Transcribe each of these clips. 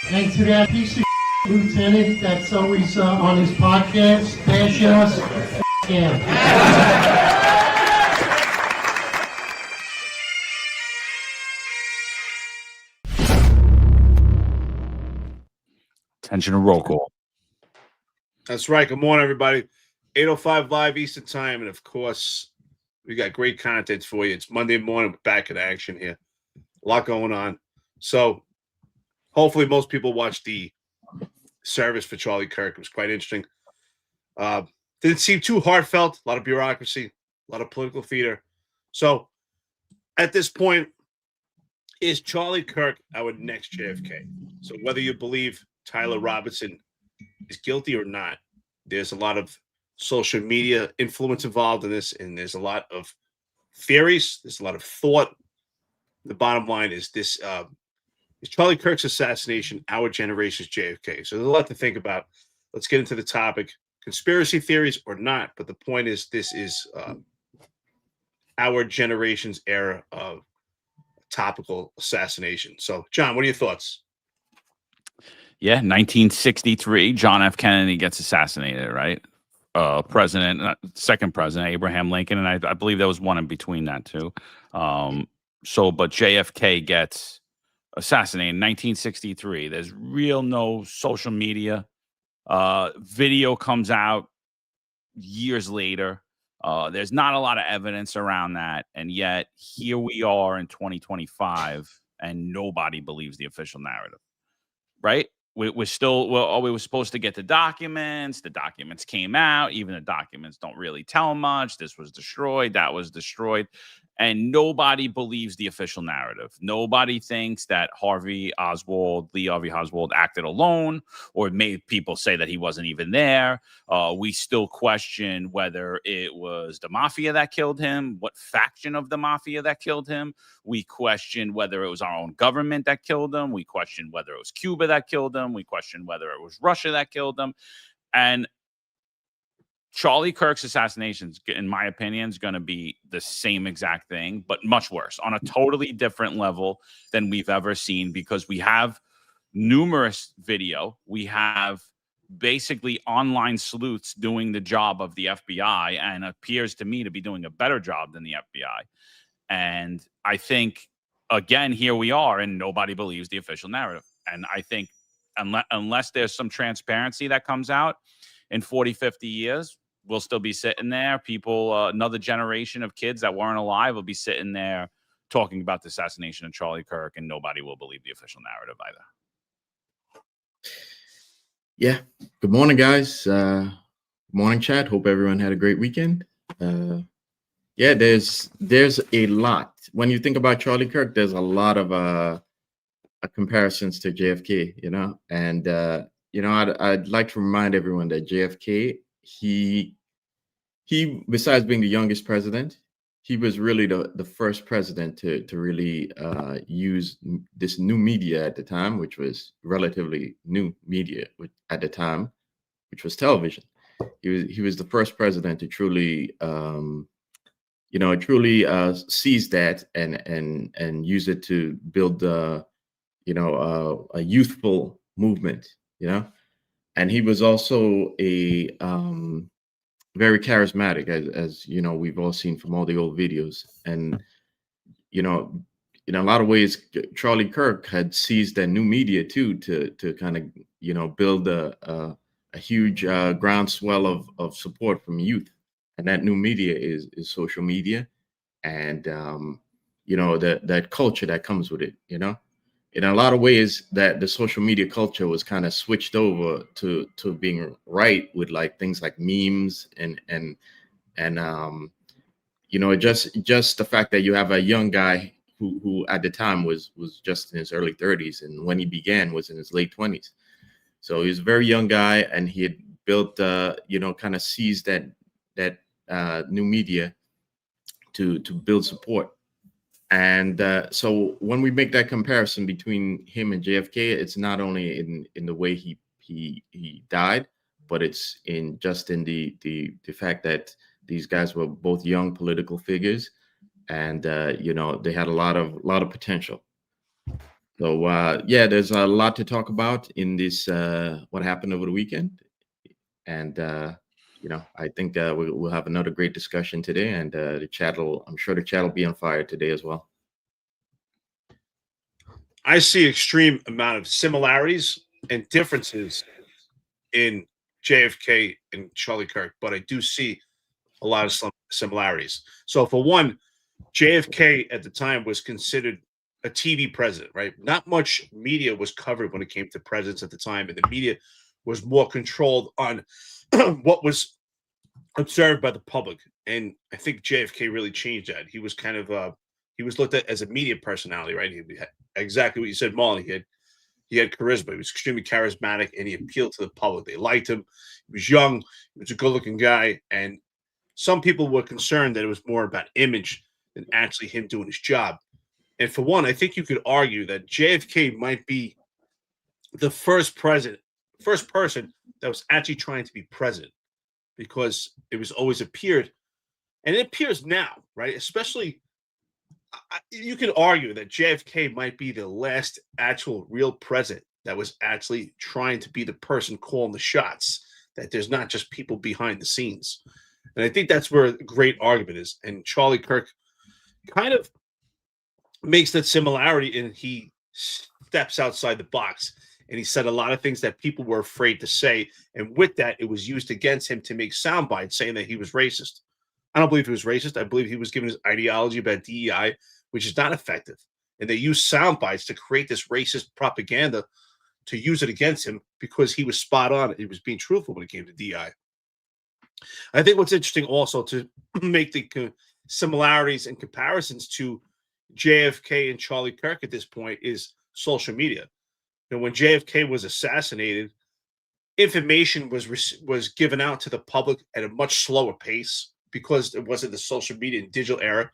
And to that piece of lieutenant that's always on his podcast, bash us, him. Attention to roll call. That's right. Good morning, everybody. 8:05 live Eastern time. And of course, we got great content for you. It's Monday morning. We're back in action here. A lot going on. So hopefully most people watched the service for Charlie Kirk. It was quite interesting. Didn't seem too heartfelt. A lot of bureaucracy, a lot of political theater. So at this point, is Charlie Kirk our next JFK? So whether you believe Tyler Robinson is guilty or not, there's a lot of social media influence involved in this, and there's a lot of theories. There's a lot of thought. The bottom line is this: is Charlie Kirk's assassination our generation's JFK? So there's a lot to think about. Let's get into the topic: conspiracy theories or not. But the point is, this is our generation's era of topical assassination. So, John, what are your thoughts? Yeah, 1963, John F. Kennedy gets assassinated, right? Second president, Abraham Lincoln, and I believe there was one in between that too. But JFK gets assassinated in 1963. There's no social media. Video comes out years later. There's not a lot of evidence around that, and yet here we are in 2025, and nobody believes the official narrative, right? We were supposed to get the documents. The documents came out. Even the documents don't really tell much. This was destroyed. That was destroyed. And nobody believes the official narrative. Nobody thinks that Lee Harvey Oswald acted alone or made people say that he wasn't even there. We still question whether it was the mafia that killed him, what faction of the mafia that killed him. We question whether it was our own government that killed him. We question whether it was Cuba that killed him. We question whether it was Russia that killed him. And Charlie Kirk's assassination, in my opinion, is going to be the same exact thing, but much worse, on a totally different level than we've ever seen, because we have numerous video. We have basically online sleuths doing the job of the FBI, and appears to me to be doing a better job than the FBI. And I think, again, here we are, and nobody believes the official narrative. And I think unless there's some transparency that comes out in 40, 50 years, we'll still be sitting there. People, another generation of kids that weren't alive will be sitting there talking about the assassination of Charlie Kirk, and nobody will believe the official narrative either. Yeah. Good morning, guys. Good morning, chat. Hope everyone had a great weekend. Yeah, there's a lot. When you think about Charlie Kirk, there's a lot of comparisons to JFK, and I'd like to remind everyone that JFK, he besides being the youngest president, he was really the first president to really use this new media at the time, which was relatively new media at the time, which was television. He was the first president to truly seize that and use it to build a youthful movement, and he was also a very charismatic, as we've all seen from all the old videos. And in a lot of ways, Charlie Kirk had seized that new media too to kind of build a huge groundswell of support from youth. And that new media is social media, and that culture that comes with it. In a lot of ways, that the social media culture was kind of switched over to being right with like things like memes and just the fact that you have a young guy who at the time was just in his early 30s, and when he began was in his late 20s. So he was a very young guy, and he had built kind of seized that new media to build support. And so when we make that comparison between him and JFK, it's not only in the way he died, but it's in the fact that these guys were both young political figures, and they had a lot of potential. So yeah, there's a lot to talk about in this what happened over the weekend, and I think we'll have another great discussion today, and I'm sure the chat will be on fire today as well. I see extreme amount of similarities and differences in JFK and Charlie Kirk, but I do see a lot of similarities. So for one, JFK at the time was considered a TV president, right? Not much media was covered when it came to presidents at the time, and the media was more controlled on what was observed by the public. And I think JFK really changed that. He was kind of he was looked at as a media personality, right? He had exactly what you said, Marlon. He had charisma. He was extremely charismatic, and he appealed to the public. They liked him. He was young. He was a good-looking guy, and some people were concerned that it was more about image than actually him doing his job. And for one, I think you could argue that JFK might be the first person that was actually trying to be president, because it was always appeared, and it appears now, right? Especially, you could argue that JFK might be the last actual real president that was actually trying to be the person calling the shots, that there's not just people behind the scenes. And I think that's where a great argument is. And Charlie Kirk kind of makes that similarity, and he steps outside the box, and he said a lot of things that people were afraid to say. And with that, it was used against him to make sound bites saying that he was racist. I don't believe he was racist. I believe he was given his ideology about DEI, which is not effective. And they used sound bites to create this racist propaganda to use it against him, because he was spot on. He was being truthful when it came to DEI. I think what's interesting also to make the similarities and comparisons to JFK and Charlie Kirk at this point is social media. When JFK was assassinated, information was given out to the public at a much slower pace, because it wasn't the social media and digital era,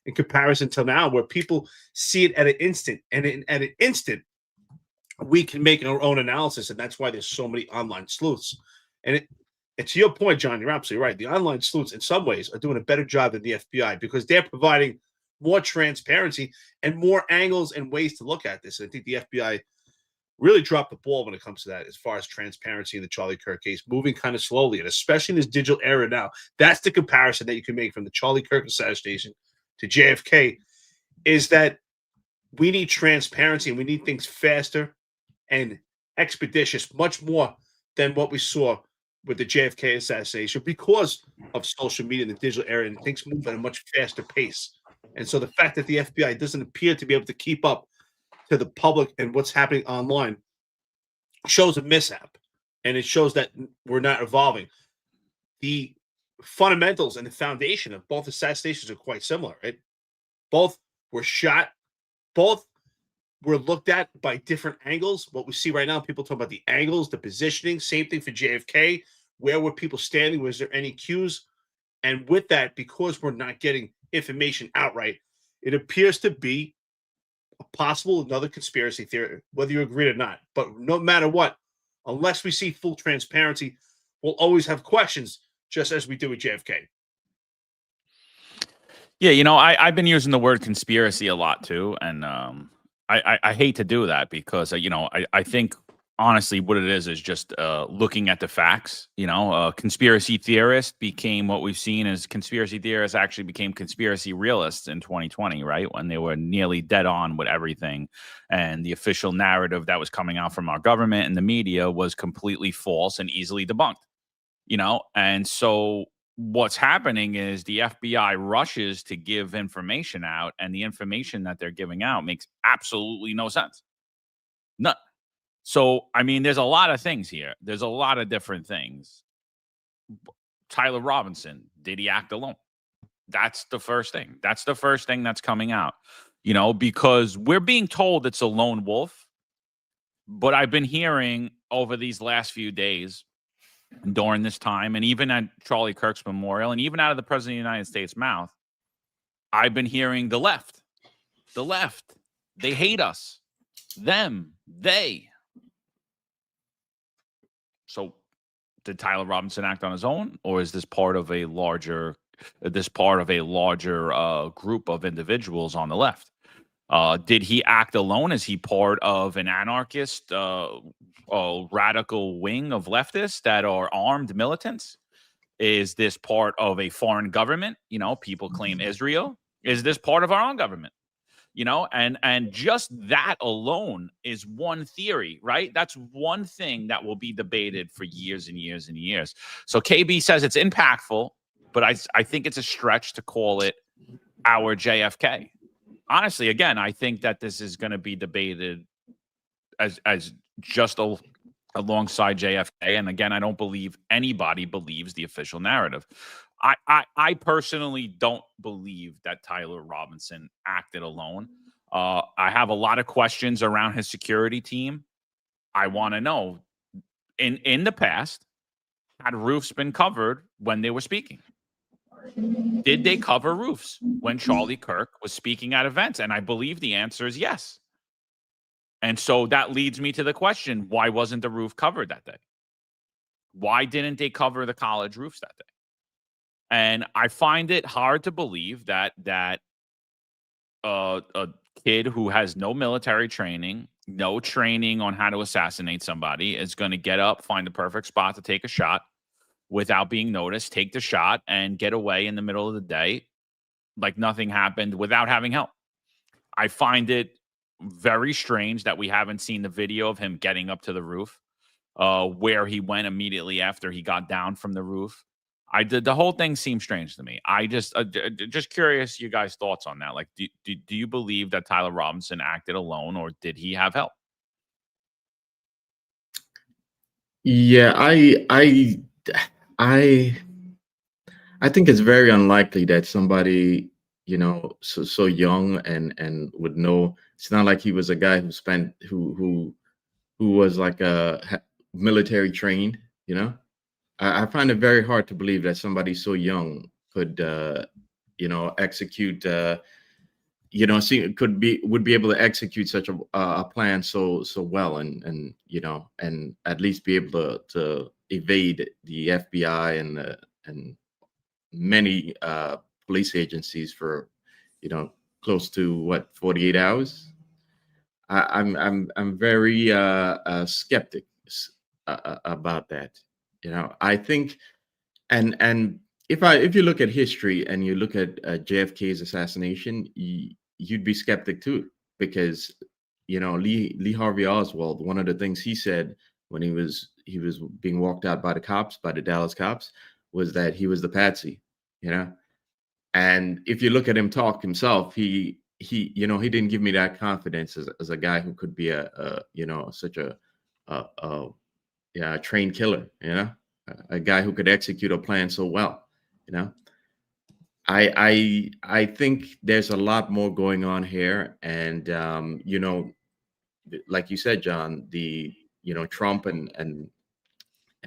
in comparison to now, where people see it at an instant. And at an instant, we can make our own analysis, and that's why there's so many online sleuths. And to your point, John, you're absolutely right. The online sleuths, in some ways, are doing a better job than the FBI, because they're providing more transparency and more angles and ways to look at this. And I think the FBI really dropped the ball when it comes to that, as far as transparency in the Charlie Kirk case, moving kind of slowly, and especially in this digital era now. That's the comparison that you can make from the Charlie Kirk assassination to JFK, is that we need transparency, and we need things faster and expeditious, much more than what we saw with the JFK assassination, because of social media and the digital era, and things move at a much faster pace. And so the fact that the FBI doesn't appear to be able to keep up to the public and what's happening online shows a mishap, and it shows that we're not evolving. The fundamentals and the foundation of both assassinations are quite similar, right? Both were shot, both were looked at by different angles. What we see right now, people talk about the angles, the positioning. Same thing for JFK. Where were people standing? Was there any cues? And with that, because we're not getting information outright, it appears to be a possible another conspiracy theory, whether you agree or not. But no matter what, unless we see full transparency, we'll always have questions, just as we do with JFK. Yeah, I've been using the word conspiracy a lot too, and I hate to do that, because I think honestly what it is just looking at the facts. Conspiracy theorist became what we've seen as conspiracy theorists actually became conspiracy realists in 2020, right? When they were nearly dead on with everything, and the official narrative that was coming out from our government and the media was completely false and easily debunked. And so what's happening is the FBI rushes to give information out, and the information that they're giving out makes absolutely no sense. None. So, there's a lot of things here. There's a lot of different things. Tyler Robinson, did he act alone? That's the first thing. That's the first thing that's coming out, because we're being told it's a lone wolf. But I've been hearing over these last few days, during this time, and even at Charlie Kirk's memorial, and even out of the President of the United States' mouth, I've been hearing the left, they hate us, they. So did Tyler Robinson act on his own, or is this part of a larger group of individuals on the left? Did he act alone? Is he part of an anarchist radical wing of leftists that are armed militants? Is this part of a foreign government? People claim Israel. Is this part of our own government? And just that alone is one theory, right? That's one thing that will be debated for years and years and years. So KB says it's impactful, but I think it's a stretch to call it our JFK. Honestly, again, I think that this is going to be debated as just alongside JFK. And again, I don't believe anybody believes the official narrative. I personally don't believe that Tyler Robinson acted alone. I have a lot of questions around his security team. I want to know, in the past, had roofs been covered when they were speaking? Did they cover roofs when Charlie Kirk was speaking at events? And I believe the answer is yes. And so that leads me to the question, why wasn't the roof covered that day? Why didn't they cover the college roofs that day? And I find it hard to believe that a kid who has no military training, no training on how to assassinate somebody, is going to get up, find the perfect spot to take a shot without being noticed, take the shot, and get away in the middle of the day like nothing happened without having help. I find it very strange that we haven't seen the video of him getting up to the roof, where he went immediately after he got down from the roof. The whole thing seems strange to me. I just curious you guys' thoughts on that. Like, do you believe that Tyler Robinson acted alone, or did he have help? Yeah, I think it's very unlikely that somebody, so young and would know. It's not like he was a guy who was like a military trained, I find it very hard to believe that somebody so young could, execute, would be able to execute such a plan so well, and at least be able to evade the FBI and many police agencies for, close to 48 hours. I'm very skeptic about that. I think, and if you look at history and you look at JFK's assassination, you'd be skeptic too, because Lee Harvey Oswald, one of the things he said when he was being walked out by the Dallas cops, was that he was the patsy, and if you look at him talk himself, he didn't give me that confidence as a guy who could be such a trained killer, a guy who could execute a plan so well, I think there's a lot more going on here, and like you said, John, the Trump and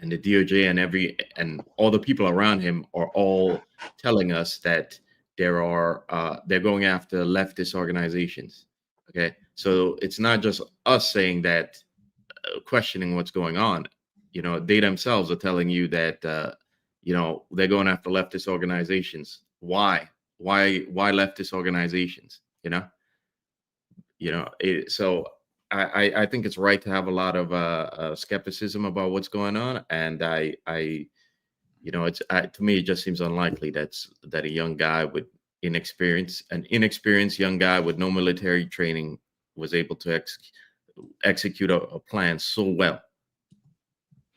the DOJ and all the people around him are all telling us that they're going after leftist organizations. Okay, so it's not just us saying that, questioning what's going on. They themselves are telling you that they're going after leftist organizations. Why leftist organizations? So I think it's right to have a lot of skepticism about what's going on, and to me it just seems unlikely that a young guy with inexperienced young guy with no military training was able to execute a plan so well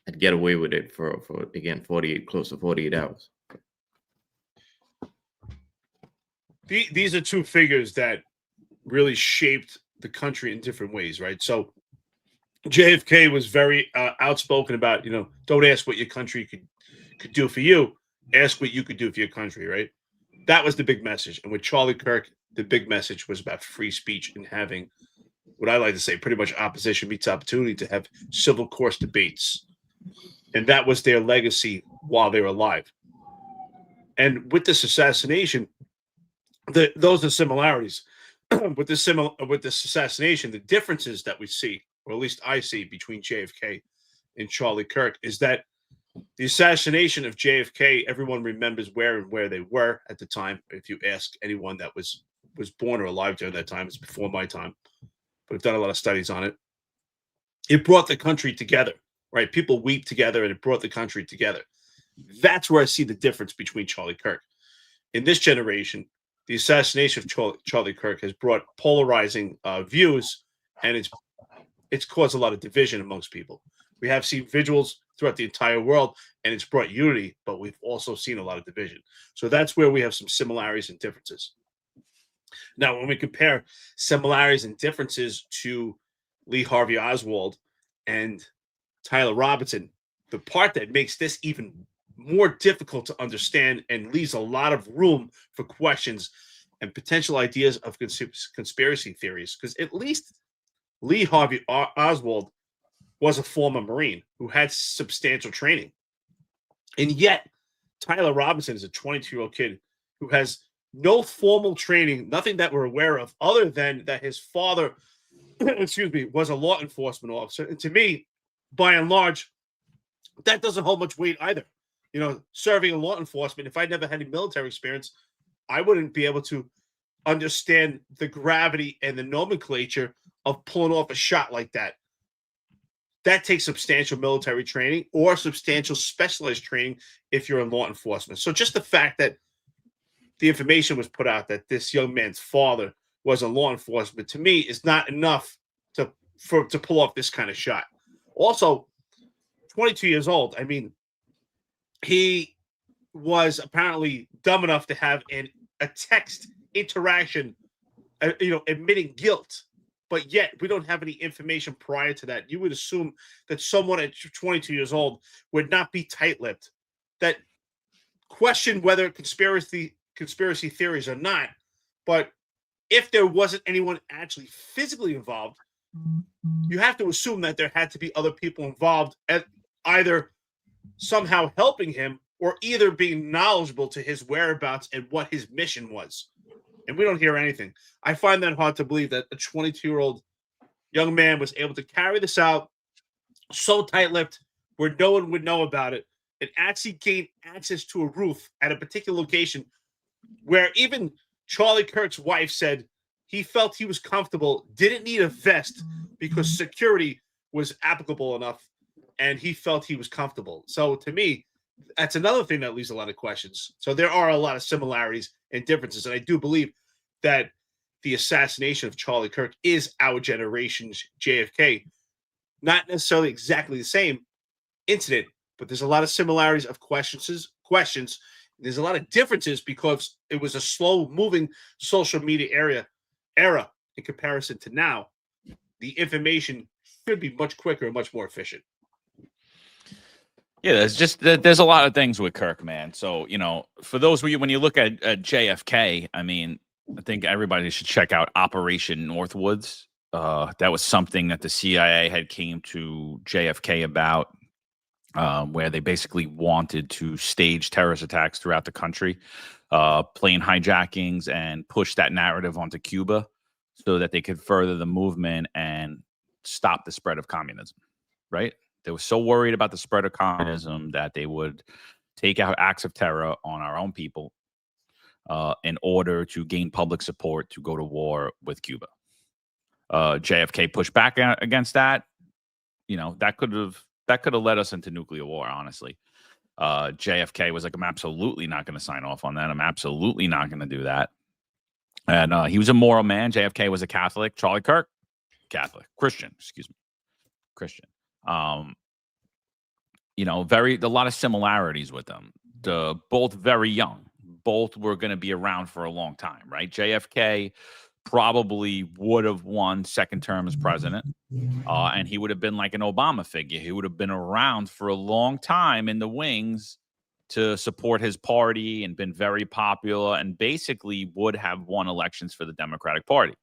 and get away with it for again close to 48 hours. These are two figures that really shaped the country in different ways, right? So JFK was very outspoken about, don't ask what your country could do for you, ask what you could do for your country, right? That was the big message. And with Charlie Kirk, the big message was about free speech and having, what I like to say, pretty much opposition meets opportunity to have civil course debates. And that was their legacy while they were alive. And with this assassination, those are similarities. With this assassination, the differences that we see, or at least I see, between JFK and Charlie Kirk is that the assassination of JFK, everyone remembers where they were at the time. If you ask anyone that was was born or alive during that time. It's before my time, but I've done a lot of studies on it. It brought the country together, right? People weep together, and it brought the country together. That's where I see the difference between Charlie Kirk. In this generation, the assassination of Charlie Kirk has brought polarizing views, and it's caused a lot of division amongst people. We have seen vigils throughout the entire world, and it's brought unity, but we've also seen a lot of division. So that's where we have some similarities and differences. Now, when we compare similarities and differences to Lee Harvey Oswald and Tyler Robinson, the part that makes this even more difficult to understand and leaves a lot of room for questions and potential ideas of conspiracy theories, because at least Lee Harvey Oswald was a former Marine who had substantial training. And yet, Tyler Robinson is a 22-year-old kid who has no formal training, nothing that we're aware of, other than that his father, was a law enforcement officer. And to me, by and large, that doesn't hold much weight either. You know, serving in law enforcement, if I never had any military experience, I wouldn't be able to understand the gravity and the nomenclature of pulling off a shot like that. That takes substantial military training or substantial specialized training if you're in law enforcement. So just the fact that the information was put out that this young man's father was in law enforcement, to me, is not enough to pull off this kind of shot. Also, 22 years old. I mean, he was apparently dumb enough to have a text interaction, admitting guilt. But yet we don't have any information prior to that. You would assume that someone at 22 years old would not be tight-lipped, that question whether conspiracy theories or not. But if there wasn't anyone actually physically involved, you have to assume that there had to be other people involved at either somehow helping him or either being knowledgeable to his whereabouts and what his mission was. And we don't hear anything. I find that hard to believe that a 22-year-old young man was able to carry this out so tight-lipped where no one would know about it and actually gain access to a roof at a particular location where even Charlie Kirk's wife said he felt he was comfortable, didn't need a vest because security was applicable enough, and he felt he was comfortable. So to me, that's another thing that leaves a lot of questions. So there are a lot of similarities and differences, and I do believe that the assassination of Charlie Kirk is our generation's JFK. Not necessarily exactly the same incident, but there's a lot of similarities of questions. There's a lot of differences because it was a slow-moving social media era in comparison to now. The information should be much quicker and much more efficient. Yeah, there's a lot of things with Kirk, man. So, for those of you, when you look at JFK, I mean, I think everybody should check out Operation Northwoods. That was something that the CIA had came to JFK about, where they basically wanted to stage terrorist attacks throughout the country, plane hijackings, and push that narrative onto Cuba so that they could further the movement and stop the spread of communism, right? They were so worried about the spread of communism that they would take out acts of terror on our own people in order to gain public support to go to war with Cuba. JFK pushed back against that. That could have led us into nuclear war, honestly. JFK was like, I'm absolutely not going to sign off on that. I'm absolutely not going to do that. And he was a moral man. JFK was a Catholic. Charlie Kirk, Christian. A lot of similarities with them. Both very young. Both were going to be around for a long time, right? JFK probably would have won second term as president, and he would have been like an Obama figure. He would have been around for a long time in the wings to support his party and been very popular and basically would have won elections for the Democratic Party.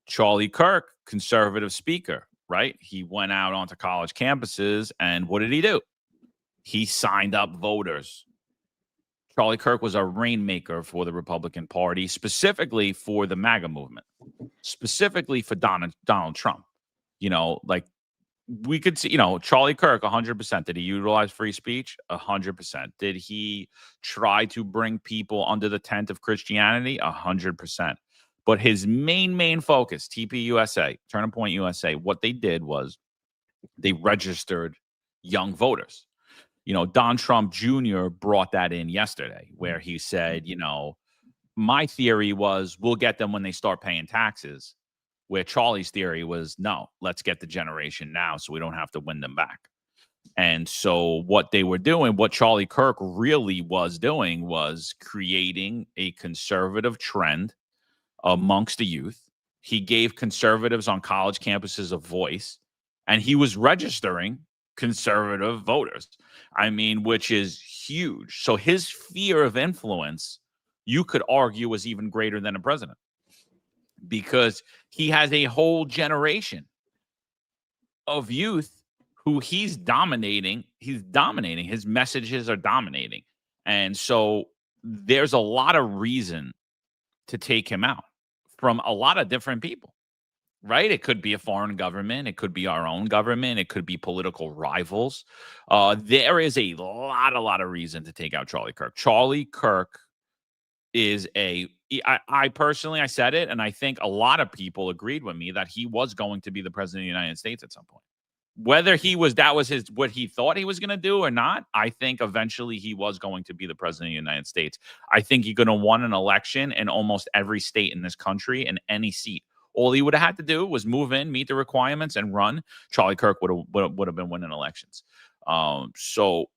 Charlie Kirk, conservative speaker, right? He went out onto college campuses, and what did he do? He signed up voters. Charlie Kirk was a rainmaker for the Republican Party, specifically for the MAGA movement, specifically for Donald Trump. We could see, Charlie Kirk, 100%. Did he utilize free speech? 100%. Did he try to bring people under the tent of Christianity? 100%. But his main focus, TPUSA, Turning Point USA, what they did was they registered young voters. Don Trump Jr. brought that in yesterday, where he said, my theory was we'll get them when they start paying taxes, where Charlie's theory was, no, let's get the generation now so we don't have to win them back. And so what they were doing, what Charlie Kirk really was doing, was creating a conservative trend amongst the youth. He gave conservatives on college campuses a voice, and he was registering conservative voters. Which is huge. So his sphere of influence, you could argue, was even greater than a president, because he has a whole generation of youth who he's dominating. His messages are dominating. And so there's a lot of reason to take him out from a lot of different people, right? It could be a foreign government. It could be our own government. It could be political rivals. There is a lot of reason to take out Charlie Kirk. Charlie Kirk is I personally, I said it, and I think a lot of people agreed with me that he was going to be the president of the United States at some point. Whether that was what he thought he was going to do or not, I think eventually he was going to be the president of the United States. I think he's going to win an election in almost every state in this country, in any seat. All he would have had to do was move in, meet the requirements, and run. Charlie Kirk would have been winning elections. So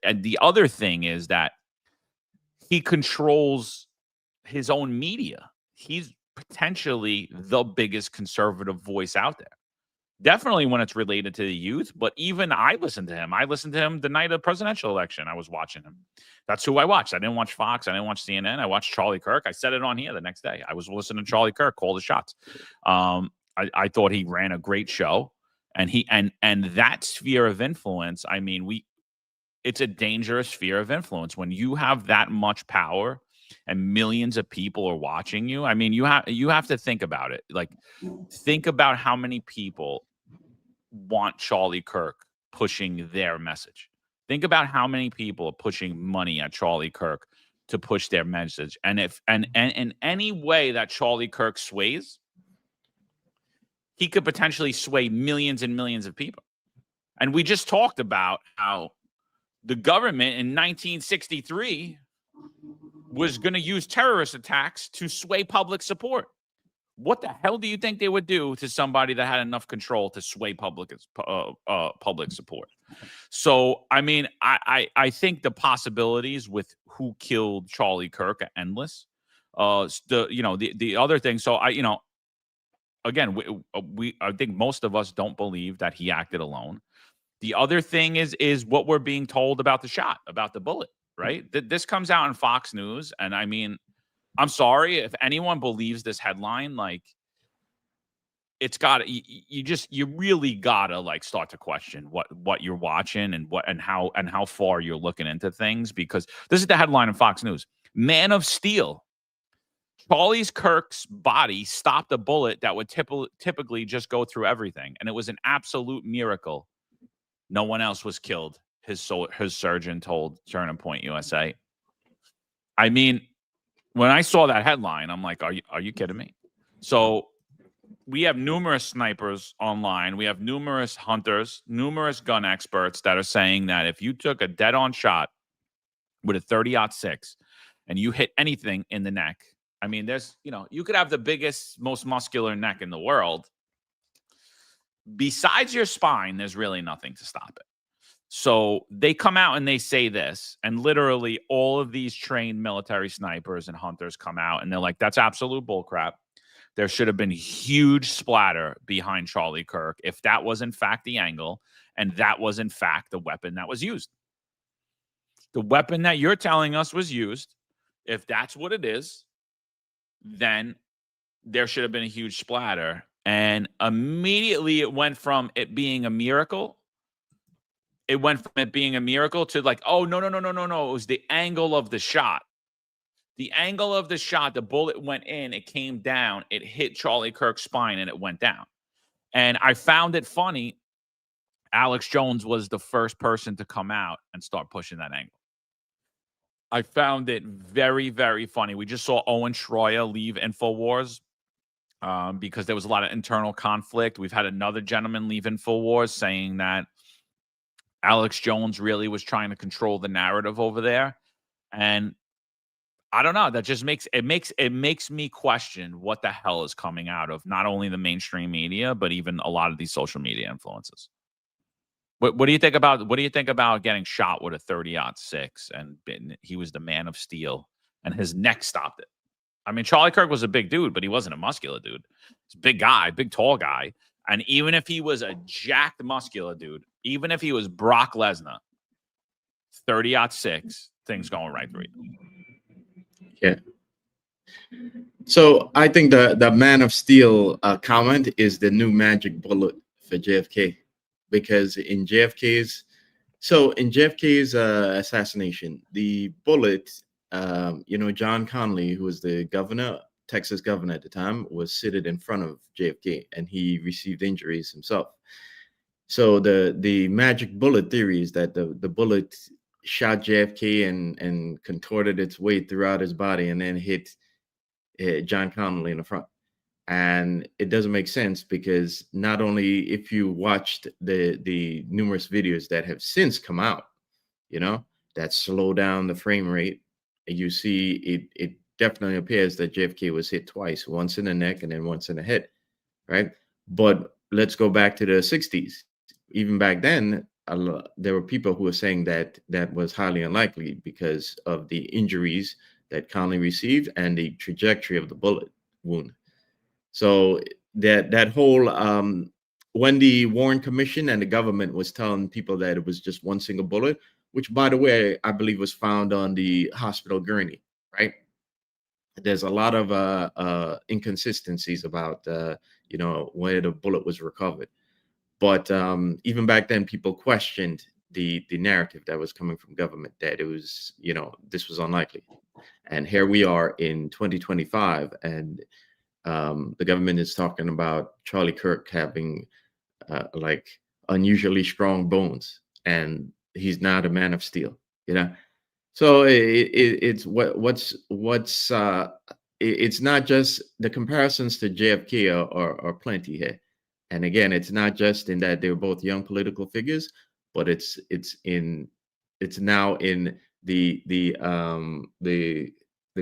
and the other thing is that he controls his own media. He's potentially the biggest conservative voice out there. Definitely when it's related to the youth, but even I listened to him. I listened to him the night of the presidential election. I was watching him. That's who I watched. I didn't watch Fox. I didn't watch CNN. I watched Charlie Kirk. I said it on here the next day. I was listening to Charlie Kirk call the shots. I thought he ran a great show, and that sphere of influence. It's a dangerous sphere of influence when you have that much power and millions of people are watching you. You have to think about it. Like, think about how many people want Charlie Kirk pushing their message. Think about how many people are pushing money at Charlie Kirk to push their message. And in any way that Charlie Kirk sways, he could potentially sway millions and millions of people. And we just talked about how the government in 1963 was going to use terrorist attacks to sway public support. What the hell do you think they would do to somebody that had enough control to sway public support? So, I think the possibilities with who killed Charlie Kirk are endless. The other thing. So again, I think most of us don't believe that he acted alone. The other thing is what we're being told about the shot, about the bullet, right? This comes out in Fox News, and I'm sorry if anyone believes this headline. Like, it's got you really gotta start to question what you're watching and how far you're looking into things, because this is the headline in Fox News: Man of Steel. Charlie Kirk's body stopped a bullet that would typically just go through everything, and it was an absolute miracle. No one else was killed. His surgeon told Turning Point USA. When I saw that headline, I'm like, are you kidding me? So we have numerous snipers online. We have numerous hunters, numerous gun experts that are saying that if you took a dead-on shot with a 30-06 and you hit anything in the neck, you could have the biggest, most muscular neck in the world. Besides your spine, there's really nothing to stop it. So they come out and they say this, and literally all of these trained military snipers and hunters come out and they're like, that's absolute bullcrap. There should have been huge splatter behind Charlie Kirk if that was in fact the angle, and that was in fact the weapon that was used. The weapon that you're telling us was used, if that's what it is, then there should have been a huge splatter. And immediately it went from it being a miracle. It went from it being a miracle to like, oh, no. It was the angle of the shot. The angle of the shot, the bullet went in, it came down, it hit Charlie Kirk's spine, and it went down. And I found it funny. Alex Jones was the first person to come out and start pushing that angle. I found it very, very funny. We just saw Owen Schroyer leave InfoWars because there was a lot of internal conflict. We've had another gentleman leave InfoWars saying that Alex Jones really was trying to control the narrative over there. And I don't know. That just makes me question what the hell is coming out of not only the mainstream media, but even a lot of these social media influences. What do you think about getting shot with a 30-06 and he was the man of steel and his neck stopped it? I mean, Charlie Kirk was a big dude, but he wasn't a muscular dude. He's a big guy, big tall guy. And even if he was a jacked muscular dude, even if he was Brock Lesnar, 30-06, things going right through you. Yeah. So I think the Man of Steel comment is the new magic bullet for JFK, because in JFK's assassination, the bullet, John Connally, who was the governor, Texas governor at the time, was seated in front of JFK, and he received injuries himself. So the magic bullet theory is that the bullet shot JFK and contorted its way throughout his body and then hit John Connally in the front. And it doesn't make sense, because not only, if you watched the numerous videos that have since come out, that slow down the frame rate, you see it definitely appears that JFK was hit twice, once in the neck and then once in the head, right? But let's go back to the 60s. Even back then, there were people who were saying that was highly unlikely because of the injuries that Connally received and the trajectory of the bullet wound. So that whole when the Warren Commission and the government was telling people that it was just one single bullet, which, by the way, I believe was found on the hospital gurney, right? There's a lot of inconsistencies about where the bullet was recovered. But even back then, people questioned the narrative that was coming from government, that it was, this was unlikely. And here we are in 2025, and the government is talking about Charlie Kirk having like unusually strong bones, and he's not a man of steel, So it's it's not just the comparisons to JFK are plenty here. And again, it's not just in that they're both young political figures, but it's now in the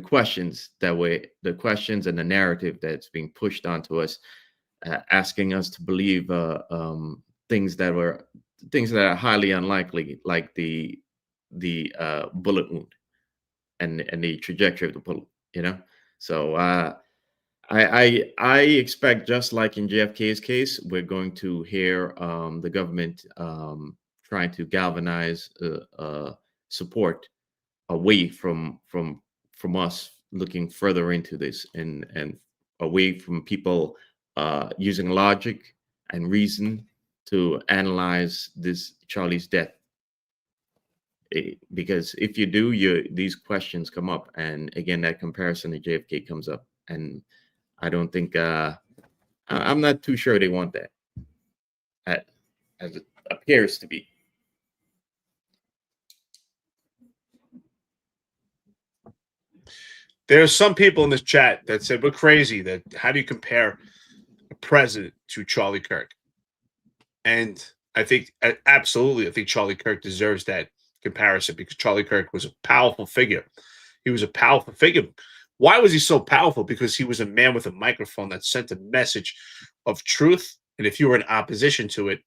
questions the questions and the narrative that's being pushed onto us, asking us to believe things that are highly unlikely, like the bullet wound and the trajectory of the bullet. So I expect, just like in JFK's case, we're going to hear the government trying to galvanize support away from us looking further into this, and away from people using logic and reason to analyze Charlie's death. Because if you do, these questions come up, and again, that comparison to JFK comes up, and I don't think I'm not too sure they want that, as it appears to be. There's some people in this chat that said we're crazy. That how do you compare a president to Charlie Kirk? And I think absolutely, I think Charlie Kirk deserves that comparison, because Charlie Kirk was a powerful figure. He was a powerful figure. Why was he so powerful? Because he was a man with a microphone that sent a message of truth. And if you were in opposition to it,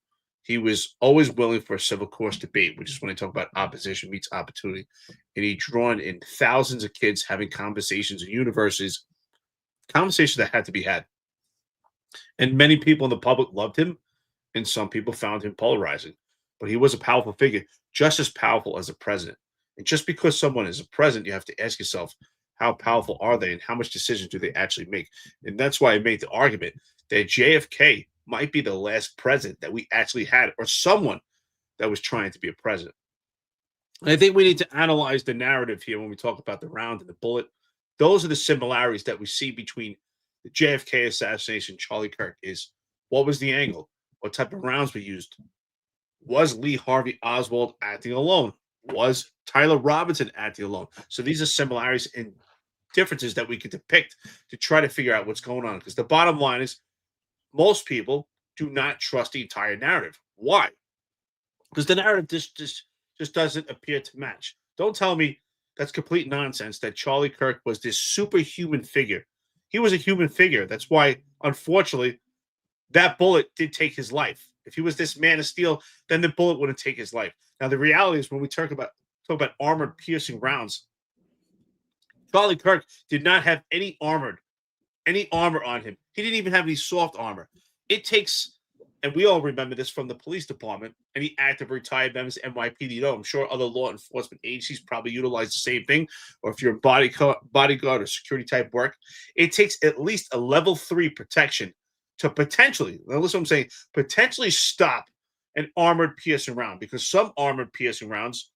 he was always willing for a civil course debate, which is when I talk about opposition meets opportunity. And he drawn in thousands of kids having conversations in universities, conversations that had to be had. And many people in the public loved him, and some people found him polarizing. But he was a powerful figure, just as powerful as a president. And just because someone is a president, you have to ask yourself, how powerful are they, and how much decisions do they actually make? And that's why I made the argument that JFK might be the last president that we actually had, or someone that was trying to be a president. And I think we need to analyze the narrative here when we talk about the round and the bullet. Those are the similarities that we see between the JFK assassination and Charlie Kirk. Is what was the angle? What type of rounds were used? Was Lee Harvey Oswald acting alone? Was Tyler Robinson acting alone? So these are similarities and differences that we could depict to try to figure out what's going on. Because the bottom line is most people do not trust the entire narrative. Why? Because the narrative just doesn't appear to match. Don't tell me that's complete nonsense that Charlie Kirk was this superhuman figure. He was a human figure. That's why, unfortunately, that bullet did take his life. If he was this man of steel, then the bullet wouldn't take his life. Now, the reality is when we talk about armored piercing rounds, Charlie Kirk did not have any armor on him. He didn't even have any soft armor. It takes, and we all remember this from the police department, any active retired members of NYPD, I'm sure other law enforcement agencies probably utilize the same thing, or if you're in bodyguard or security type work, it takes at least a level 3 protection to potentially, now listen what I'm saying, potentially stop an armored piercing round, because some armored piercing rounds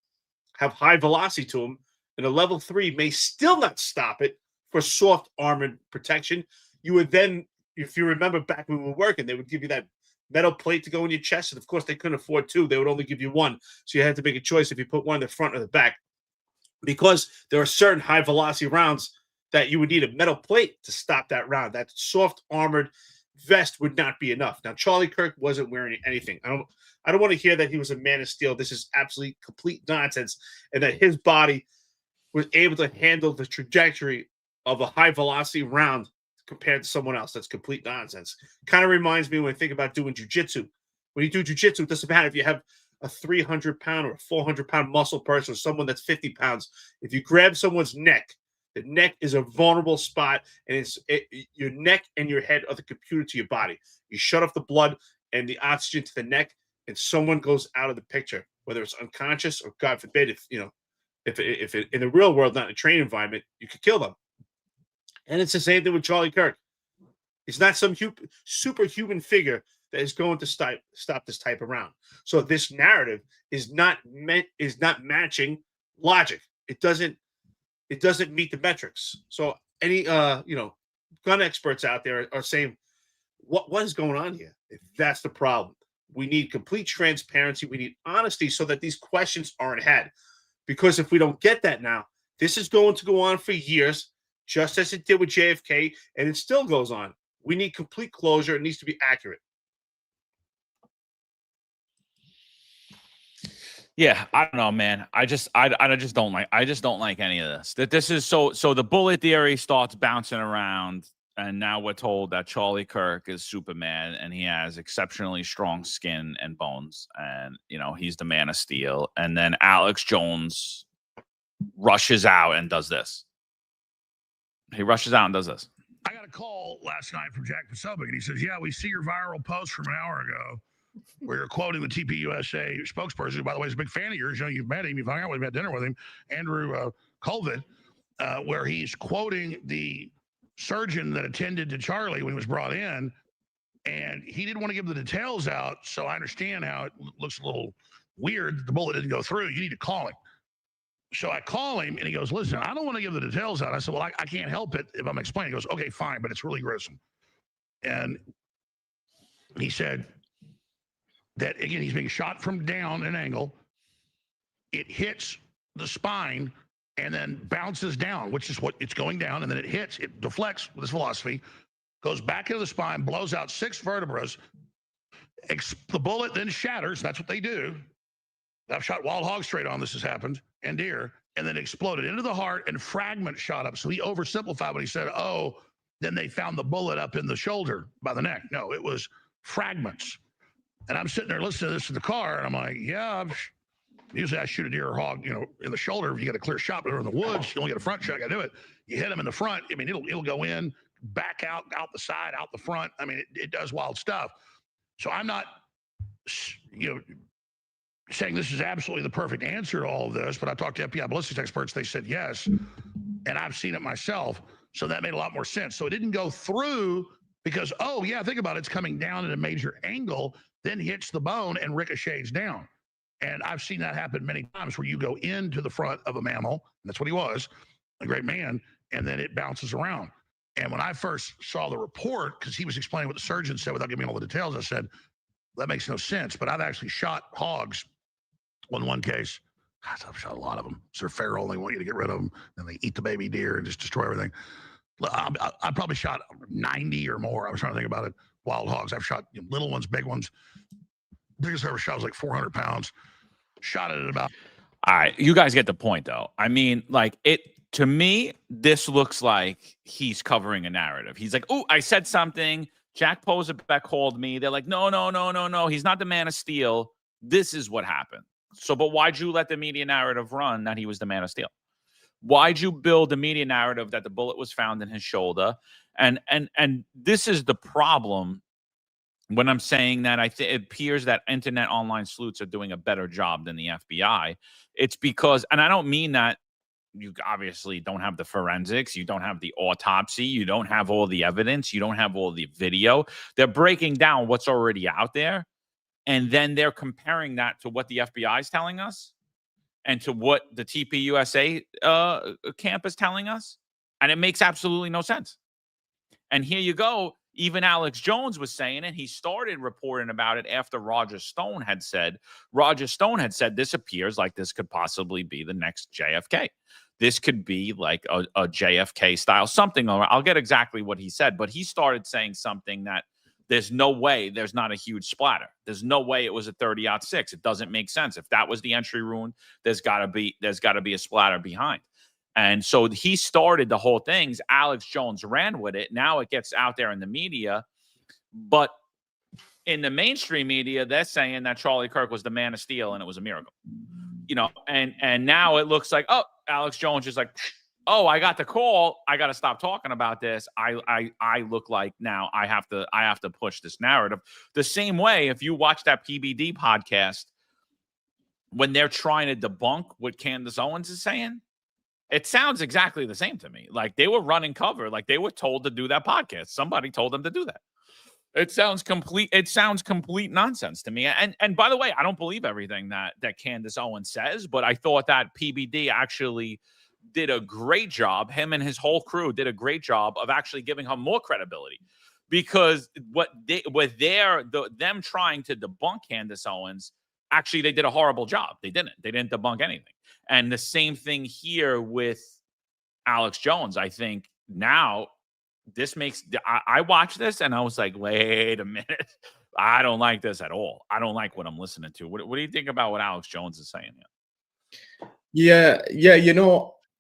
have high velocity to them, and a level 3 may still not stop it for soft armored protection. You would then, if you remember back when we were working, they would give you that metal plate to go in your chest, and of course they couldn't afford 2. They would only give you 1, so you had to make a choice if you put one in the front or the back, because there are certain high velocity rounds that you would need a metal plate to stop that round. That soft armored vest would not be enough. Now, Charlie Kirk wasn't wearing anything. I don't want to hear that he was a man of steel. This is absolutely complete nonsense, and that his body was able to handle the trajectory of a high velocity round compared to someone else. That's complete nonsense. Kind of reminds me when I think about doing jujitsu. When you do jujitsu, it doesn't matter if you have a 300-pound or a 400-pound muscle person or someone that's 50 pounds. If you grab someone's neck, the neck is a vulnerable spot, and your neck and your head are the computer to your body. You shut off the blood and the oxygen to the neck, and someone goes out of the picture, whether it's unconscious or, God forbid, if in the real world, not in a training environment, you could kill them. And it's the same thing with Charlie Kirk. He's not some superhuman figure that is going to stop this type of round. So this narrative is not matching logic. It doesn't meet the metrics. So any gun experts out there are saying, what is going on here? That's the problem. We need complete transparency. We need honesty so that these questions aren't had. Because if we don't get that now, this is going to go on for years, just as it did with JFK, and it still goes on. We need complete closure. It needs to be accurate. Yeah, I don't know, man. I just don't like any of this. That this is so the bullet theory starts bouncing around, and now we're told that Charlie Kirk is Superman and he has exceptionally strong skin and bones, and he's the man of steel. And then Alex Jones rushes out and does this. He rushes out and does this. I got a call last night from Jack Posobiec, and he says, "Yeah, we see your viral post from an hour ago where you're quoting the TPUSA spokesperson, who, by the way, is a big fan of yours. You've met him, you've hung out with him, had dinner with him, Andrew Colvin, where he's quoting the surgeon that attended to Charlie when he was brought in, and he didn't want to give the details out, so I understand how it looks a little weird that the bullet didn't go through. You need to call him." So I call him, and he goes, "Listen, I don't want to give the details out." I said, "Well, I can't help it if I'm explaining." He goes, "Okay, fine, but it's really gruesome." And he said that, again, he's being shot from down an angle. It hits the spine and then bounces down, which is what it's going down, and then it deflects with its velocity, goes back into the spine, blows out 6 vertebrae. The bullet then shatters. That's what they do. I've shot wild hogs straight on. This has happened, and deer, and then exploded into the heart, and fragments shot up. So he oversimplified when he said, "Oh, then they found the bullet up in the shoulder by the neck." No, it was fragments. And I'm sitting there listening to this in the car, and I'm like, "Yeah, usually I shoot a deer or hog, in the shoulder. If you got a clear shot, but in the woods, you only get a front shot. I got to do it. You hit them in the front. I mean, it'll go in, back out the side, out the front. I mean, it does wild stuff." So I'm not, saying this is absolutely the perfect answer to all of this, but I talked to FBI ballistics experts. They said yes, and I've seen it myself. So that made a lot more sense. So it didn't go through because, oh, yeah, think about it. It's coming down at a major angle, then hits the bone and ricochets down. And I've seen that happen many times where you go into the front of a mammal, and that's what he was, a great man, and then it bounces around. And when I first saw the report, because he was explaining what the surgeon said without giving me all the details, I said, that makes no sense. But I've actually shot hogs on one case, I've shot a lot of them. So they're feral. They want you to get rid of them. Then they eat the baby deer and just destroy everything. I probably shot 90 or more. I was trying to think about it. Wild hogs. I've shot little ones, big ones. Biggest I ever shot was like 400 pounds. Shot it at about. All right. You guys get the point, though. I mean, like, to me, this looks like he's covering a narrative. He's like, oh, I said something. Jack Posobiec called me. They're like, no. He's not the Man of Steel. This is what happened. So, but why'd you let the media narrative run that he was the Man of Steel? Why'd you build the media narrative that the bullet was found in his shoulder? And this is the problem when I'm saying that it appears that internet online sleuths are doing a better job than the FBI. It's because, and I don't mean that you obviously don't have the forensics, you don't have the autopsy, you don't have all the evidence, you don't have all the video. They're breaking down what's already out there, and then they're comparing that to what the FBI is telling us and to what the TPUSA camp is telling us, and it makes absolutely no sense. And here you go. Even Alex Jones was saying it. He started reporting about it after Roger Stone had said this appears like this could possibly be the next JFK. This could be like a JFK style something. I'll get exactly what he said, but he started saying something that there's no way there's not a huge splatter. There's no way it was a 30-06. It doesn't make sense. If that was the entry wound, there's got to be a splatter behind. And so he started the whole thing. Alex Jones ran with it. Now it gets out there in the media. But in the mainstream media, they're saying that Charlie Kirk was the Man of Steel and it was a miracle. And now it looks like, oh, Alex Jones is like, oh, I got the call. I got to stop talking about this. I look like now I have to push this narrative. The same way, if you watch that PBD podcast, when they're trying to debunk what Candace Owens is saying, it sounds exactly the same to me. Like they were running cover, like they were told to do that podcast. Somebody told them to do that. It sounds complete nonsense to me. And by the way, I don't believe everything that Candace Owens says, but I thought that PBD actually did a great job. Him and his whole crew did a great job of actually giving her more credibility, because them trying to debunk Candace Owens, actually they did a horrible job. They didn't debunk anything. And the same thing here with Alex Jones. I think now this makes I watched this and I was like, wait a minute. I don't like this at all. I don't like what I'm listening to. What do you think about what Alex Jones is saying here? Yeah.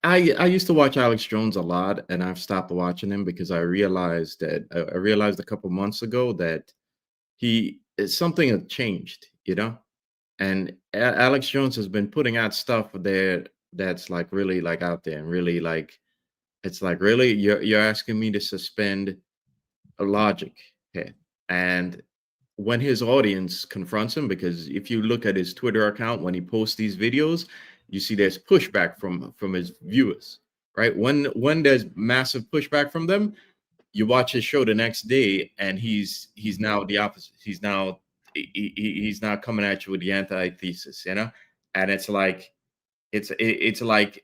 I used to watch Alex Jones a lot, and I've stopped watching him because I realized a couple months ago that something had changed, And Alex Jones has been putting out stuff there that's like really like out there and really like, it's like, really, you're asking me to suspend a logic here. And when his audience confronts him, because if you look at his Twitter account, when he posts these videos, you see there's pushback from his viewers, right? When there's massive pushback from them, you watch his show the next day and he's now the opposite. He's now coming at you with the antithesis, and it's like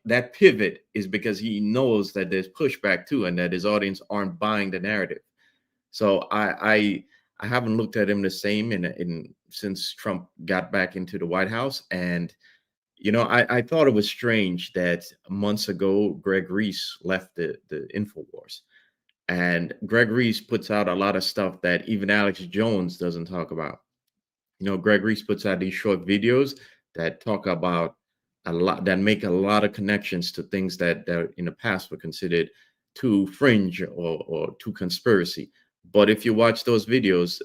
that pivot is because he knows that there's pushback too, and that his audience aren't buying the narrative. So I haven't looked at him the same since Trump got back into the White House. And I thought it was strange that months ago Greg Reese left the InfoWars, and Greg Reese puts out a lot of stuff that even Alex Jones doesn't talk about. Greg Reese puts out these short videos that talk about a lot, that make a lot of connections to things that in the past were considered too fringe or too conspiracy. But if you watch those videos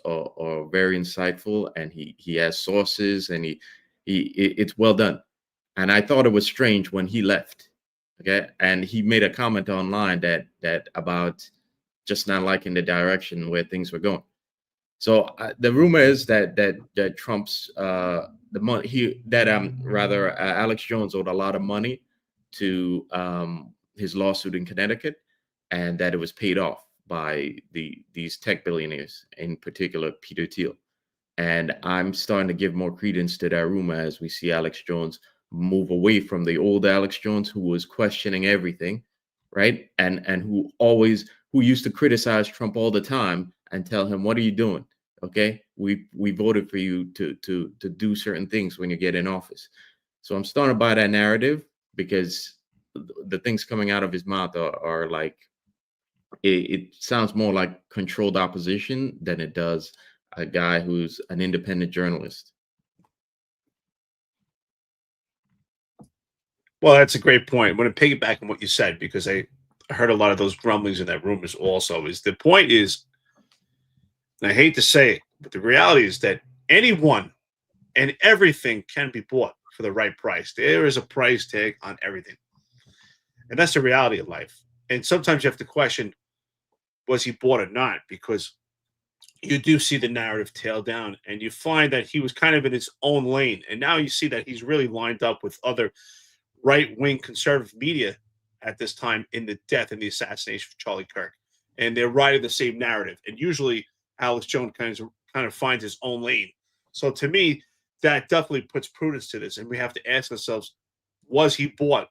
are very insightful, and he has sources, and it's well done. And I thought it was strange when he left. Okay. And he made a comment online that about just not liking the direction where things were going. So the rumor is that Trump's the money Alex Jones owed a lot of money to his lawsuit in Connecticut, and that it was paid off by these tech billionaires, in particular Peter Thiel. And I'm starting to give more credence to that rumor as we see Alex Jones move away from the old Alex Jones, who was questioning everything, right? And who used to criticize Trump all the time and tell him, what are you doing? Okay, we voted for you to do certain things when you get in office. So I'm starting to buy that narrative because the things coming out of his mouth are like, it sounds more like controlled opposition than it does a guy who's an independent journalist. Well, that's a great point. I'm going to piggyback on what you said, because I heard a lot of those grumblings and that rumors also. Is the point is, and I hate to say it, but the reality is that anyone and everything can be bought for the right price. There is a price tag on everything. And that's the reality of life. And sometimes you have to question, was he bought or not? Because you do see the narrative tail down, and you find that he was kind of in his own lane. And now you see that he's really lined up with other right-wing conservative media at this time in the death and the assassination of Charlie Kirk. And they're riding the same narrative. And usually Alex Jones kind of finds his own lane. So to me, that definitely puts prudence to this. And we have to ask ourselves, was he bought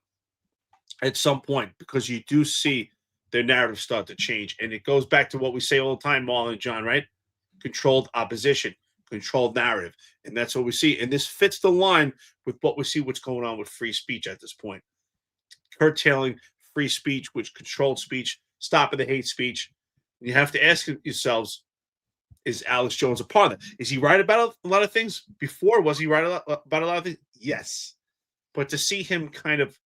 at some point? Because you do see their narrative start to change. And it goes back to what we say all the time, Marlon and John, right? Controlled opposition, controlled narrative. And that's what we see. And this fits the line with what we see what's going on with free speech at this point. Curtailing free speech, which controlled speech, stopping the hate speech. You have to ask yourselves, is Alex Jones a part of that? Is he right about a lot of things? Before, was he right about a lot of things? Yes. But to see him kind of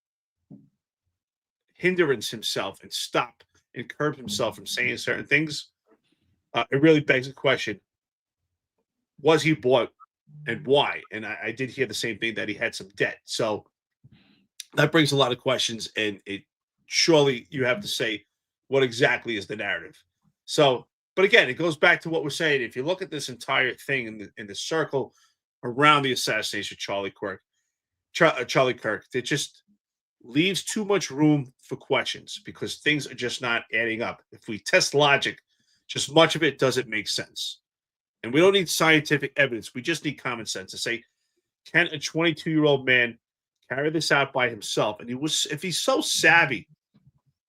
hindrance himself and stop and curb himself from saying certain things, it really begs the question, was he bought and why? And I did hear the same thing, that he had some debt. So that brings a lot of questions, and it surely you have to say, what exactly is the narrative? So, but again, it goes back to what we're saying. If you look at this entire thing in the circle around the assassination of Charlie Kirk, it just leaves too much room for questions, because things are just not adding up. If we test logic, just much of it doesn't make sense. And we don't need scientific evidence. We just need common sense to say, can a 22-year-old man carry this out by himself? And if he's so savvy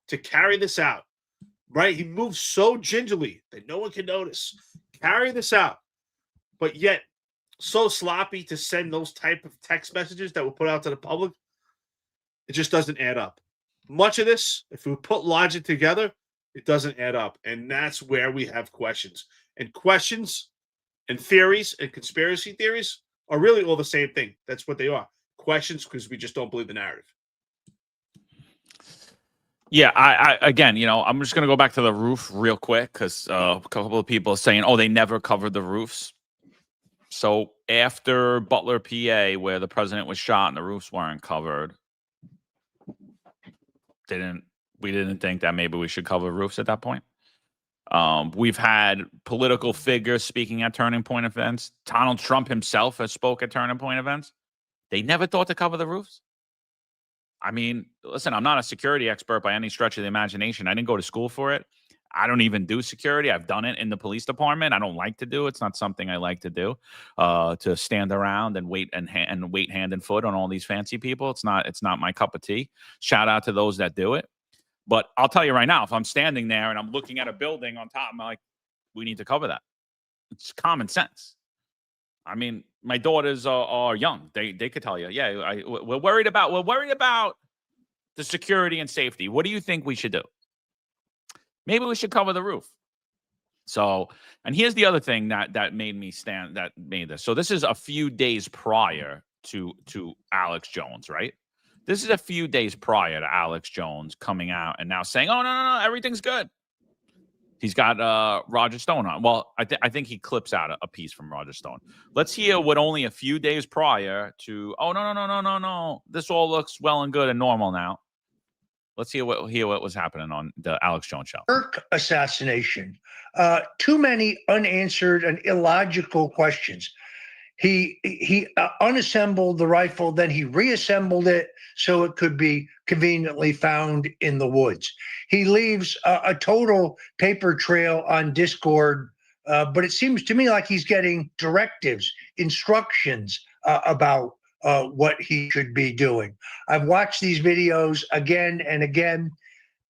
to carry this out, right? He moves so gingerly that no one can notice. Carry this out, but yet so sloppy to send those type of text messages that were put out to the public. It just doesn't add up. Much of this, if we put logic together, it doesn't add up. And that's where we have questions. And questions and theories and conspiracy theories are really all the same thing. That's what they are. Questions, because we just don't believe the narrative. Yeah, I again, I'm just going to go back to the roof real quick, because a couple of people are saying, oh, they never covered the roofs. So after Butler, PA, where the president was shot and the roofs weren't covered, we didn't think that maybe we should cover roofs at that point. We've had political figures speaking at turning point events. Donald Trump himself has spoke at turning point events. They never thought to cover the roofs. I mean, listen, I'm not a security expert by any stretch of the imagination. I didn't go to school for it. I don't even do security. I've done it in the police department. I don't like to do it. It's not something I like to do, to stand around and wait hand and foot on all these fancy people. It's not my cup of tea. Shout out to those that do it. But I'll tell you right now, if I'm standing there and I'm looking at a building on top, I'm like, we need to cover that. It's common sense. I mean, my daughters are young. They could tell you, yeah, we're worried about the security and safety. What do you think we should do? Maybe we should cover the roof. So, and here's the other thing that made this. So this is a few days prior to Alex Jones, right? This is a few days prior to Alex Jones coming out and now saying, oh, no, everything's good. He's got Roger Stone on. Well, I think he clips out a piece from Roger Stone. Let's hear what only a few days prior to, oh, no. This all looks well and good and normal now. Let's hear what was happening on the Alex Jones show. Kirk assassination. Too many unanswered and illogical questions. He unassembled the rifle, then he reassembled it so it could be conveniently found in the woods. He leaves a total paper trail on Discord, but it seems to me like he's getting directives, instructions about what he should be doing. I've watched these videos again and again.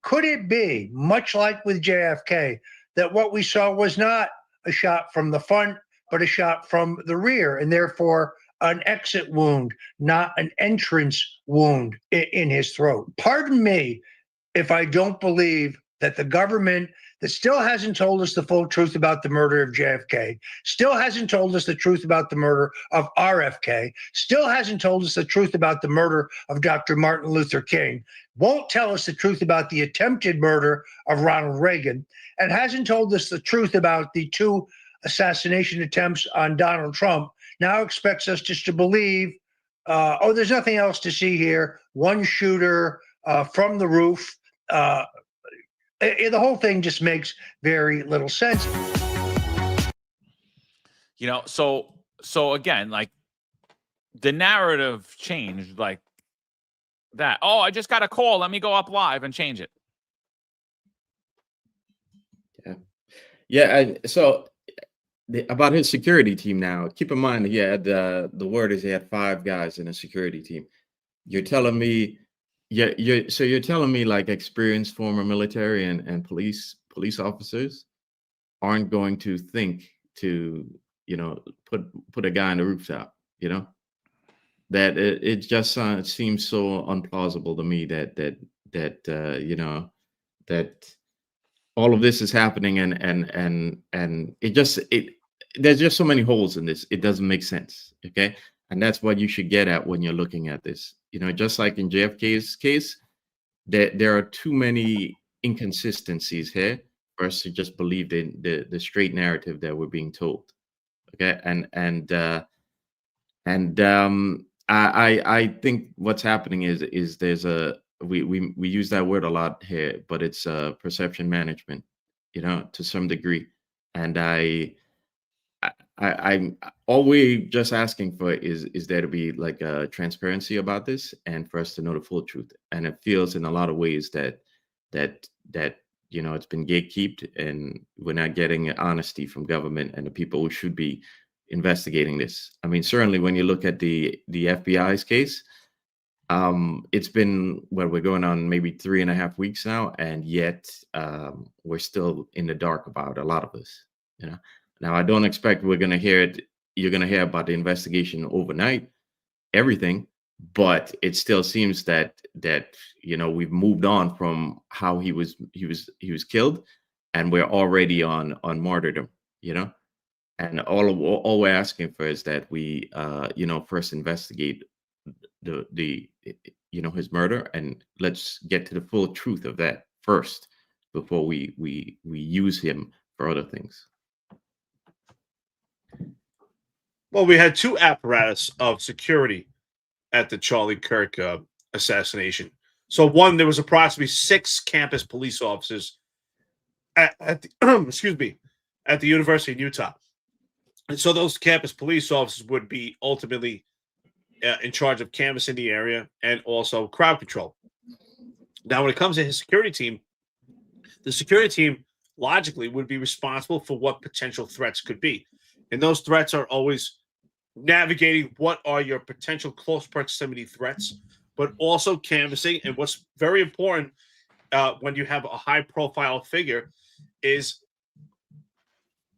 Could it be, much like with JFK, that what we saw was not a shot from the front, but a shot from the rear, and therefore an exit wound, not an entrance wound in his throat. Pardon me if I don't believe that the government that still hasn't told us the full truth about the murder of JFK, still hasn't told us the truth about the murder of RFK, still hasn't told us the truth about the murder of Dr. Martin Luther King, won't tell us the truth about the attempted murder of Ronald Reagan, and hasn't told us the truth about the 2 assassination attempts on Donald Trump, now expects us just to believe, there's nothing else to see here. One shooter from the roof. The whole thing just makes very little sense. You know, so again, like the narrative changed like that. Oh, I just got a call. Let me go up live and change it. Yeah. So about his security team now, keep in mind he had the word is he had 5 guys in a security team. You're telling me, you're telling me like experienced former military and police officers aren't going to think to, you know, put a guy on the rooftop, you know? That it just seems so implausible to me that you know, that all of this is happening and there's just so many holes in this. It doesn't make sense. Okay. And that's what you should get at when you're looking at this. You know, just like in JFK's case, there are too many inconsistencies here for us to just believe the straight narrative that we're being told. Okay. I think what's happening is there's we use that word a lot here, but it's perception management, you know, to some degree. And I'm always just asking for is there to be like a transparency about this and for us to know the full truth. And it feels in a lot of ways that you know, it's been gatekept and we're not getting honesty from government and the people who should be investigating this. I mean, certainly when you look at the FBI's case, it's been we're going on maybe 3.5 weeks now, and yet we're still in the dark about a lot of this, you know. Now, I don't expect you're going to hear about the investigation overnight, everything, but it still seems that you know, we've moved on from how he was killed, and we're already on martyrdom, you know. And all we're asking for is that we you know, first investigate the you know, his murder, and let's get to the full truth of that first before we use him for other things. Well, we had 2 apparatus of security at the Charlie Kirk assassination. So one, there was approximately 6 campus police officers at the, excuse me, at the University of Utah. And so those campus police officers would be ultimately in charge of canvassing the area and also crowd control. Now, when it comes to his security team, the security team logically would be responsible for what potential threats could be. And those threats are always navigating what are your potential close proximity threats, but also canvassing. And what's very important when you have a high profile figure is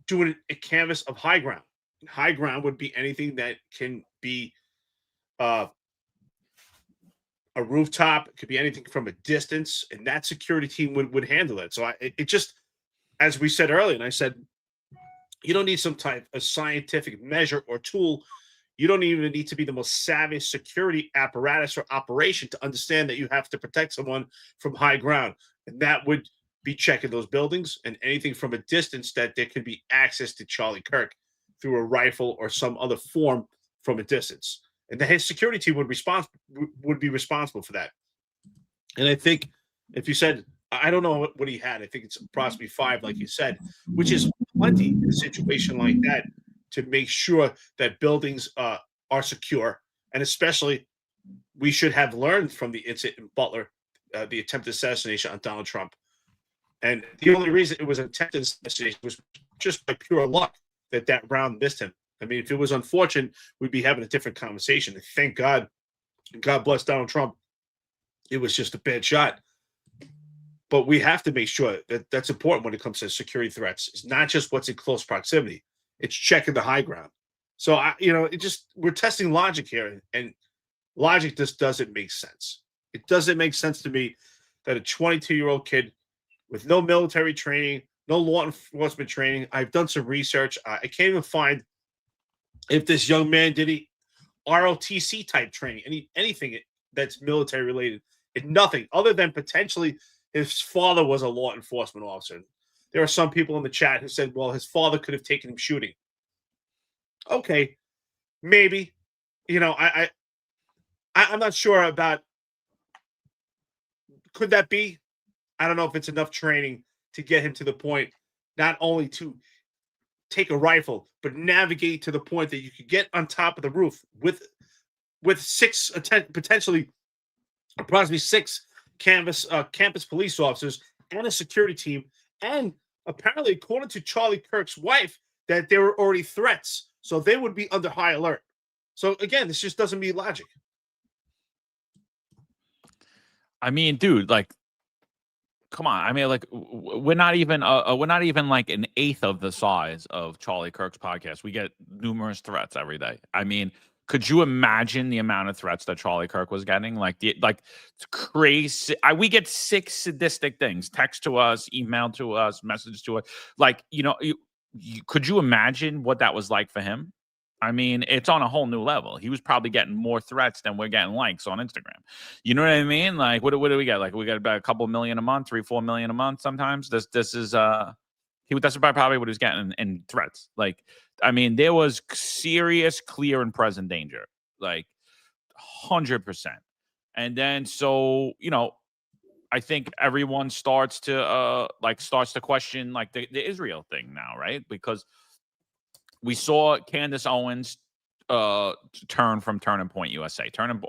doing a canvas of high ground. High ground would be anything that can be a rooftop. It could be anything from a distance, and that security team would handle it. So it just, as we said earlier, and I said, you don't need some type of scientific measure or tool. You don't even need to be the most savvy security apparatus or operation to understand that you have to protect someone from high ground. And that would be checking those buildings and anything from a distance that there could be access to Charlie Kirk through a rifle or some other form from a distance. And his security team would be responsible for that. And I think if you said, I don't know what he had, I think it's approximately 5, like you said, which is plenty in a situation like that to make sure that buildings are secure. And especially, we should have learned from the incident in Butler, the attempted assassination on Donald Trump. And the only reason it was an attempted assassination was just by pure luck that round missed him. I mean, if it was unfortunate, we'd be having a different conversation. And thank God, God bless Donald Trump, it was just a bad shot. But we have to make sure that that's important when it comes to security threats. It's not just what's in close proximity. It's checking the high ground. So we're testing logic here, and logic just doesn't make sense. It doesn't make sense to me that a 22-year-old kid with no military training, no law enforcement training. I've done some research. I can't even find if this young man did he ROTC type training, anything that's military related. It's nothing other than potentially his father was a law enforcement officer. There are some people in the chat who said, well, his father could have taken him shooting. Okay, maybe. I'm not sure about. Could that be? I don't know if it's enough training to get him to the point, not only to take a rifle, but navigate to the point that you could get on top of the roof with potentially approximately 6 campus police officers and a security team, and apparently, according to Charlie Kirk's wife, that there were already threats, so they would be under high alert. So again, this just doesn't meet logic. I mean, dude, like, come on. I mean, like, we're not even like an eighth of the size of Charlie Kirk's podcast. We get numerous threats every day. I mean, could you imagine the amount of threats that Charlie Kirk was getting? It's crazy. We get 6 sadistic things: text to us, email to us, message to us. Like, could you imagine what that was like for him? I mean, it's on a whole new level. He was probably getting more threats than we're getting likes on Instagram. You know what I mean? Like, what do we get? Like, we got about a couple million a month, 3-4 million a month. Sometimes this is that's probably what he was getting in threats. Like, I mean, there was serious, clear, and present danger, like 100%. And then I think everyone starts to question like the Israel thing now, right? Because we saw Candace Owens turn from Turning Point USA, turn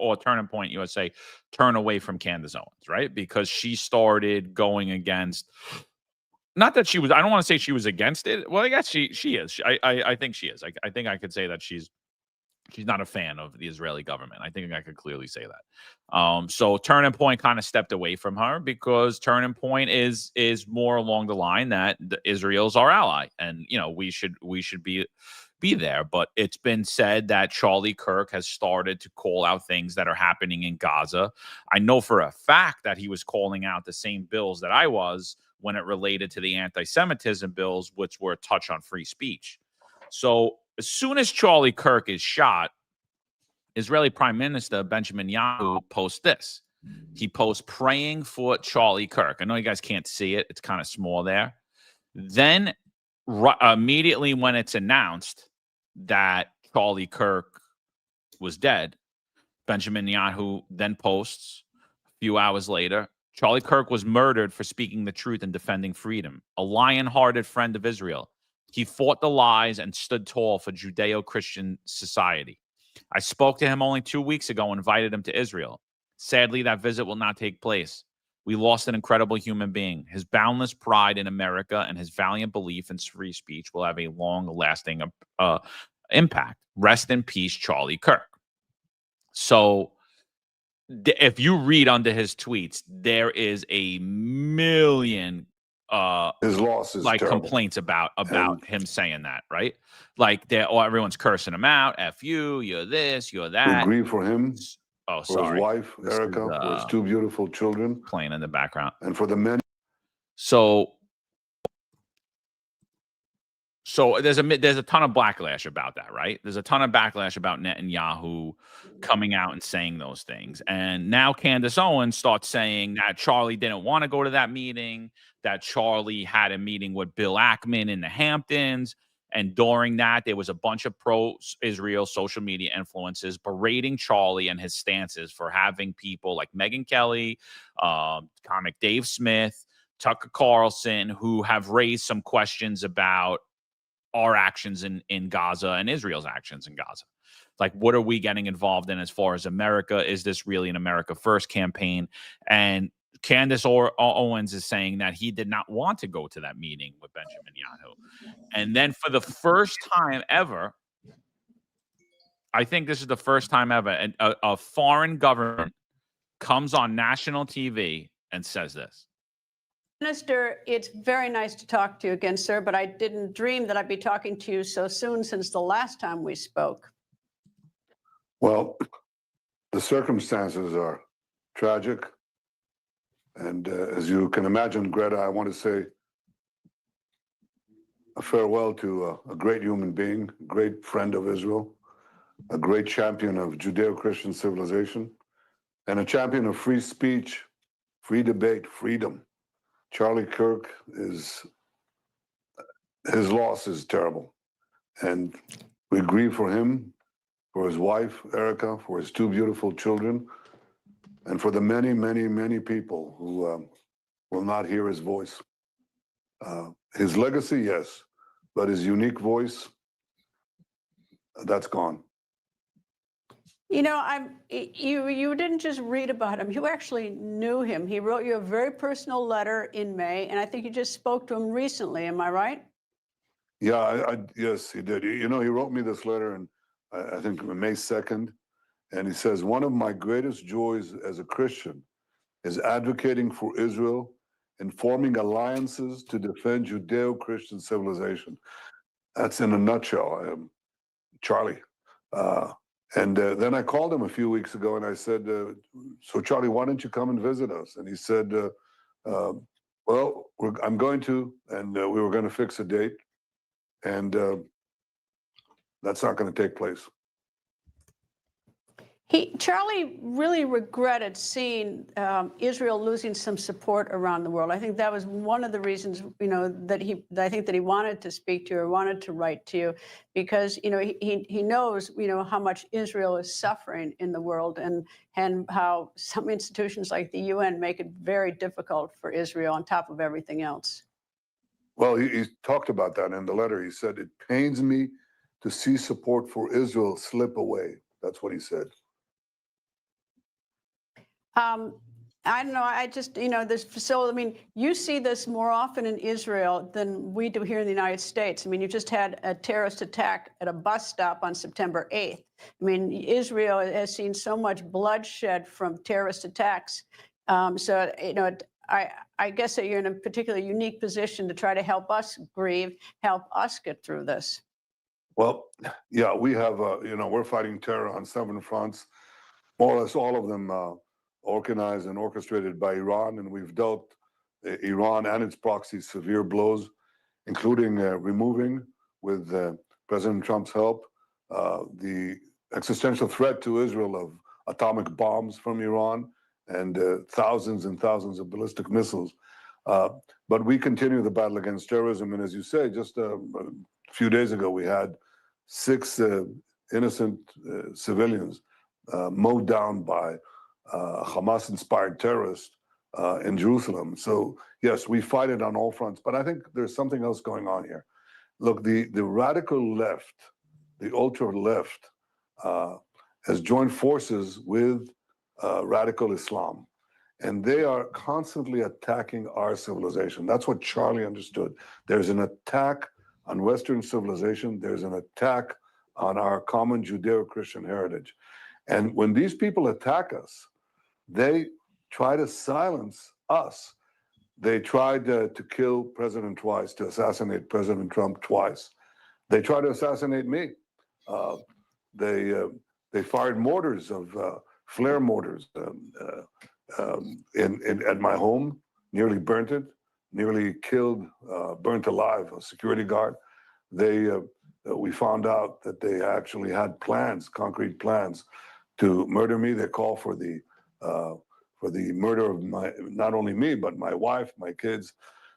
away from Candace Owens, right? Because she started going against. Not that she was. I don't want to say she was against it. Well, I guess she is. I think she is. I think I could say that she's not a fan of the Israeli government. I think I could clearly say that. So Turning Point kind of stepped away from her because Turning Point is more along the line that Israel's our ally, and we should be there. But it's been said that Charlie Kirk has started to call out things that are happening in Gaza. I know for a fact that he was calling out the same bills that I was when it related to the anti-Semitism bills, which were a touch on free speech. So as soon as Charlie Kirk is shot, Israeli Prime Minister Benjamin Netanyahu posts this. He posts praying for Charlie Kirk. I know you guys can't see it. It's kind of small there. Then immediately when it's announced that Charlie Kirk was dead, Benjamin Netanyahu then posts a few hours later, Charlie Kirk was murdered for speaking the truth and defending freedom, a lion-hearted friend of Israel. He fought the lies and stood tall for Judeo-Christian society. I spoke to him only 2 weeks ago and invited him to Israel. Sadly, that visit will not take place. We lost an incredible human being. His boundless pride in America and his valiant belief in free speech will have a long-lasting impact. Rest in peace, Charlie Kirk. So if you read under his tweets, there is a million his loss is like terrible. Complaints about him saying that, right? Like everyone's cursing him out. F you, you're this, you're that. We grieve for him, for his wife, Erica, for his 2 beautiful children. Playing in the background. And for the men. So there's a ton of backlash about that, right? There's a ton of backlash about Netanyahu coming out and saying those things. And now Candace Owens starts saying that Charlie didn't want to go to that meeting, that Charlie had a meeting with Bill Ackman in the Hamptons. And during that, there was a bunch of pro-Israel social media influencers berating Charlie and his stances for having people like Megyn Kelly, comic Dave Smith, Tucker Carlson, who have raised some questions about our actions in Gaza and Israel's actions in Gaza. Like, what are we getting involved in as far as America? Is this really an America First campaign? And Candace Owens is saying that he did not want to go to that meeting with Benjamin Netanyahu. And then for the first time ever, I think this is the first time ever, a foreign government comes on national TV and says this. Minister, it's very nice to talk to you again, sir, but I didn't dream that I'd be talking to you so soon since the last time we spoke. Well, the circumstances are tragic. And as you can imagine, Greta, I want to say a farewell to a great human being, a great friend of Israel, a great champion of Judeo-Christian civilization, and a champion of free speech, free debate, freedom. Charlie Kirk his loss is terrible. And we grieve for him, for his wife, Erica, for his two beautiful children, and for the many, many, many people who will not hear his voice. His legacy, yes, but his unique voice, that's gone. You know, you didn't just read about him. You actually knew him. He wrote you a very personal letter in May, and I think you just spoke to him recently. Am I right? Yeah, yes, he did. You know, he wrote me this letter, and I think May 2nd, and he says, one of my greatest joys as a Christian is advocating for Israel and forming alliances to defend Judeo-Christian civilization. That's in a nutshell, Charlie. And then I called him a few weeks ago and I said, so Charlie, why don't you come and visit us? And he said, well, I'm going to, and we were going to fix a date. And that's not going to take place. Charlie really regretted seeing Israel losing some support around the world. I think that was one of the reasons, you know, that I think that he wanted to speak to you or wanted to write to you, because, you know, he knows, you know, how much Israel is suffering in the world and how some institutions like the UN make it very difficult for Israel on top of everything else. Well, he talked about that in the letter. He said, it pains me to see support for Israel slip away. That's what he said. I don't know. I just, you know, I mean, you see this more often in Israel than we do here in the United States. I mean, you just had a terrorist attack at a bus stop on September 8th. I mean, Israel has seen so much bloodshed from terrorist attacks. So, you know, I guess that you're in a particularly unique position to try to help us grieve, help us get through this. Well, yeah, we have, you know, we're fighting terror on 7 fronts, more or less all of them organized and orchestrated by Iran, and we've dealt Iran and its proxies severe blows, including removing, with President Trump's help, the existential threat to Israel of atomic bombs from Iran and thousands and thousands of ballistic missiles. But we continue the battle against terrorism, and as you say, just a few days ago, we had 6 innocent civilians mowed down by Hamas-inspired terrorists in Jerusalem. So yes, we fight it on all fronts, but I think there's something else going on here. Look, the radical left, the ultra left, has joined forces with radical Islam, and they are constantly attacking our civilization. That's what Charlie understood. There's an attack on Western civilization. There's an attack on our common Judeo-Christian heritage. And when these people attack us, they try to silence us. They tried to kill President twice, to assassinate President Trump twice. They tried to assassinate me. They fired mortars of flare mortars at my home, nearly burnt it, nearly killed, burnt alive a security guard. We found out that they actually had plans, concrete plans, to murder me. They call for the murder of not only me, but my wife, my kids.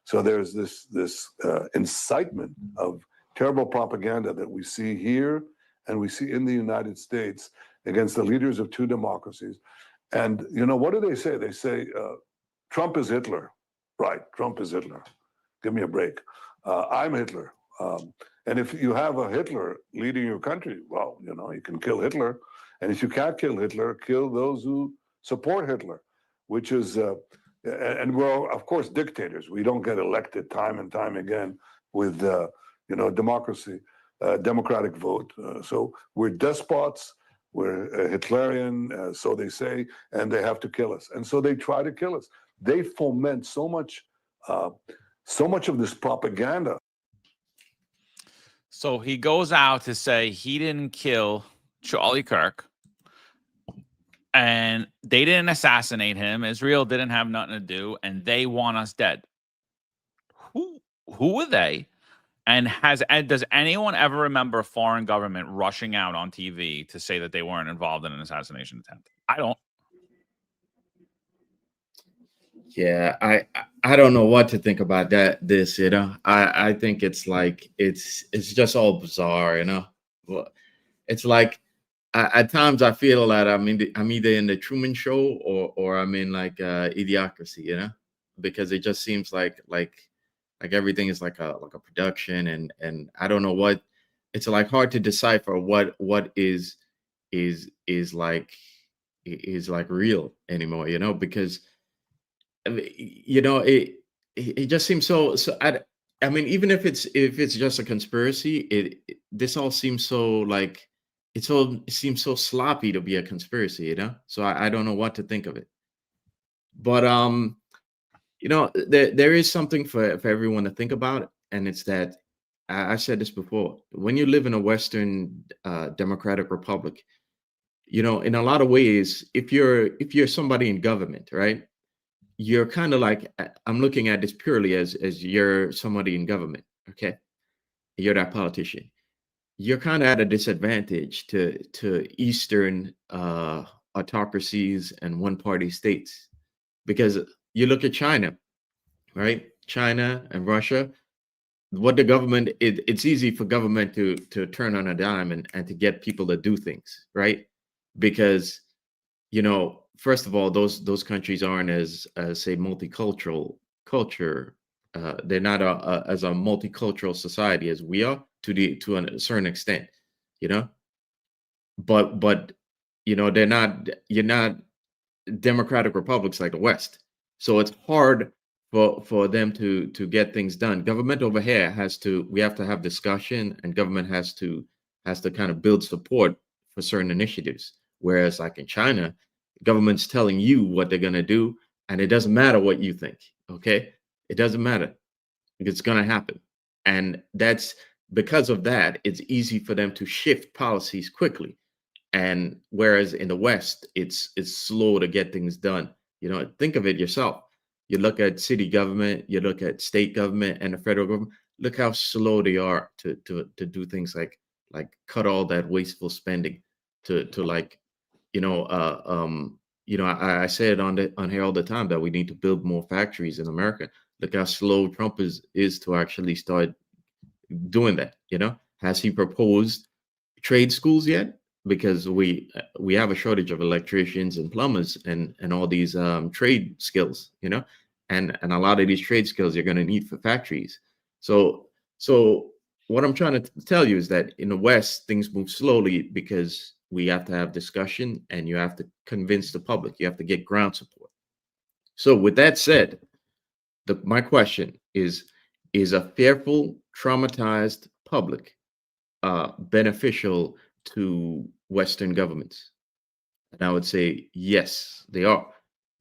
So there's this incitement of terrible propaganda that we see here and we see in the United States against the leaders of 2 democracies. And, you know, what do they say? They say, Trump is Hitler. Right, Trump is Hitler. Give me a break. I'm Hitler. And if you have a Hitler leading your country, well, you know, you can kill Hitler. And if you can't kill Hitler, kill those who support Hitler, which is, and we're, of course, dictators. We don't get elected time and time again with, you know, democracy, democratic vote. So we're despots, we're Hitlerian, so they say, and they have to kill us. And so they try to kill us. They foment so much So much of this propaganda. So he goes out to say he didn't kill Charlie Kirk and they didn't assassinate him. Israel didn't have nothing to do, and they want us dead. Who are they? And does anyone ever remember a foreign government rushing out on TV to say that they weren't involved in an assassination attempt? I don't. Yeah, I don't know what to think about that. I think it's like it's just all bizarre, Well, it's like at times I feel that I'm either in the Truman Show or I'm in like Idiocracy, because it just seems like everything is like a production, and I don't know what. It's like hard to decipher what is like real anymore, because it just seems so. I mean, even if it's just a conspiracy, this all seems so like it seems so sloppy to be a conspiracy, So I don't know what to think of it. But there is something for everyone to think about, and it's that I said this before. When you live in a Western democratic republic, in a lot of ways, if you're somebody in government, right? You're kind of like, I'm looking at this purely as you're somebody in government, okay? You're that politician. You're kind of at a disadvantage to Eastern autocracies and one-party states, because you look at China, right? China and Russia. What the government, it's easy for government to turn on a dime and to get people to do things, right? Because first of all, those countries aren't as say multicultural culture. They're not as a multicultural society as we are to a certain extent, But they're not. You're not democratic republics like the West, so it's hard for them to get things done. Government over here we have to have discussion, and government has to kind of build support for certain initiatives. Whereas like in China, government's telling you what they're going to do, and it doesn't matter what you think. Okay, it doesn't matter. It's going to happen, and that's because of that. It's easy for them to shift policies quickly, and whereas in the West, it's slow to get things done. Think of it yourself. You look at city government, you look at state government and the federal government. Look how slow they are to do things like cut all that wasteful spending to like I say it on here all the time that we need to build more factories in America. Look how slow Trump is to actually start doing that. Has he proposed trade schools yet? Because we have a shortage of electricians and plumbers and all these trade skills, and a lot of these trade skills you're going to need for factories. So what I'm trying to tell you is that in the West, things move slowly because we have to have discussion, and you have to convince the public. You have to get ground support. So with that said, my question is a fearful, traumatized public beneficial to Western governments? And I would say, yes, they are,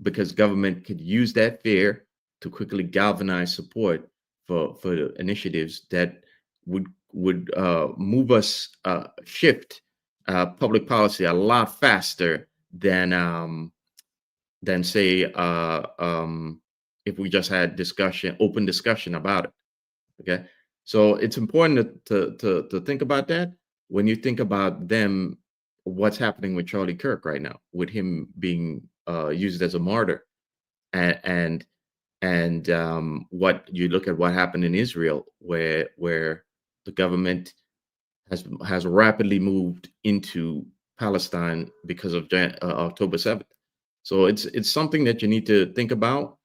because government could use that fear to quickly galvanize support for initiatives that would move us shift public policy a lot faster than say if we just had open discussion about it. Okay, so it's important to think about that when you think about what's happening with Charlie Kirk right now, with him being used as a martyr, and what you look at what happened in Israel, where the government has rapidly moved into Palestine because of October 7th. So it's something that you need to think about.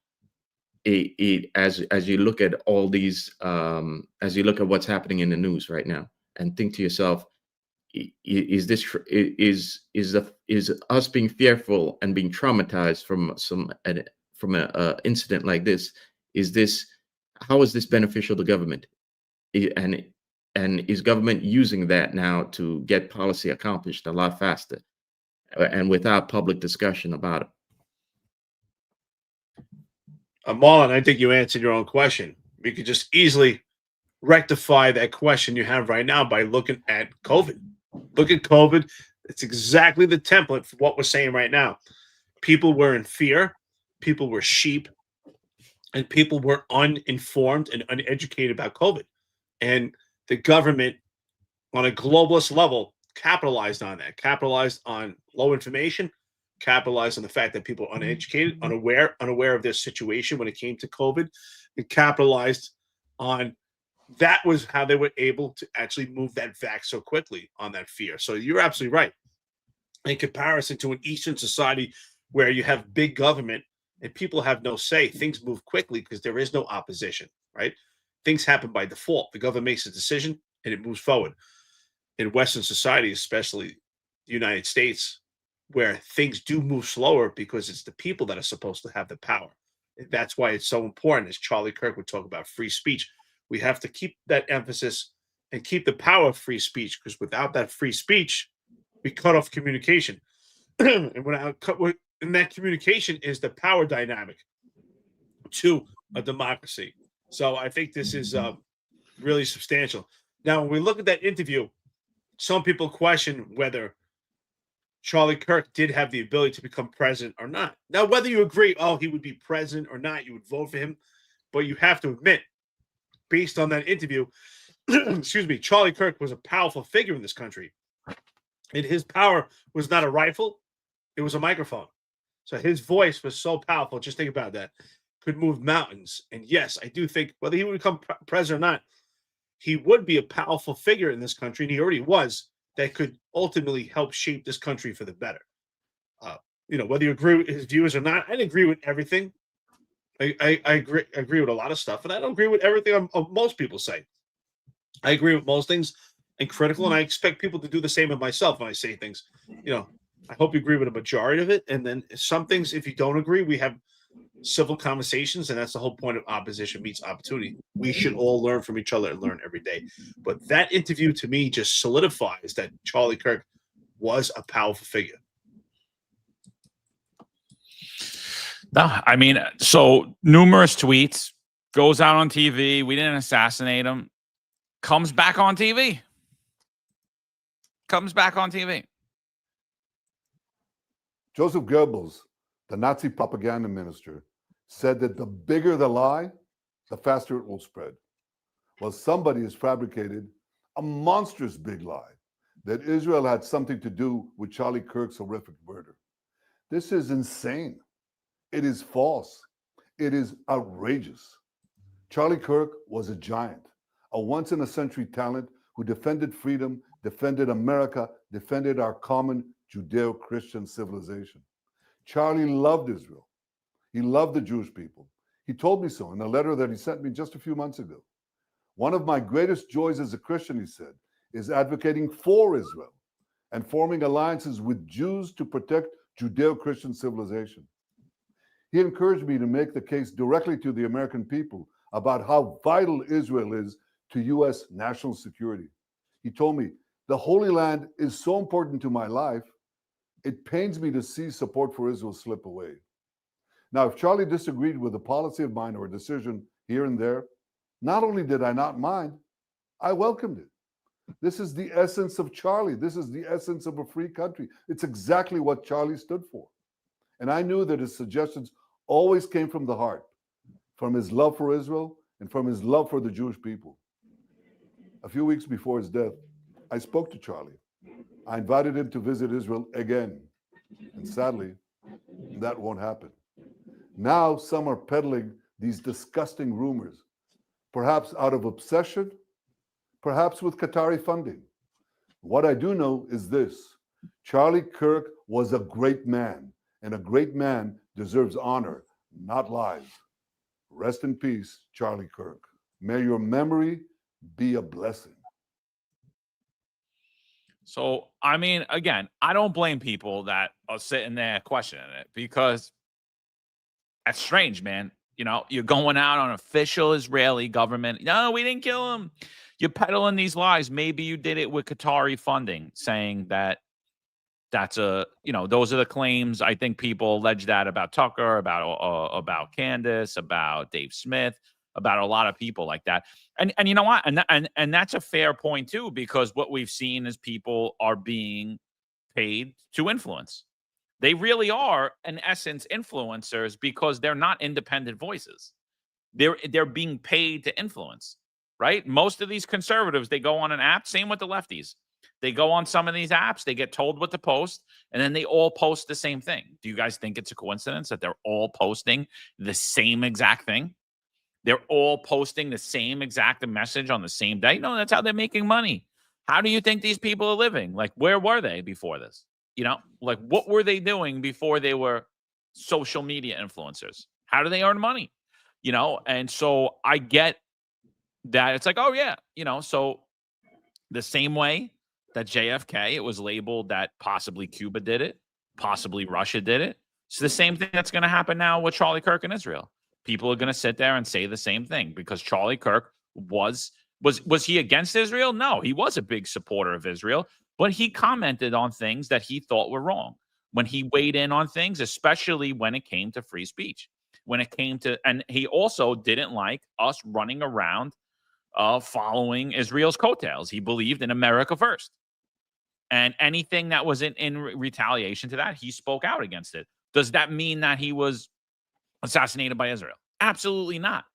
As you look at all these, as you look at what's happening in the news right now, and think to yourself, is us being fearful and being traumatized from an incident like this? How is this beneficial to government? And is government using that now to get policy accomplished a lot faster and without public discussion about it? Marlon, I think you answered your own question. We could just easily rectify that question you have right now by looking at COVID. Look at COVID. It's exactly the template for what we're saying right now. People were in fear. People were sheep. And people were uninformed and uneducated about COVID. And the government, on a globalist level, capitalized on that, capitalized on low information, capitalized on the fact that people are uneducated, unaware of their situation when it came to COVID, and capitalized on that was how they were able to actually move that vax so quickly on that fear. So you're absolutely right. In comparison to an Eastern society where you have big government and people have no say, things move quickly because there is no opposition, right? Things happen by default. The government makes a decision and it moves forward. In Western society, especially the United States, where things do move slower because it's the people that are supposed to have the power. And that's why it's so important, as Charlie Kirk would talk about free speech. We have to keep that emphasis and keep the power of free speech, because without that free speech, we cut off communication. And that communication is the power dynamic to a democracy. So I think this is really substantial. Now, when we look at that interview, some people question whether Charlie Kirk did have the ability to become president or not. Now, whether you agree, he would be president or not, you would vote for him. But you have to admit, based on that interview, excuse me, Charlie Kirk was a powerful figure in this country. And his power was not a rifle, it was a microphone. So his voice was so powerful. Just think about that. Could move mountains. And yes, I do think whether he would become president or not, he would be a powerful figure in this country, and he already was, that could ultimately help shape this country for the better. Whether you agree with his views or not, I didn't agree with everything. I agree with a lot of stuff, and I don't agree with everything most people say. I agree with most things and critical, and I expect people to do the same of myself when I say things. I hope you agree with a majority of it, and then some things, if you don't agree, we have civil conversations, and that's the whole point of opposition meets opportunity. We should all learn from each other and learn every day. But that interview to me just solidifies that Charlie Kirk was a powerful figure. No, I mean, so numerous tweets, goes out on TV. We didn't assassinate him. Comes back on TV. Joseph Goebbels, the Nazi propaganda minister, said that the bigger the lie, the faster it will spread. Well, somebody has fabricated a monstrous big lie that Israel had something to do with Charlie Kirk's horrific murder. This is insane. It is false. It is outrageous. Charlie Kirk was a giant, a once-in-a-century talent who defended freedom, defended America, defended our common Judeo-Christian civilization. Charlie loved Israel. He loved the Jewish people. He told me so in a letter that he sent me just a few months ago. One of my greatest joys as a Christian, he said, is advocating for Israel and forming alliances with Jews to protect Judeo-Christian civilization. He encouraged me to make the case directly to the American people about how vital Israel is to U.S. national security. He told me, the Holy Land is so important to my life, it pains me to see support for Israel slip away. Now, if Charlie disagreed with a policy of mine or a decision here and there, not only did I not mind, I welcomed it. This is the essence of Charlie. This is the essence of a free country. It's exactly what Charlie stood for. And I knew that his suggestions always came from the heart, from his love for Israel and from his love for the Jewish people. A few weeks before his death, I spoke to Charlie. I invited him to visit Israel again. And sadly, that won't happen. Now some are peddling these disgusting rumors, perhaps out of obsession, perhaps with Qatari funding. What I do know is this: Charlie Kirk was a great man, and a great man deserves honor, not lies. Rest in peace, Charlie Kirk. May your memory be a blessing. So, I mean, again, I don't blame people that are sitting there questioning it, because that's strange, man. You're going out on official Israeli government. No, we didn't kill him. You're peddling these lies. Maybe you did it with Qatari funding, saying that That's those are the claims. I think people allege that about Tucker, about Candace, about Dave Smith, about a lot of people like that. And you know what? And that's a fair point too, because what we've seen is people are being paid to influence. They really are, in essence, influencers because they're not independent voices. They're being paid to influence, right? Most of these conservatives, they go on an app. Same with the lefties. They go on some of these apps, they get told what to post, and then they all post the same thing. Do you guys think it's a coincidence that they're all posting the same exact thing? They're all posting the same exact message on the same day? No, that's how they're making money. How do you think these people are living? Like, where were they before this? Like, what were they doing before they were social media influencers? How do they earn money? And so I get that it's like, oh, yeah, so the same way that JFK, it was labeled that possibly Cuba did it, possibly Russia did it. It's the same thing that's going to happen now with Charlie Kirk in Israel. People are going to sit there and say the same thing because Charlie Kirk was he against Israel? No, he was a big supporter of Israel, but he commented on things that he thought were wrong when he weighed in on things, especially when it came to free speech, and he also didn't like us running around following Israel's coattails. He believed in America first. And anything that was in retaliation to that, he spoke out against it. Does that mean that he was assassinated by Israel? Absolutely not.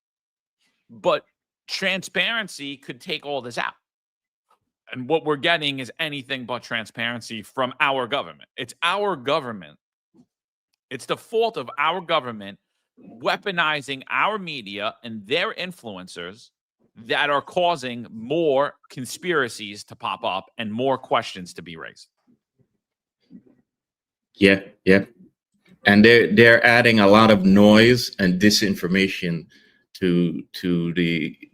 But transparency could take all this out. And what we're getting is anything but transparency from our government. It's our government. It's the fault of our government weaponizing our media and their influencers that are causing more conspiracies to pop up and more questions to be raised. Yeah. And they're adding a lot of noise and disinformation to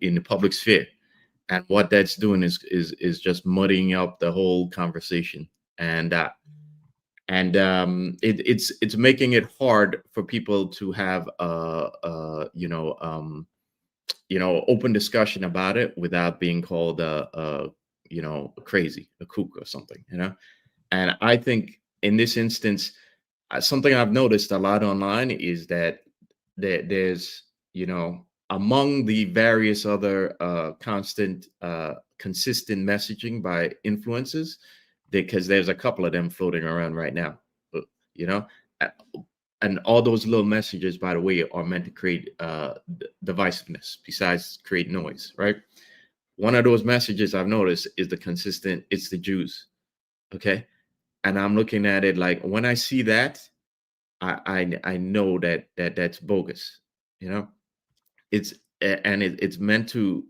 in the public sphere. And what that's doing is just muddying up the whole conversation. And it's making it hard for people to have open discussion about it without being called crazy, a kook or something, And I think in this instance, something I've noticed a lot online is that there's among the various other consistent messaging by influencers, because there's a couple of them floating around right now, and all those little messages, by the way, are meant to create divisiveness besides create noise, right? One of those messages I've noticed is it's the Jews, okay? And I'm looking at it like, when I see that, I know that's bogus, It's meant to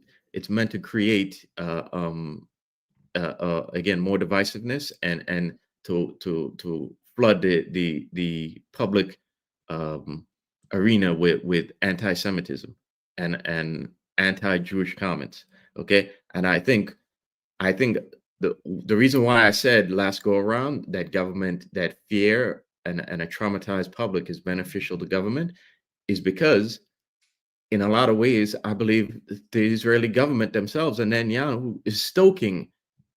create again more divisiveness and to flood the public arena with anti-Semitism and anti-Jewish comments. Okay, and I think the reason why I said last go around that fear and a traumatized public is beneficial to government is because in a lot of ways I believe the Israeli government themselves and Netanyahu is stoking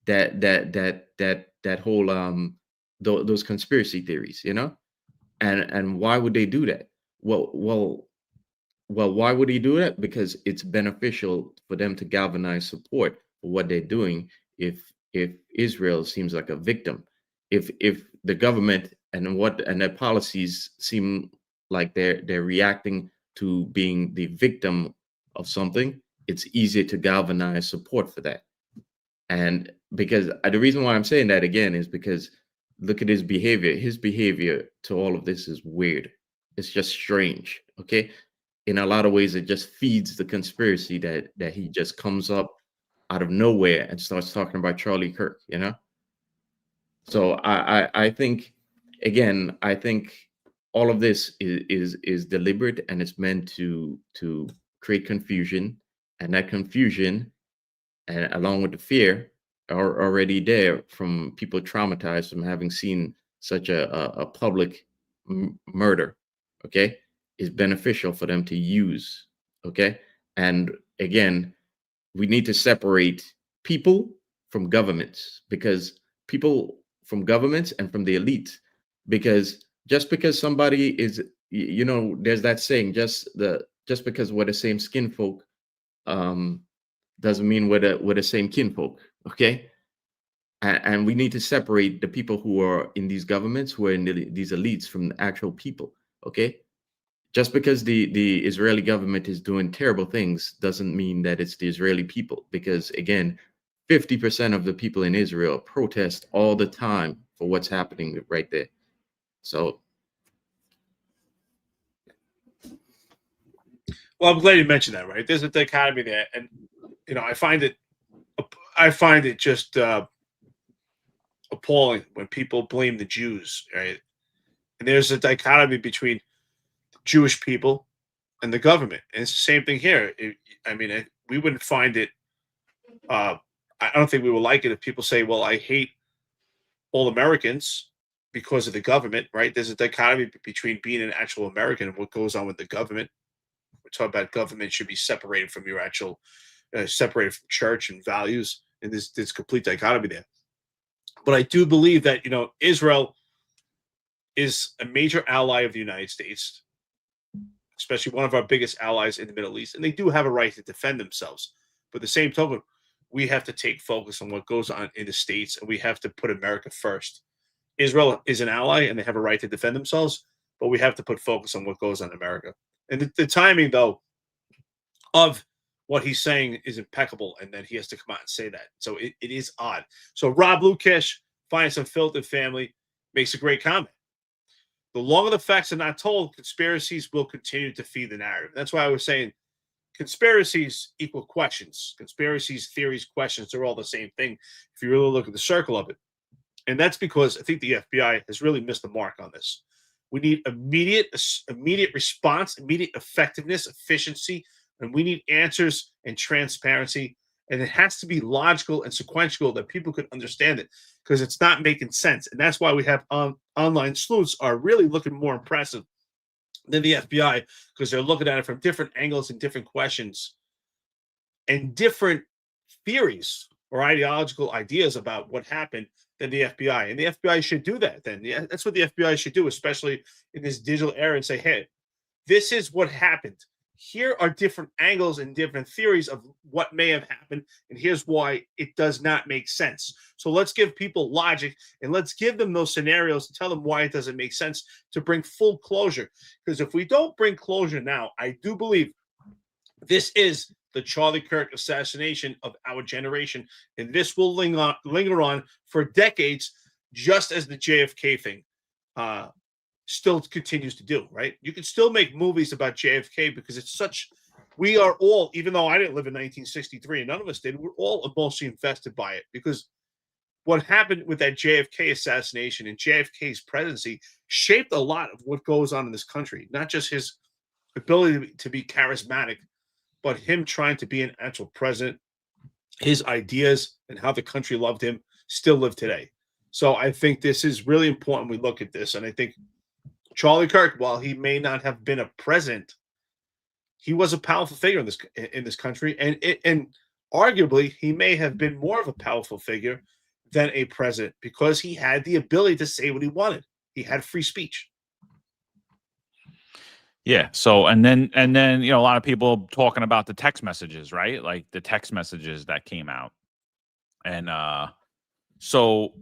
that whole those conspiracy theories, and why would they do that? Well, why would he do that? Because it's beneficial for them to galvanize support for what they're doing. If Israel seems like a victim, if the government and their policies seem like they're reacting to being the victim of something, it's easier to galvanize support for that. And because the reason why I'm saying that again is because look at his behavior. His behavior to all of this is weird. It's just strange. Okay. In a lot of ways, it just feeds the conspiracy that he just comes up out of nowhere and starts talking about Charlie Kirk, So I think, again, all of this is deliberate, and it's meant to create confusion, and that confusion, and along with the fear, are already there from people traumatized from having seen such a public murder. Okay, is beneficial for them to use. Okay, and again, we need to separate people from governments, because people from governments and from the elite, because just because somebody is, there's that saying, just because we're the same skin folk, doesn't mean we're the same kinfolk. Okay. And we need to separate the people who are in these governments, who are in these elites, from the actual people. Okay. Just because the Israeli government is doing terrible things doesn't mean that it's the Israeli people, because again, 50% of the people in Israel protest all the time for what's happening right there. So, well, I'm glad you mentioned that. Right, there's a dichotomy there, and I find it just appalling when people blame the Jews. Right, and there's a dichotomy between the Jewish people and the government, and it's the same thing here. We wouldn't find it. I don't think we would like it if people say, well, I hate all Americans because of the government, right? There's a dichotomy between being an actual American and what goes on with the government. We're talking about government should be separated from your actual, separated from church and values. And there's complete dichotomy there. But I do believe that, Israel is a major ally of the United States, especially one of our biggest allies in the Middle East. And they do have a right to defend themselves. But at the same token, we have to take focus on what goes on in the States, and we have to put America first. Israel is an ally, and they have a right to defend themselves, but we have to put focus on what goes on in America. And the timing, though, of what he's saying is impeccable, and then he has to come out and say that. So it is odd. So Rob Lukesh, Finance Unfiltered Family, makes a great comment. The longer the facts are not told, conspiracies will continue to feed the narrative. That's why I was saying conspiracies equal questions. Conspiracies, theories, questions, they're all the same thing if you really look at the circle of it. And that's because I think the FBI has really missed the mark on this. We need immediate response, immediate effectiveness, efficiency, and we need answers and transparency. And it has to be logical and sequential that people can understand it, because it's not making sense. And that's why we have online sleuths are really looking more impressive than the FBI, because they're looking at it from different angles and different questions and different theories or ideological ideas about what happened than the FBI. And the FBI should do that then. Yeah, that's what the FBI should do, especially in this digital era, and say, hey, this is what happened. Here are different angles and different theories of what may have happened, and here's why it does not make sense. So let's give people logic, and let's give them those scenarios and tell them why it doesn't make sense, to bring full closure. Because if we don't bring closure now, I do believe this is the Charlie Kirk assassination of our generation, and this will linger on for decades, just as the JFK thing still continues to do, right? You can still make movies about JFK because it's such, we are all, even though I didn't live in 1963 and none of us did, we're all emotionally invested by it, because what happened with that JFK assassination and JFK's presidency shaped a lot of what goes on in this country, not just his ability to be charismatic, but him trying to be an actual president. His ideas and how the country loved him still live today. So I think this is really important we look at this. And I think Charlie Kirk, while he may not have been a president, he was a powerful figure in this country, and arguably he may have been more of a powerful figure than a president, because he had the ability to say what he wanted. He had free speech. Yeah. So and then a lot of people talking about the text messages, right? Like the text messages that came out, and so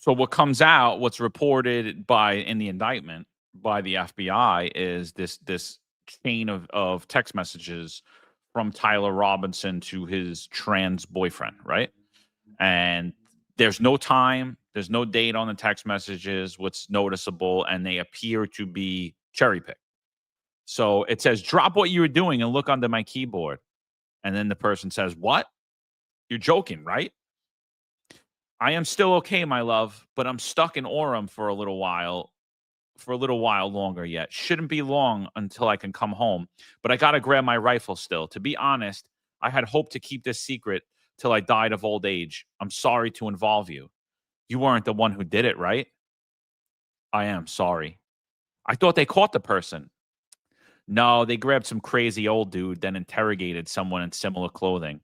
what comes out, what's reported in the indictment by the FBI is this chain of text messages from Tyler Robinson to his trans boyfriend, right? And there's no time, there's no date on the text messages, what's noticeable, and they appear to be cherry picked. So it says, drop what you were doing and look under my keyboard. And then the person says, what? You're joking, right? I am still okay, my love, but I'm stuck in Orem for a little while longer yet. Shouldn't be long until I can come home, but I got to grab my rifle still. To be honest, I had hoped to keep this secret till I died of old age. I'm sorry to involve you. You weren't the one who did it, right? I am sorry. I thought they caught the person. No, they grabbed some crazy old dude, then interrogated someone in similar clothing.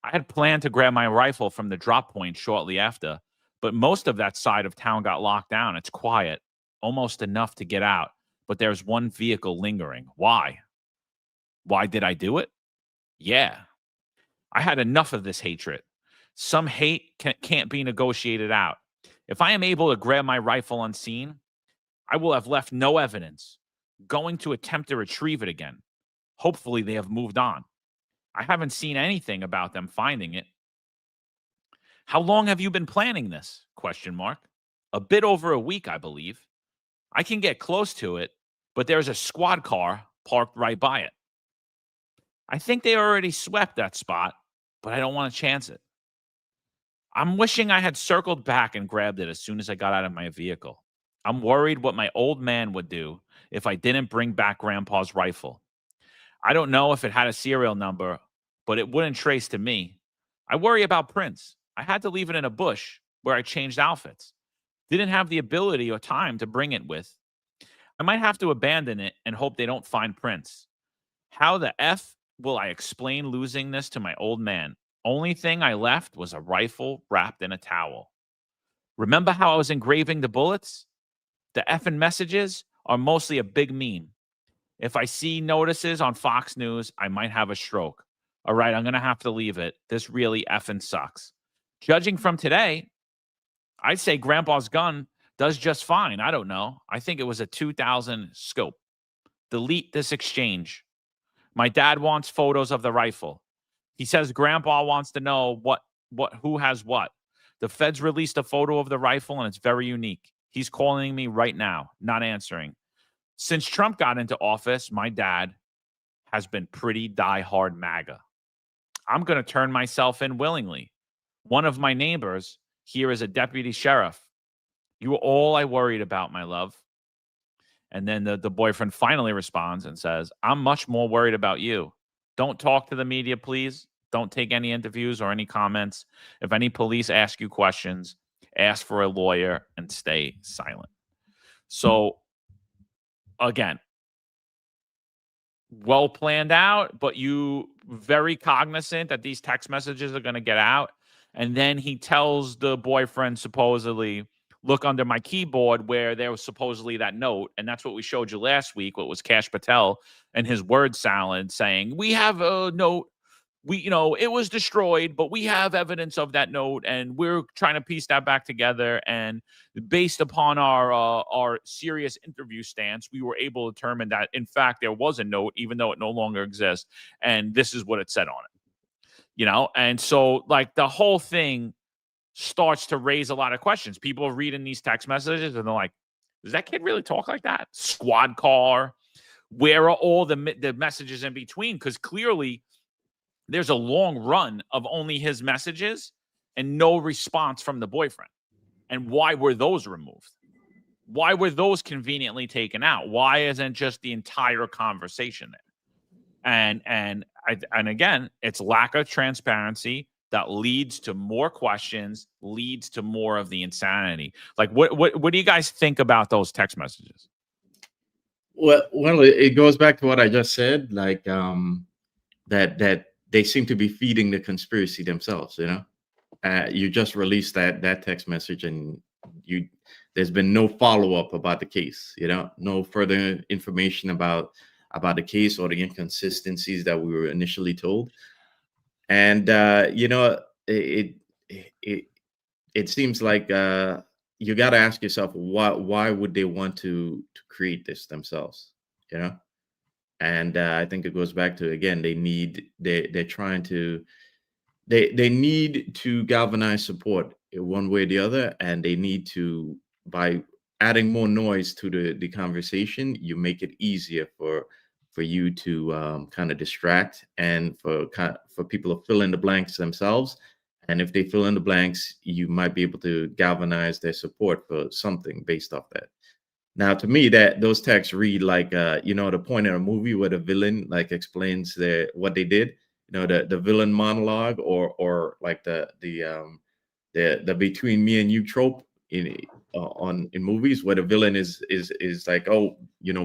I had planned to grab my rifle from the drop point shortly after, but most of that side of town got locked down. It's quiet, almost enough to get out, but there's one vehicle lingering. Why? Why did I do it? Yeah. I had enough of this hatred. Some hate can't be negotiated out. If I am able to grab my rifle unseen, I will have left no evidence, going to attempt to retrieve it again. Hopefully they have moved on. I haven't seen anything about them finding it. How long have you been planning this? ? A bit over a week, I believe. I can get close to it, but there's a squad car parked right by it. I think they already swept that spot, but I don't want to chance it. I'm wishing I had circled back and grabbed it as soon as I got out of my vehicle. I'm worried what my old man would do if I didn't bring back Grandpa's rifle. I don't know if it had a serial number, but it wouldn't trace to me. I worry about prints. I had to leave it in a bush where I changed outfits. Didn't have the ability or time to bring it with. I might have to abandon it and hope they don't find prints. How the F will I explain losing this to my old man? Only thing I left was a rifle wrapped in a towel. Remember how I was engraving the bullets? The effing messages are mostly a big meme. If I see notices on Fox News, I might have a stroke. All right, I'm going to have to leave it. This really effing sucks. Judging from today, I'd say Grandpa's gun does just fine. I don't know. I think it was a 2000 scope. Delete this exchange. My dad wants photos of the rifle. He says Grandpa wants to know who has what. The feds released a photo of the rifle, and it's very unique. He's calling me right now, not answering. Since Trump got into office, my dad has been pretty diehard MAGA. I'm going to turn myself in willingly. One of my neighbors here is a deputy sheriff. You were all I worried about, my love. And then the boyfriend finally responds and says, I'm much more worried about you. Don't talk to the media, please. Don't take any interviews or any comments. If any police ask you questions, ask for a lawyer and stay silent. So, again, well planned out, but you very cognizant that these text messages are going to get out. And then he tells the boyfriend, supposedly, look under my keyboard where there was supposedly that note. And that's what we showed you last week, what was Kash Patel and his word salad saying, we have a note. It was destroyed, but we have evidence of that note, and we're trying to piece that back together. And based upon our serious interview stance, we were able to determine that, in fact, there was a note, even though it no longer exists. And this is what it said on it, And so, like, the whole thing starts to raise a lot of questions. People are reading these text messages, and they're like, does that kid really talk like that? Squad car. Where are all the messages in between? Because clearly, there's a long run of only his messages and no response from the boyfriend. And why were those removed? Why were those conveniently taken out? Why isn't just the entire conversation there? And again, it's lack of transparency that leads to more questions, leads to more of the insanity. Like, what do you guys think about those text messages? Well, it goes back to what I just said, like that they seem to be feeding the conspiracy themselves. You just released that text message, and there's been no follow-up about the case. No further information about the case or the inconsistencies that we were initially told. And it seems like you got to ask yourself, why would they want to create this themselves? And I think it goes back to, again, they need to galvanize support in one way or the other, and they need to, by adding more noise to the conversation, you make it easier for you to kind of distract, and for people to fill in the blanks themselves. And if they fill in the blanks, you might be able to galvanize their support for something based off that. Now, to me, those texts read like, the point in a movie where the villain like explains what they did, the villain monologue, or like the between me and you trope in movies, where the villain is like, oh,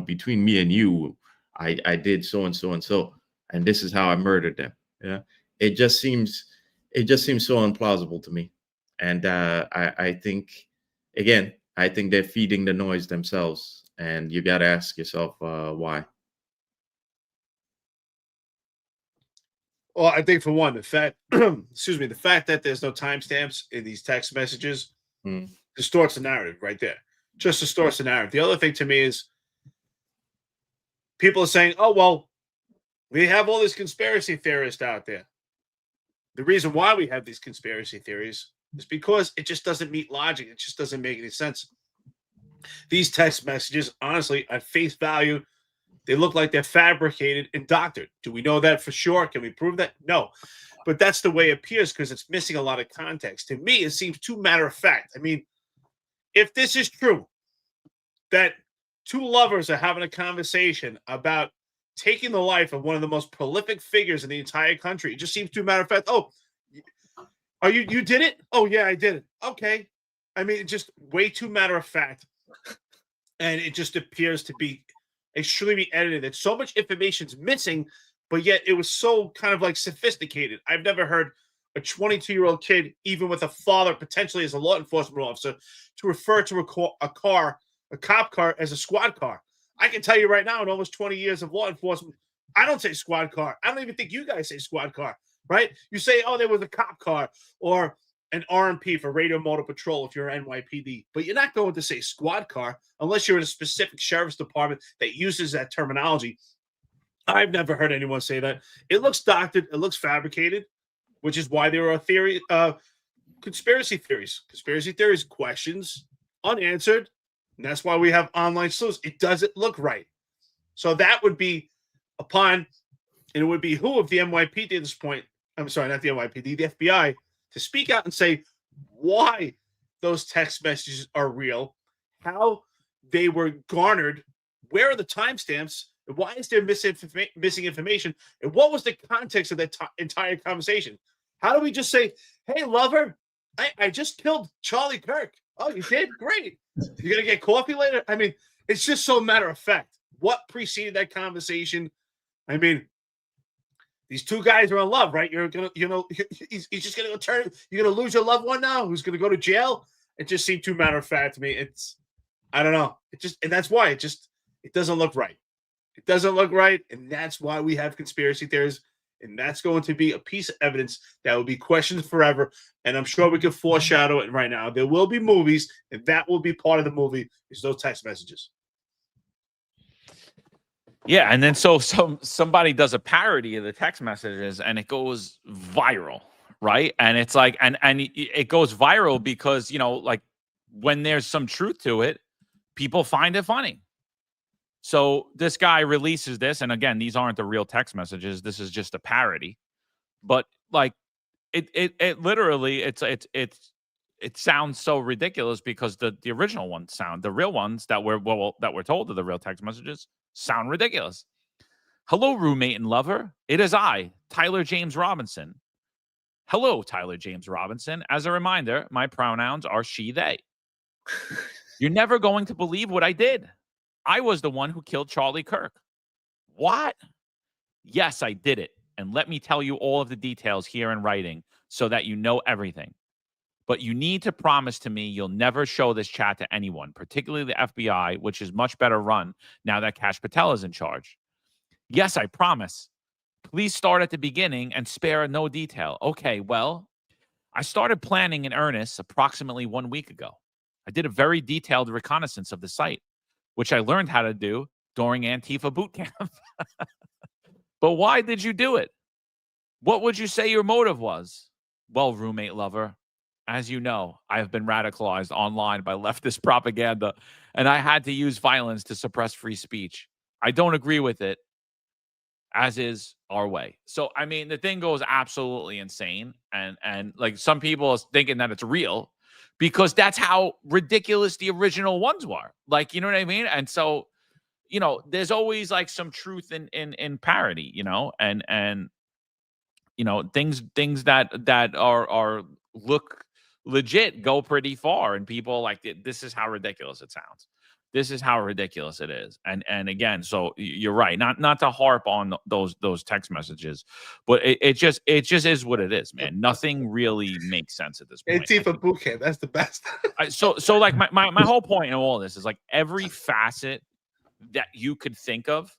between me and you, I did so and so and so, and this is how I murdered them. It just seems so implausible to me. And I think, again, I think they're feeding the noise themselves, and you got to ask yourself why. Well, I think for one, the fact, excuse me, the fact that there's no timestamps in these text messages distorts the narrative right there. Just distorts the narrative. The other thing to me is people are saying, oh, well, we have all these conspiracy theorists out there. The reason why we have these conspiracy theories is because it just doesn't meet logic. It just doesn't make any sense. These text messages, honestly, at face value, they look like they're fabricated and doctored. Do we know that for sure? Can we prove that? No. But that's the way it appears because it's missing a lot of context. To me, it seems too matter of fact. I mean, if this is true, that two lovers are having a conversation about taking the life of one of the most prolific figures in the entire country, it just seems too matter of fact. Oh, are you did it? Oh, yeah, I did it. Okay. I mean, it's just way too matter of fact. And it just appears to be extremely edited. That so much information's missing, but yet it was so kind of like sophisticated. I've never heard a 22-year-old kid, even with a father potentially as a law enforcement officer, to refer to a cop car as a squad car. I can tell you right now, in almost 20 years of law enforcement, I don't say squad car. I don't even think you guys say squad car, right? You say, oh, there was a cop car or an RMP for radio motor patrol if you're NYPD, but you're not going to say squad car unless you're in a specific sheriff's department that uses that terminology. I've never heard anyone say that. It looks doctored. It looks fabricated, which is why there are conspiracy theories, questions unanswered. And that's why we have online sleuths. It doesn't look right. So that would be and it would behoove the NYPD at this point. I'm sorry, not the NYPD, the FBI, to speak out and say why those text messages are real, how they were garnered, where are the timestamps, and why is there missing information, and what was the context of that entire conversation? How do we just say, hey, lover, I just killed Charlie Kirk. Oh, you did? Great. You're going to get coffee later? I mean, it's just so matter of fact. What preceded that conversation? I mean, these two guys are in love, right? You're going to, he's just going to turn, you're going to lose your loved one now who's going to go to jail. It just seemed too matter of fact to me. I don't know. And that's why it doesn't look right. It doesn't look right. And that's why we have conspiracy theories. And that's going to be a piece of evidence that will be questioned forever. And I'm sure we can foreshadow it right now. There will be movies, and that will be part of the movie, is those text messages. Yeah, and then so somebody does a parody of the text messages, and it goes viral, right? And it's like, and it goes viral because, like when there's some truth to it, people find it funny. So this guy releases this, and again, these aren't the real text messages. This is just a parody. But like, it literally, it sounds so ridiculous because the original ones the real ones that we're told are the real text messages sound ridiculous. Hello, roommate and lover. It is I, Tyler James Robinson. Hello, Tyler James Robinson. As a reminder, my pronouns are she, they. You're never going to believe what I did. I was the one who killed Charlie Kirk. What? Yes, I did it. And let me tell you all of the details here in writing so that you know everything. But you need to promise to me you'll never show this chat to anyone, particularly the FBI, which is much better run now that Kash Patel is in charge. Yes, I promise. Please start at the beginning and spare no detail. Okay, well, I started planning in earnest approximately 1 week ago. I did a very detailed reconnaissance of the site, which I learned how to do during Antifa boot camp. But why did you do it? What would you say your motive was? Well, roommate lover, as you know, I have been radicalized online by leftist propaganda, and I had to use violence to suppress free speech. I don't agree with it, as is our way. So, I mean, the thing goes absolutely insane, and like some people are thinking that it's real because that's how ridiculous the original ones were. Like, you know what I mean? And so, there's always like some truth in parody, and things that are look legit go pretty far, and people like this is how ridiculous it sounds. This is how ridiculous it is. And again, so you're right. Not to harp on those text messages, but it just is what it is, man. Nothing really makes sense at this point. Antifa boot camp. That's the best. So like my whole point in all this is like every facet that you could think of,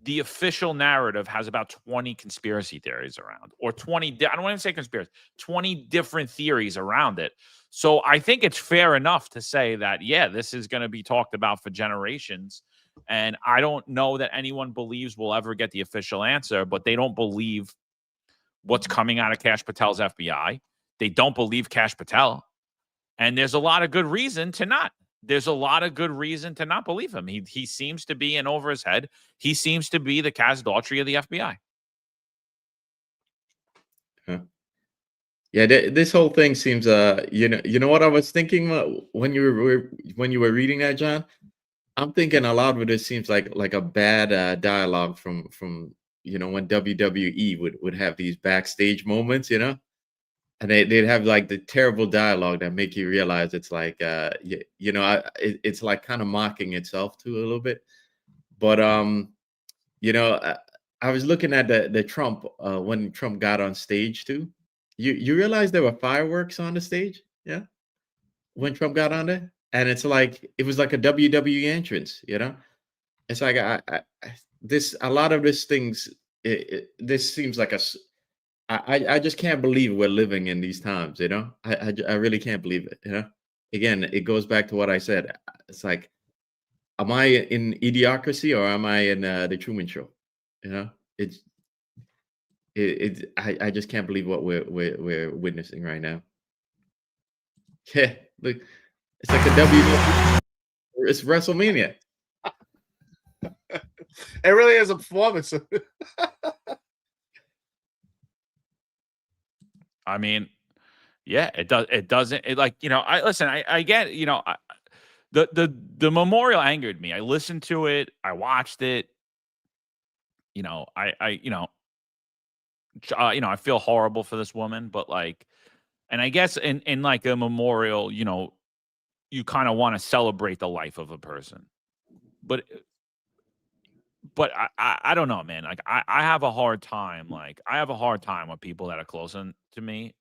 the official narrative has about 20 conspiracy theories around, or 20, I don't want to say conspiracy, 20 different theories around it. So I think it's fair enough to say that, yeah, this is going to be talked about for generations. And I don't know that anyone believes we'll ever get the official answer, but they don't believe what's coming out of Kash Patel's FBI. They don't believe Kash Patel. And there's a lot of good reason to not. There's a lot of good reason to not believe him. He seems to be in over his head. He seems to be the Kaz Daughtry of the FBI. Huh. Yeah, this whole thing seems you know what I was thinking when you were reading that, John? I'm thinking a lot of this seems like a bad dialogue from when WWE would have these backstage moments, and they'd have like the terrible dialogue that make you realize it's like it's like kind of mocking itself too a little bit. But I was looking at the Trump when Trump got on stage too. You realize there were fireworks on the stage, yeah, when Trump got on there, and it's like it was like a WWE entrance, It's like a lot of these things. This seems like I just can't believe we're living in these times, I really can't believe it, Again, it goes back to what I said. It's like, am I in Idiocracy or am I in the Truman Show? I just can't believe what we're witnessing right now. Yeah, look, it's like a WWE. It's WrestleMania. It really is a performance. I mean, yeah, it does. It doesn't. I get. The memorial angered me. I listened to it. I watched it. I feel horrible for this woman, but and I guess in like a memorial, you kind of want to celebrate the life of a person, but I don't know, man. Like I have a hard time. Like I have a hard time with people that are close to me,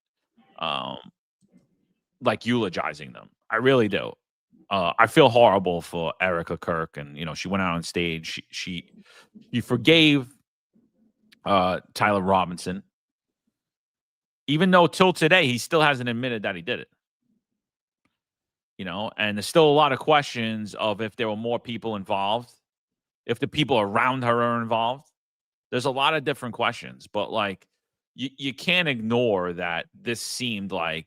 like eulogizing them. I really do. I feel horrible for Erica Kirk, and she went out on stage. She forgave Tyler Robinson, even though till today he still hasn't admitted that he did it. And there's still a lot of questions of if there were more people involved, if the people around her are involved. There's a lot of different questions, but you can't ignore that this seemed like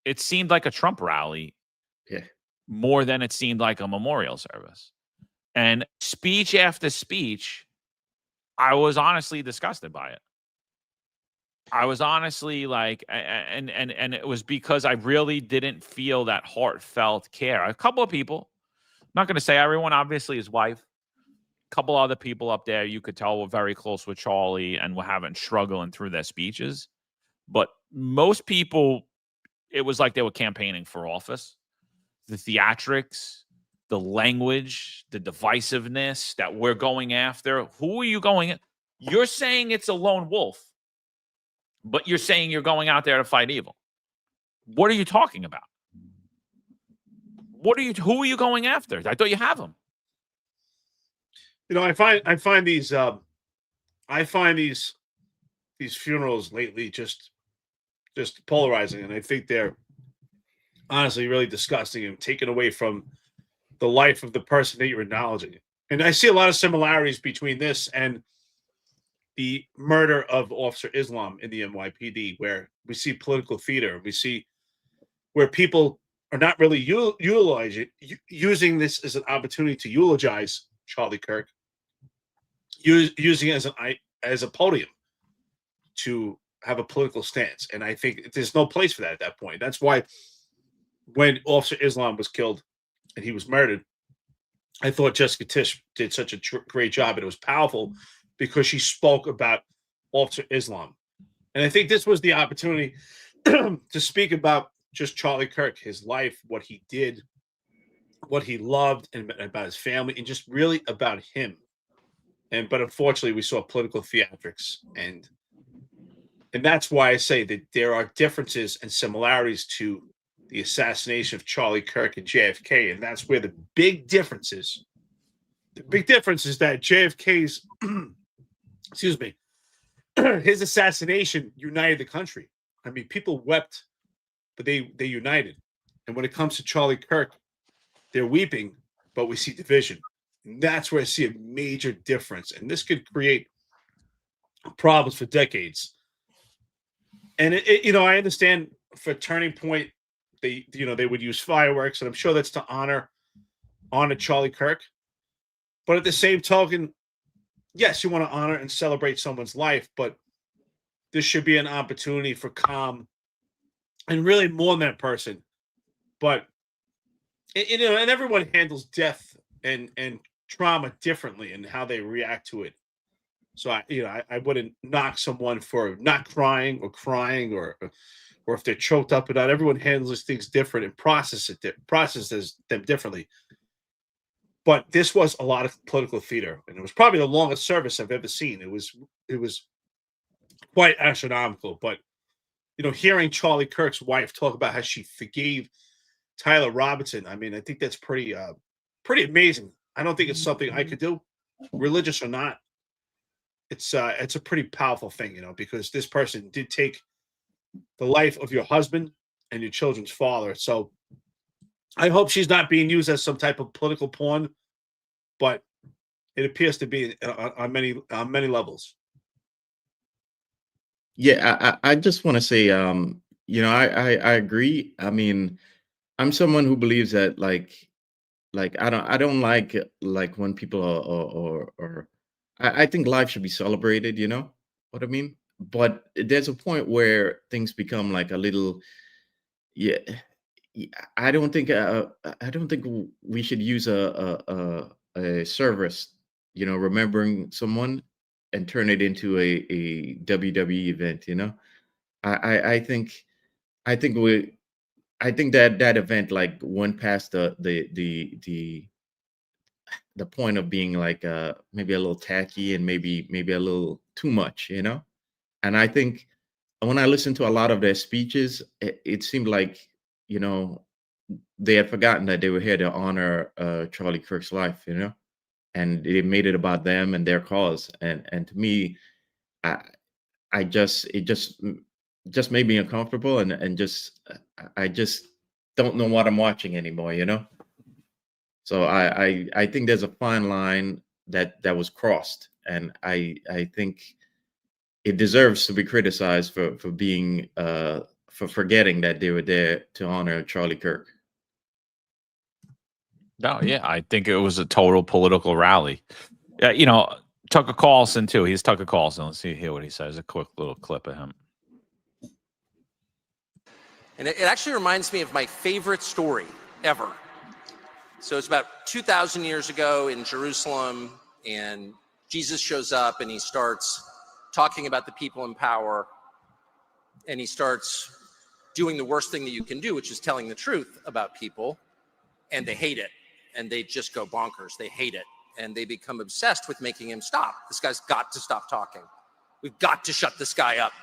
a Trump rally, yeah, more than it seemed like a memorial service. And speech after speech, I was honestly disgusted by it. I was honestly and it was because I really didn't feel that heartfelt care. A couple of people, I'm not going to say everyone, obviously his wife, a couple other people up there, you could tell were very close with Charlie and were struggling through their speeches. But most people, it was like they were campaigning for office. The theatrics, the language, the divisiveness that we're going after. Who are you going at? You're saying it's a lone wolf, but you're saying you're going out there to fight evil. What are you talking about? Who are you going after? I thought you have them. I find these funerals lately just polarizing, and I think they're honestly really disgusting and taken away from the life of the person that you're acknowledging. And I see a lot of similarities between this and the murder of Officer Islam in the NYPD, where we see political theater. We see where people are not really using this as an opportunity to eulogize Charlie Kirk, using it as a podium to have a political stance. And I think there's no place for that at that point. That's why when Officer Islam was killed and he was murdered, I thought Jessica Tisch did such a great job, and it was powerful because she spoke about Officer Islam. And I think this was the opportunity to speak about just Charlie Kirk, his life, what he did, what he loved and about his family and just really about him. But unfortunately, we saw political theatrics, and that's why I say that there are differences and similarities to the assassination of Charlie Kirk and JFK, and that's where the big difference is. The big difference is that JFK's, excuse me, his assassination united the country. I mean, people wept, but they united. And when it comes to Charlie Kirk, they're weeping, but we see division. And that's where I see a major difference. And this could create problems for decades. And I understand for Turning Point, they would use fireworks, and I'm sure that's to honor Charlie Kirk. But at the same token, yes, you want to honor and celebrate someone's life, but this should be an opportunity for calm and really more than that person. But and everyone handles death and trauma differently and how they react to it. So I wouldn't knock someone for not crying or if they're choked up or not. Everyone handles things different and processes them differently. But this was a lot of political theater, and it was probably the longest service I've ever seen. It was quite astronomical. But hearing Charlie Kirk's wife talk about how she forgave Tyler Robinson, I mean, I think that's pretty amazing. I don't think it's something I could do, religious or not. It's a pretty powerful thing, because this person did take the life of your husband and your children's father. So I hope she's not being used as some type of political pawn, but it appears to be on many levels. Yeah, I just want to say, I agree. I mean, I'm someone who believes that like I don't like when people are I think life should be celebrated, you know what I mean? But there's a point where things become like a little, yeah. I don't think we should use a service, remembering someone and turn it into a WWE event. I think that event like went past the point of being like maybe a little tacky and maybe a little too much. And I think when I listened to a lot of their speeches, it seemed like they had forgotten that they were here to honor Charlie Kirk's life, and they made it about them and their cause. And to me, it just made me uncomfortable, and I just don't know what I'm watching anymore, So I think there's a fine line that was crossed, and I think it deserves to be criticized for being for forgetting that they were there to honor Charlie Kirk. No, yeah, I think it was a total political rally. Tucker Carlson too. He's Tucker Carlson. Let's hear what he says. A quick little clip of him. And it actually reminds me of my favorite story ever. So it's about 2,000 years ago in Jerusalem, and Jesus shows up and he starts talking about the people in power, and he starts doing the worst thing that you can do, which is telling the truth about people, and they hate it, and they just go bonkers. They hate it, and they become obsessed with making him stop. This guy's got to stop talking. We've got to shut this guy up.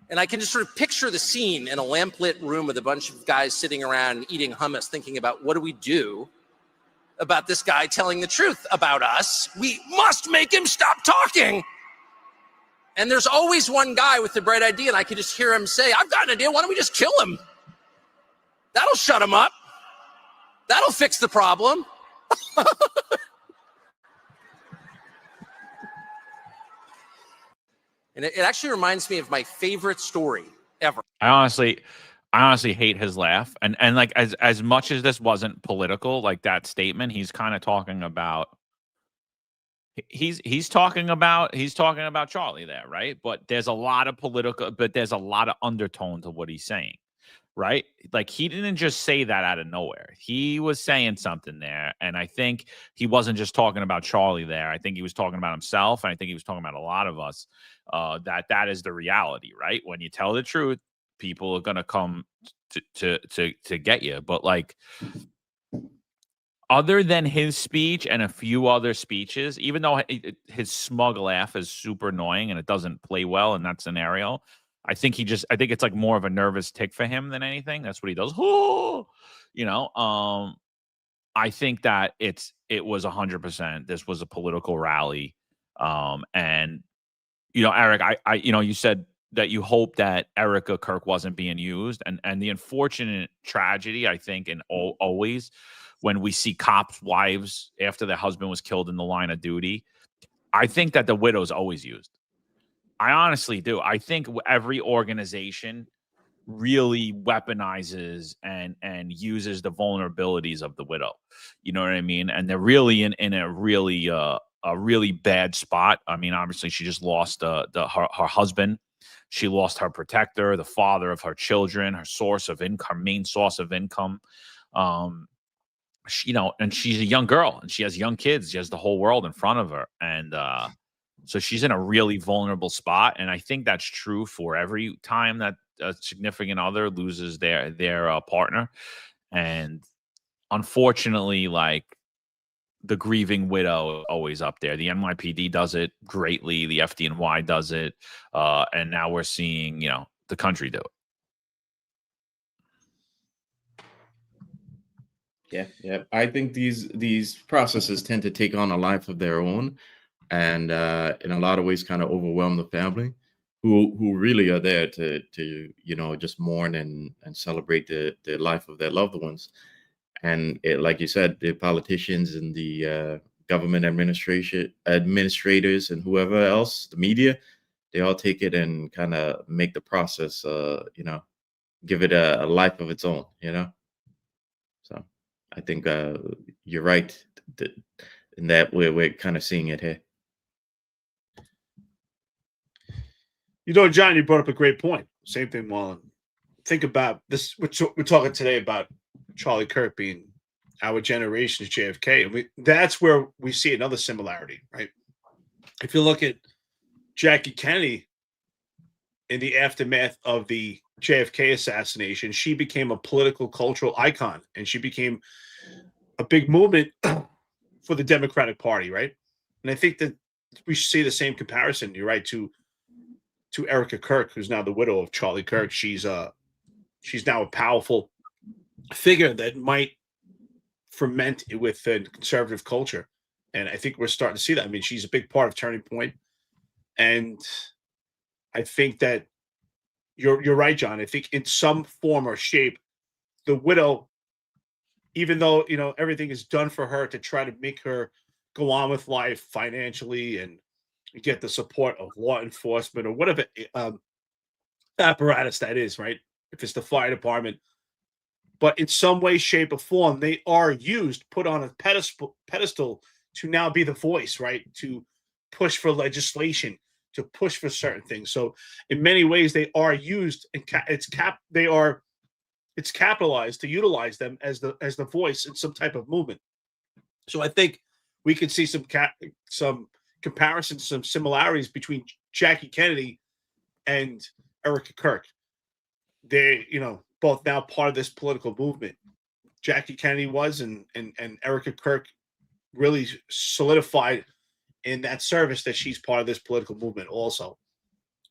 And I can just sort of picture the scene in a lamplit room with a bunch of guys sitting around eating hummus, thinking about what do we do about this guy telling the truth about us? We must make him stop talking. And there's always one guy with the bright idea, and I can just hear him say, I've got an idea. Why don't we just kill him? That'll shut him up. That'll fix the problem. And it actually reminds me of my favorite story ever. I honestly hate his laugh. And like as much as this wasn't political, like that statement, he's kind of talking about he's talking about Charlie there, right? But there's a lot of undertone to what he's saying, right? Like he didn't just say that out of nowhere. He was saying something there, and I think he wasn't just talking about Charlie there. I think he was talking about himself, and I think he was talking about a lot of us. That is the reality, right? When you tell the truth, people are gonna come to get you. But like, other than his speech and a few other speeches, even though his smug laugh is super annoying and it doesn't play well in that scenario, I think it's like more of a nervous tick for him than anything. That's what he does. I think that it was 100%. This was a political rally. And Eric, you said that you hope that Erica Kirk wasn't being used, and the unfortunate tragedy, I think, and always when we see cops' wives after their husband was killed in the line of duty, I think that the widow's always used. I honestly do. I think every organization really weaponizes and uses the vulnerabilities of the widow. You know what I mean? And they're really in a really bad spot. I mean, obviously, she just lost her husband. She lost her protector, the father of her children, her source of income, her main source of income. And she's a young girl and she has young kids. She has the whole world in front of her. And so she's in a really vulnerable spot. And I think that's true for every time that a significant other loses their partner. And unfortunately, like, the grieving widow always up there. The NYPD does it greatly. The FDNY does it. And now we're seeing, the country do it. Yeah. I think these processes tend to take on a life of their own, and in a lot of ways, kind of overwhelm the family, who really are there to just mourn and celebrate the life of their loved ones. And like you said, the politicians and the government administrators and whoever else, the media, they all take it and kind of make the process, give it a life of its own, So I think you're right in that we're kind of seeing it here. John, you brought up a great point. Same thing, Marlon. Think about this. We're talking today about Charlie Kirk being our generation's JFK. And that's where we see another similarity, right? If you look at Jackie Kennedy in the aftermath of the JFK assassination, she became a political cultural icon, and she became a big movement for the Democratic Party, right? And I think that we should see the same comparison, you're right, to Erica Kirk, who's now the widow of Charlie Kirk. She's now a powerful figure that might ferment within conservative culture. And I think we're starting to see that. I mean, she's a big part of Turning Point. And I think that you're right, John. I think in some form or shape, the widow, even though, everything is done for her to try to make her go on with life financially and get the support of law enforcement or whatever apparatus that is, right? If it's the fire department, but in some way, shape, or form, they are put on a pedestal to now be the voice, right? To push for legislation, to push for certain things. So in many ways, they are used, and it's capitalized to utilize them as the voice in some type of movement. So I think we can see some comparisons, some similarities between Jackie Kennedy and Erica Kirk. They, both now part of this political movement. Jackie Kennedy was, and Erica Kirk really solidified in that service that she's part of this political movement also.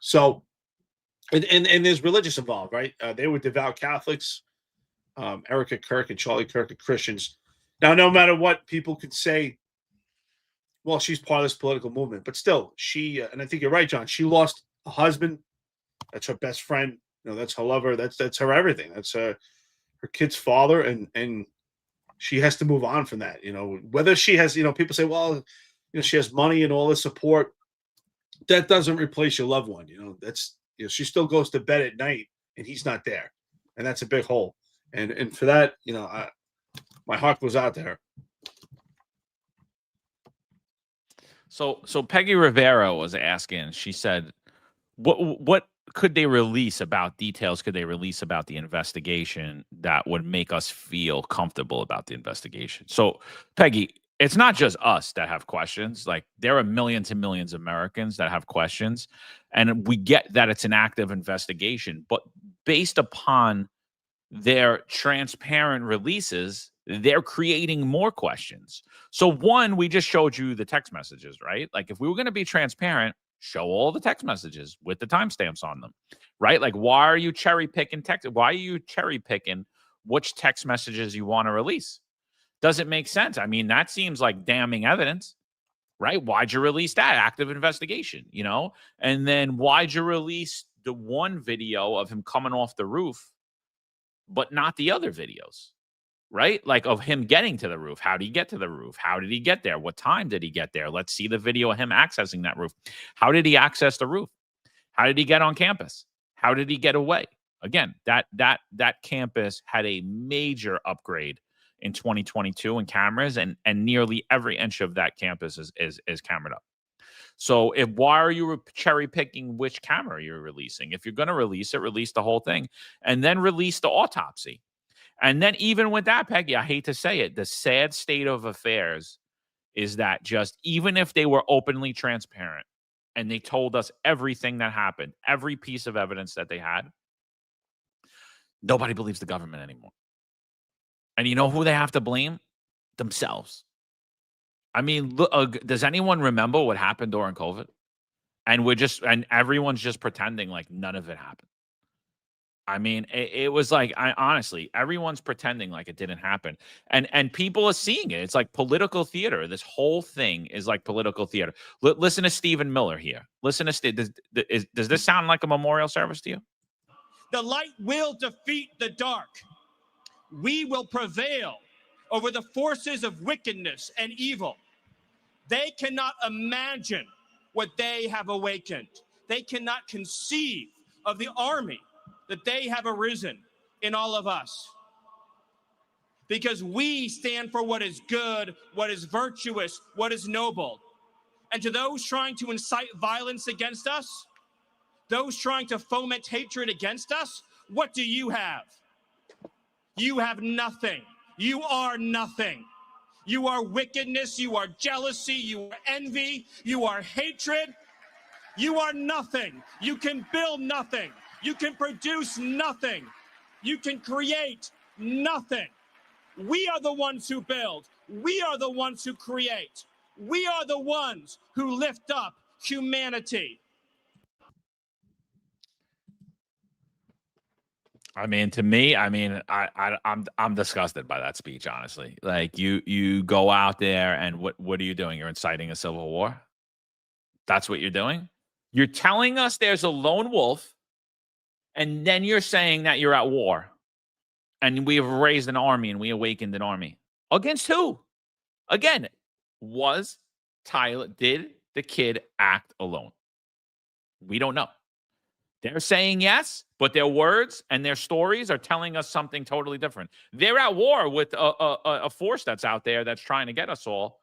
So, and there's religious involved, right? They were devout Catholics. Erica Kirk and Charlie Kirk are Christians. Now, no matter what people could say, well, she's part of this political movement, but still, she, and I think you're right, John, she lost a husband. That's her best friend. That's her lover. That's her everything. That's her kid's father. And she has to move on from that. Whether she has, people say, well, she has money and all this support. That doesn't replace your loved one. That's, she still goes to bed at night and he's not there. And that's a big hole. And for that, my heart goes out to her. So Peggy Rivera was asking, she said, what could they release about details? Could they release about the investigation that would make us feel comfortable about the investigation? So Peggy, it's not just us that have questions. Like, there are millions and millions of Americans that have questions, and we get that it's an active investigation, but based upon their transparent releases, they're creating more questions. So one, we just showed you the text messages, right? Like if we were going to be transparent, show all the text messages with the timestamps on them, right? Like why are you cherry picking text? Why are you cherry picking which text messages you want to release? Doesn't make sense. I mean, that seems like damning evidence, right? Why'd you release that? Active investigation, you know? And then why'd you release the one video of him coming off the roof, but not the other videos, right? Like of him getting to the roof. How did he get to the roof? How did he get there? What time did he get there? Let's see the video of him accessing that roof. How did he access the roof? How did he get on campus? How did he get away? Again, that campus had a major upgrade in 2022 in cameras, and nearly every inch of that campus is cameraed up. So why are you cherry picking which camera you're releasing? If you're going to release it, release the whole thing, and then release the autopsy. And then even with that, Peggy, I hate to say it, the sad state of affairs is that just even if they were openly transparent and they told us everything that happened, every piece of evidence that they had, nobody believes the government anymore. And you know who they have to blame? Themselves. I mean, look, does anyone remember what happened during COVID? And everyone's just pretending like none of it happened. I mean, it was like, honestly, everyone's pretending like it didn't happen. And people are seeing it. It's like political theater. This whole thing is like political theater. Listen to Stephen Miller here. Listen to does this sound like a memorial service to you? The light will defeat the dark. We will prevail over the forces of wickedness and evil. They cannot imagine what they have awakened. They cannot conceive of the army that they have arisen in all of us. Because we stand for what is good, what is virtuous, what is noble. And to those trying to incite violence against us, those trying to foment hatred against us, what do you have? You have nothing. You are nothing. You are wickedness. You are jealousy. You are envy. You are hatred. You are nothing. You can build nothing. You can produce nothing. You can create nothing. We are the ones who build. We are the ones who create. We are the ones who lift up humanity. I mean, to me, I'm disgusted by that speech, honestly. Like you go out there and what are you doing? You're inciting a civil war. That's what you're doing. You're telling us there's a lone wolf, and then you're saying that you're at war, and we have raised an army and we awakened an army against who? Again, did the kid act alone? We don't know. They're saying yes, but their words and their stories are telling us something totally different. They're at war with a force that's out there that's trying to get us all,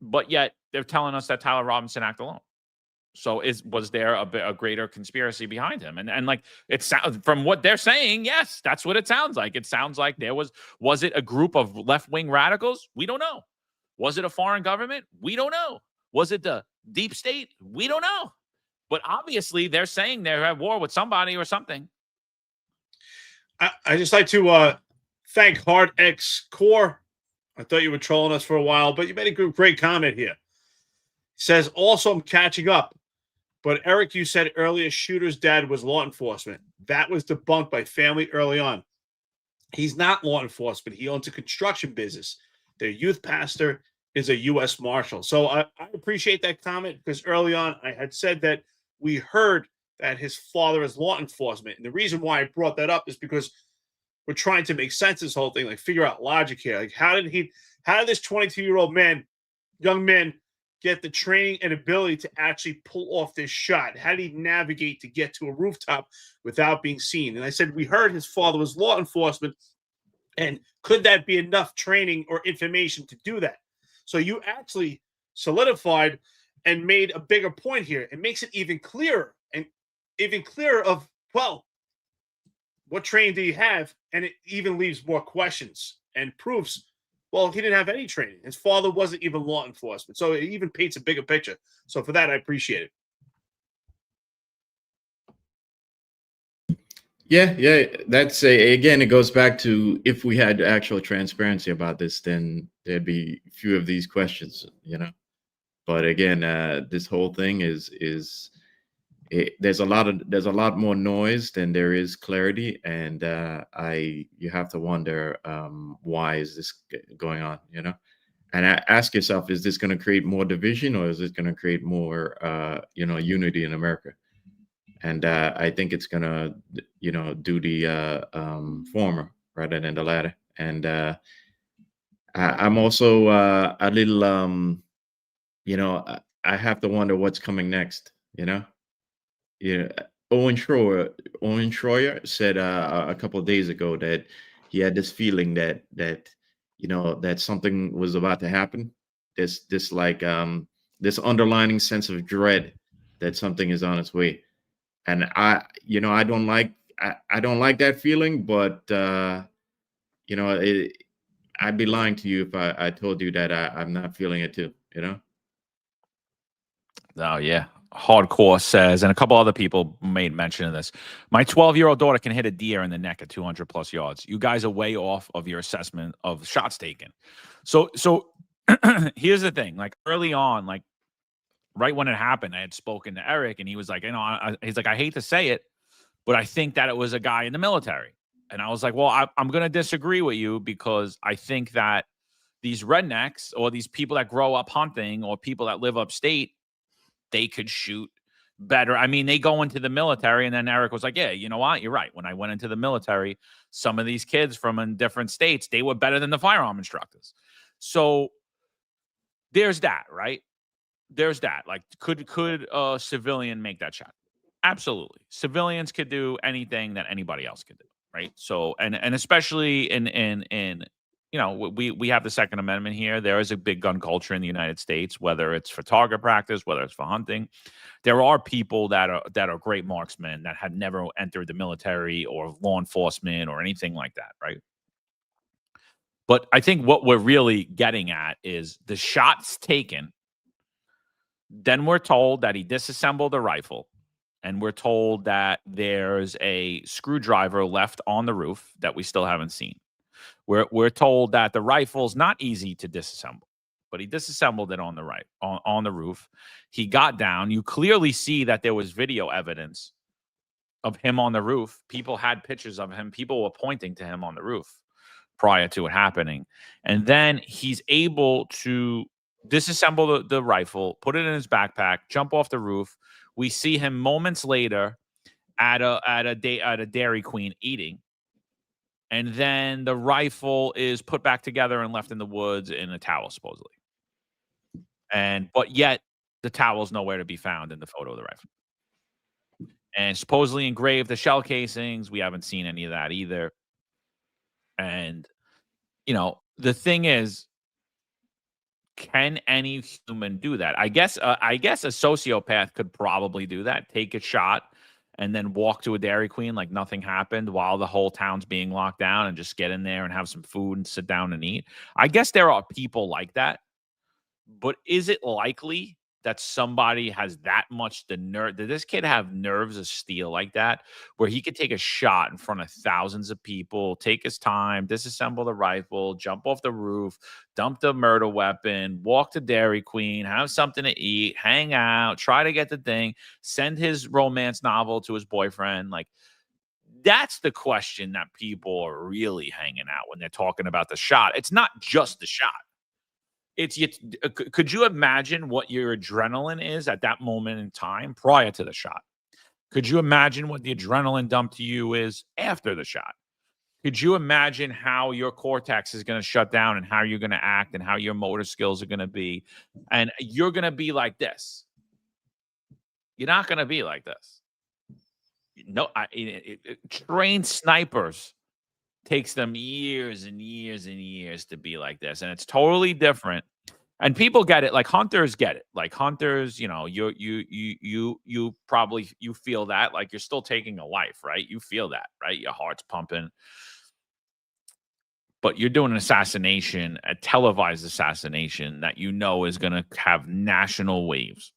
but yet they're telling us that Tyler Robinson acted alone. So was there a greater conspiracy behind him? And like it sounds from what they're saying, yes, that's what it sounds like. It sounds like there was it a group of left-wing radicals? We don't know. Was it a foreign government? We don't know. Was it the deep state? We don't know. But obviously, they're saying they're at war with somebody or something. I just like to thank Hard X Core. I thought you were trolling us for a while, but you made a great comment here. He says, also, I'm catching up. But Eric, you said earlier shooter's dad was law enforcement. That was debunked by family early on. He's not law enforcement. He owns a construction business. Their youth pastor is a U.S. Marshal. So I appreciate that comment because early on I had said that we heard that his father is law enforcement. And the reason why I brought that up is because we're trying to make sense of this whole thing, like figure out logic here. Like how did this 22-year-old young man, get the training and ability to actually pull off this shot? How did he navigate to get to a rooftop without being seen? And I said, we heard his father was law enforcement. And could that be enough training or information to do that? So you actually solidified and made a bigger point here. It makes it even clearer of, well, what training do you have? And it even leaves more questions and proofs. Well, he didn't have any training. His father wasn't even law enforcement. So it even paints a bigger picture. So for that, I appreciate it. Yeah. That's again, it goes back to if we had actual transparency about this, then there'd be few of these questions, But again, this whole thing there's a lot more noise than there is clarity, and you have to wonder why is this going on, And ask yourself, is this going to create more division, or is it going to create more unity in America? And I think it's going to do the former rather than the latter. And I'm also a little I have to wonder what's coming next. Yeah, Owen Schroyer said a couple of days ago that he had this feeling that that something was about to happen. This like this underlining sense of dread that something is on its way. And I don't like that feeling, but I'd be lying to you if I told you that I'm not feeling it too. Oh, yeah. Hardcore says, and a couple other people made mention of this. My 12-year-old daughter can hit a deer in the neck at 200 plus yards. You guys are way off of your assessment of shots taken. So here's the thing. Like early on, like right when it happened, I had spoken to Eric, and he was like, he's like, I hate to say it, but I think that it was a guy in the military. And I was like, well, I'm going to disagree with you, because I think that these rednecks or these people that grow up hunting or people that live upstate, they could shoot better. I mean, they go into the military, and then Eric was like, yeah, you know what? You're right. When I went into the military, some of these kids from in different states, they were better than the firearm instructors. So there's that, right? There's that. Like, could a civilian make that shot? Absolutely. Civilians could do anything that anybody else could do, right? So, and especially in we have the Second Amendment here. There is a big gun culture in the United States, whether it's for target practice, whether it's for hunting. There are people that are great marksmen that had never entered the military or law enforcement or anything like that, right? But I think what we're really getting at is the shots taken. Then we're told that he disassembled the rifle, and we're told that there's a screwdriver left on the roof that we still haven't seen. We're told that the rifle's not easy to disassemble, but he disassembled it on the roof. He got down. You clearly see that there was video evidence of him on the roof. People had pictures of him. People were pointing to him on the roof prior to it happening. And then he's able to disassemble the rifle, put it in his backpack, jump off the roof. We see him moments later at a Dairy Queen eating. And then the rifle is put back together and left in the woods in a towel, supposedly. But yet the towel's nowhere to be found in the photo of the rifle. And supposedly engraved the shell casings. We haven't seen any of that either. And, the thing is, can any human do that? I guess a sociopath could probably do that. Take a shot and then walk to a Dairy Queen like nothing happened while the whole town's being locked down, and just get in there and have some food and sit down and eat. I guess there are people like that, but is it likely that somebody has that much the nerve? Did this kid have nerves of steel like that, where he could take a shot in front of thousands of people, take his time, disassemble the rifle, jump off the roof, dump the murder weapon, walk to Dairy Queen, have something to eat, hang out, try to get the thing, send his romance novel to his boyfriend? Like, that's the question that people are really hanging out when they're talking about the shot. It's not just the shot. Could you imagine what your adrenaline is at that moment in time prior to the shot? Could you imagine what the adrenaline dump to you is after the shot? Could you imagine how your cortex is going to shut down, and how you're going to act, and how your motor skills are going to be? And you're going to be like this. You're not going to be like this. No, trained snipers takes them years and years and years to be like this, and it's totally different. And people get it, like hunters get it. Like hunters, you probably feel that, like you're still taking a life, right? You feel that, right? Your heart's pumping. But you're doing an assassination, a televised assassination that is going to have national waves.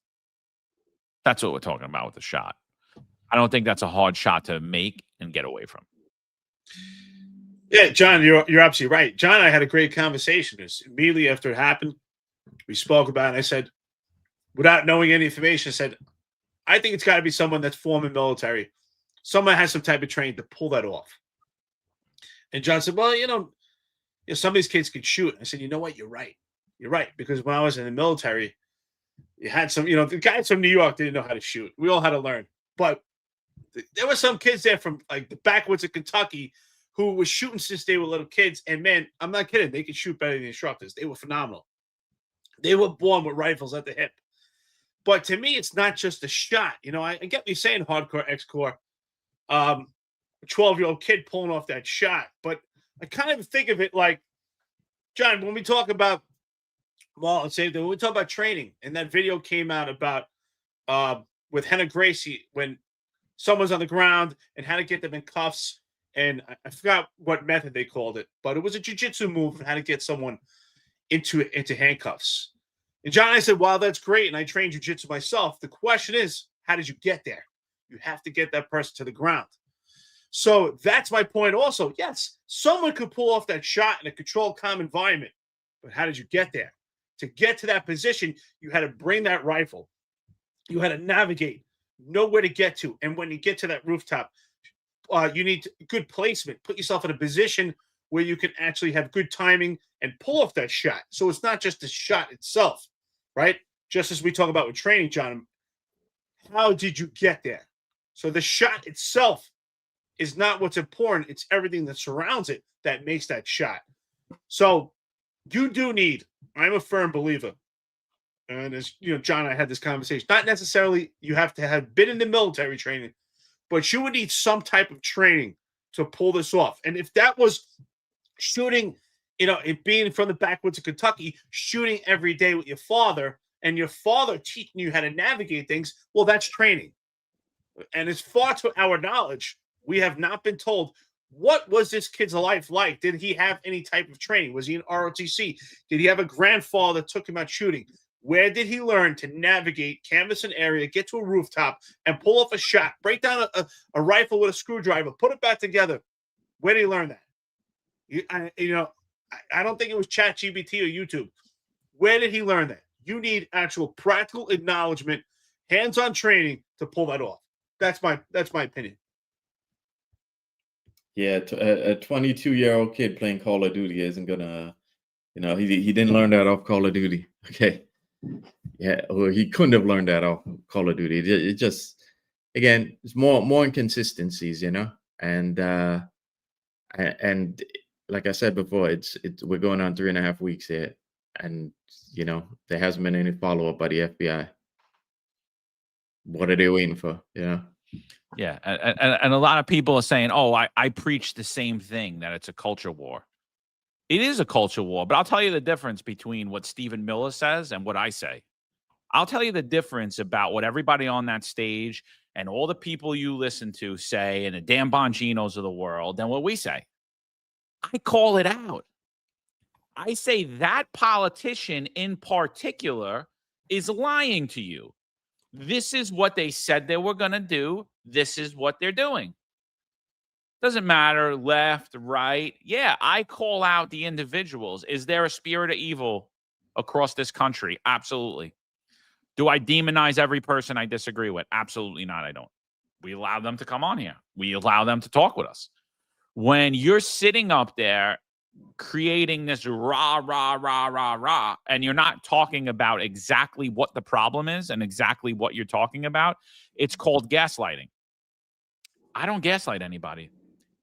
That's what we're talking about with the shot. I don't think that's a hard shot to make and get away from. Yeah, John, you're absolutely right. John and I had a great conversation. Immediately after it happened, we spoke about it. And I said, without knowing any information, I said, I think it's got to be someone that's former military. Someone has some type of training to pull that off. And John said, well, some of these kids could shoot. I said, you know what? You're right. You're right. Because when I was in the military, you had some, the guys from New York didn't know how to shoot. We all had to learn. But there were some kids there from like the backwoods of Kentucky who was shooting since they were little kids. And man, I'm not kidding. They could shoot better than the instructors. They were phenomenal. They were born with rifles at the hip. But to me, it's not just a shot. I get what you're saying, hardcore X-Core. 12-year-old kid pulling off that shot. But I kind of think of it like, John, when we talk about Marlon, same thing. When we talk about training, and that video came out about with Henna Gracie when someone's on the ground and how to get them in cuffs. And I forgot what method they called it, but it was a jiu-jitsu move and how to get someone into handcuffs. And John, I said, wow, that's great. And I trained jiu-jitsu myself. The question is, how did you get there? You have to get that person to the ground. So that's my point also. Yes, someone could pull off that shot in a controlled, calm environment, but how did you get there? To get to that position, you had to bring that rifle. You had to navigate, know where to get to. And when you get to that rooftop, you need good placement. Put yourself in a position where you can actually have good timing and pull off that shot. So it's not just the shot itself, right? Just as we talk about with training, John, how did you get there? So the shot itself is not what's important. It's everything that surrounds it that makes that shot. So you do need, I'm a firm believer, and as John and I had this conversation, not necessarily you have to have been in the military training, but you would need some type of training to pull this off. And if that was shooting, it being from the backwoods of Kentucky, shooting every day with your father, and your father teaching you how to navigate things, well, that's training. And as far to our knowledge, we have not been told, what was this kid's life like? Did he have any type of training? Was he in ROTC? Did he have a grandfather that took him out shooting? Where did he learn to navigate, canvas an area, get to a rooftop, and pull off a shot, break down a rifle with a screwdriver, put it back together? Where did he learn that? I don't think it was ChatGPT or YouTube. Where did he learn that? You need actual practical acknowledgement, hands-on training to pull that off. That's my opinion. Yeah, a 22-year-old kid playing Call of Duty isn't gonna, he didn't learn that off Call of Duty. Okay, yeah, or he couldn't have learned that off Call of Duty. It just, again, it's more inconsistencies, and like I said before, it's we're going on 3.5 weeks here, and there hasn't been any follow-up by the FBI. What are they waiting for? Yeah, and a lot of people are saying, oh, I preach the same thing, that it's a culture war. It is a culture war, but I'll tell you the difference between what Stephen Miller says and what I say. I'll tell you the difference about what everybody on that stage and all the people you listen to say and the Dan Bonginos of the world and what we say. I call it out. I say that politician in particular is lying to you. This is what they said they were going to do. This is what they're doing. Doesn't matter left, right. Yeah, I call out the individuals. Is there a spirit of evil across this country? Absolutely. Do I demonize every person I disagree with? Absolutely not. I don't. We allow them to come on here. We allow them to talk with us. When you're sitting up there creating this rah, rah, rah, rah, rah, and you're not talking about exactly what the problem is and exactly what you're talking about, it's called gaslighting. I don't gaslight anybody.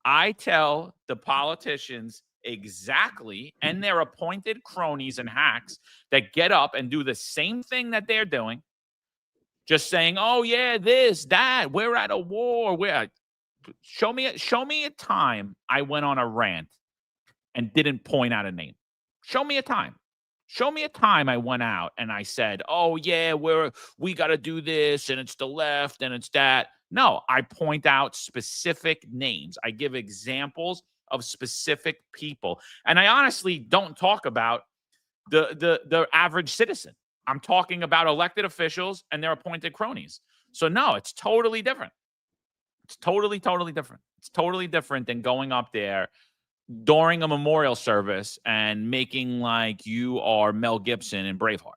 I tell the politicians exactly, and their appointed cronies and hacks that get up and do the same thing that they're doing, just saying, oh, yeah, this, that, we're at a war. Show me a time I went on a rant and didn't point out a name. Show me a time. Show me a time I went out and I said, oh, yeah, we got to do this, and it's the left, and it's that. No, I point out specific names. I give examples of specific people. And I honestly don't talk about the average citizen. I'm talking about elected officials and their appointed cronies. So, no, it's totally different. It's totally, totally different. It's totally different than going up there during a memorial service and making like you are Mel Gibson in Braveheart.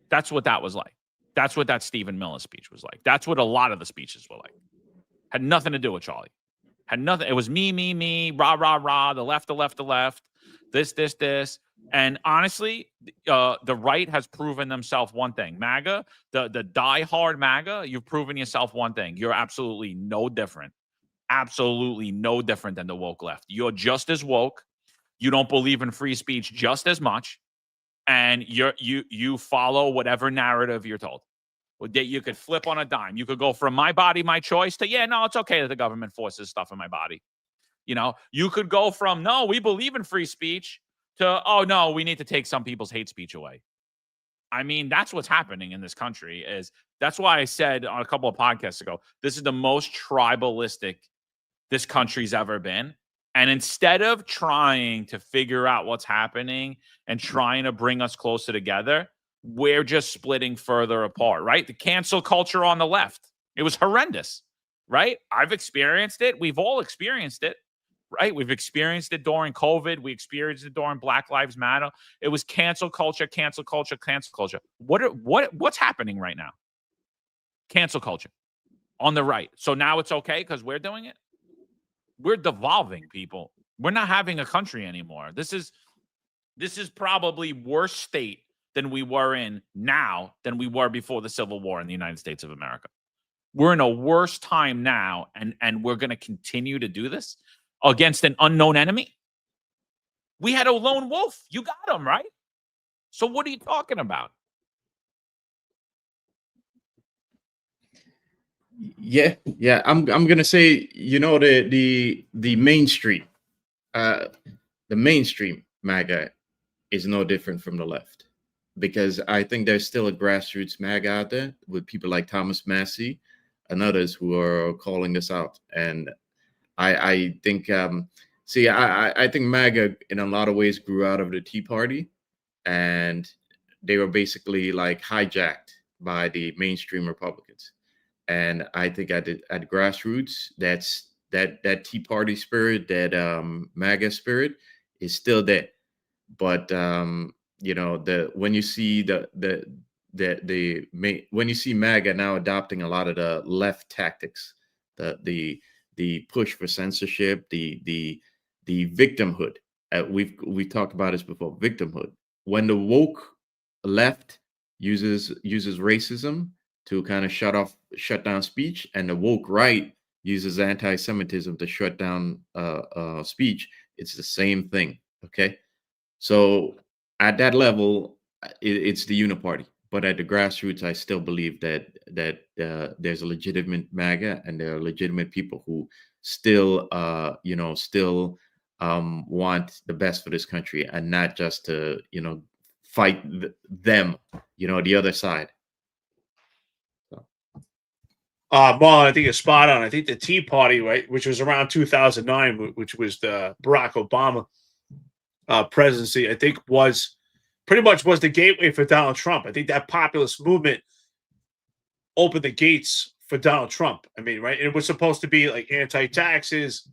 That's what that was like. That's what that Stephen Miller speech was like. That's what a lot of the speeches were like. Had nothing to do with Charlie. Had nothing. It was me, rah, rah, rah, the left, this. And honestly, the right has proven themselves one thing. MAGA, the diehard MAGA, you've proven yourself one thing. You're absolutely no different. Absolutely no different than the woke left. You're just as woke. You don't believe in free speech just as much. And you follow whatever narrative you're told. You could flip on a dime. You could go from my body, my choice to, yeah, no, it's okay that the government forces stuff in my body. You know, you could go from, no, we believe in free speech to, oh, no, we need to take some people's hate speech away. I mean, that's what's happening in this country. That's why I said on a couple of podcasts ago, this is the most tribalistic this country's ever been. And instead of trying to figure out what's happening and trying to bring us closer together, we're just splitting further apart, right? The cancel culture on the left, it was horrendous, right? I've experienced it. We've all experienced it, right? We've experienced it during COVID. We experienced it during Black Lives Matter. It was cancel culture. What's happening right now? Cancel culture on the right. So now it's okay because we're doing it. We're devolving, people. We're not having a country anymore. This is probably worse state than we were in now than we were before the Civil War in the United States of America. We're in a worse time now, and we're going to continue to do this against an unknown enemy. We had a lone wolf. You got him, right? So what are you talking about? Yeah. I'm gonna say, the mainstream, the mainstream MAGA is no different from the left, because I think there's still a grassroots MAGA out there with people like Thomas Massey and others who are calling this out. And I think, I think MAGA in a lot of ways grew out of the Tea Party, and they were basically like hijacked by the mainstream Republicans. And I think at grassroots, that Tea Party spirit, that MAGA spirit is still there. But when you see when you see MAGA now adopting a lot of the left tactics, the push for censorship, the victimhood. We've talked about this before. Victimhood. When the woke left uses racism to kind of shut down speech, and the woke right uses anti-Semitism to shut down speech, it's the same thing. Okay, so at that level, it's the uni-party. But at the grassroots, I still believe that there's a legitimate MAGA, and there are legitimate people who still want the best for this country, and not just to fight them, the other side. Marlon, I think you're spot on. I think the Tea Party, right, which was around 2009, which was the Barack Obama presidency, I think was the gateway for Donald Trump. I think that populist movement opened the gates for Donald Trump. I mean, right? And it was supposed to be like anti-taxes,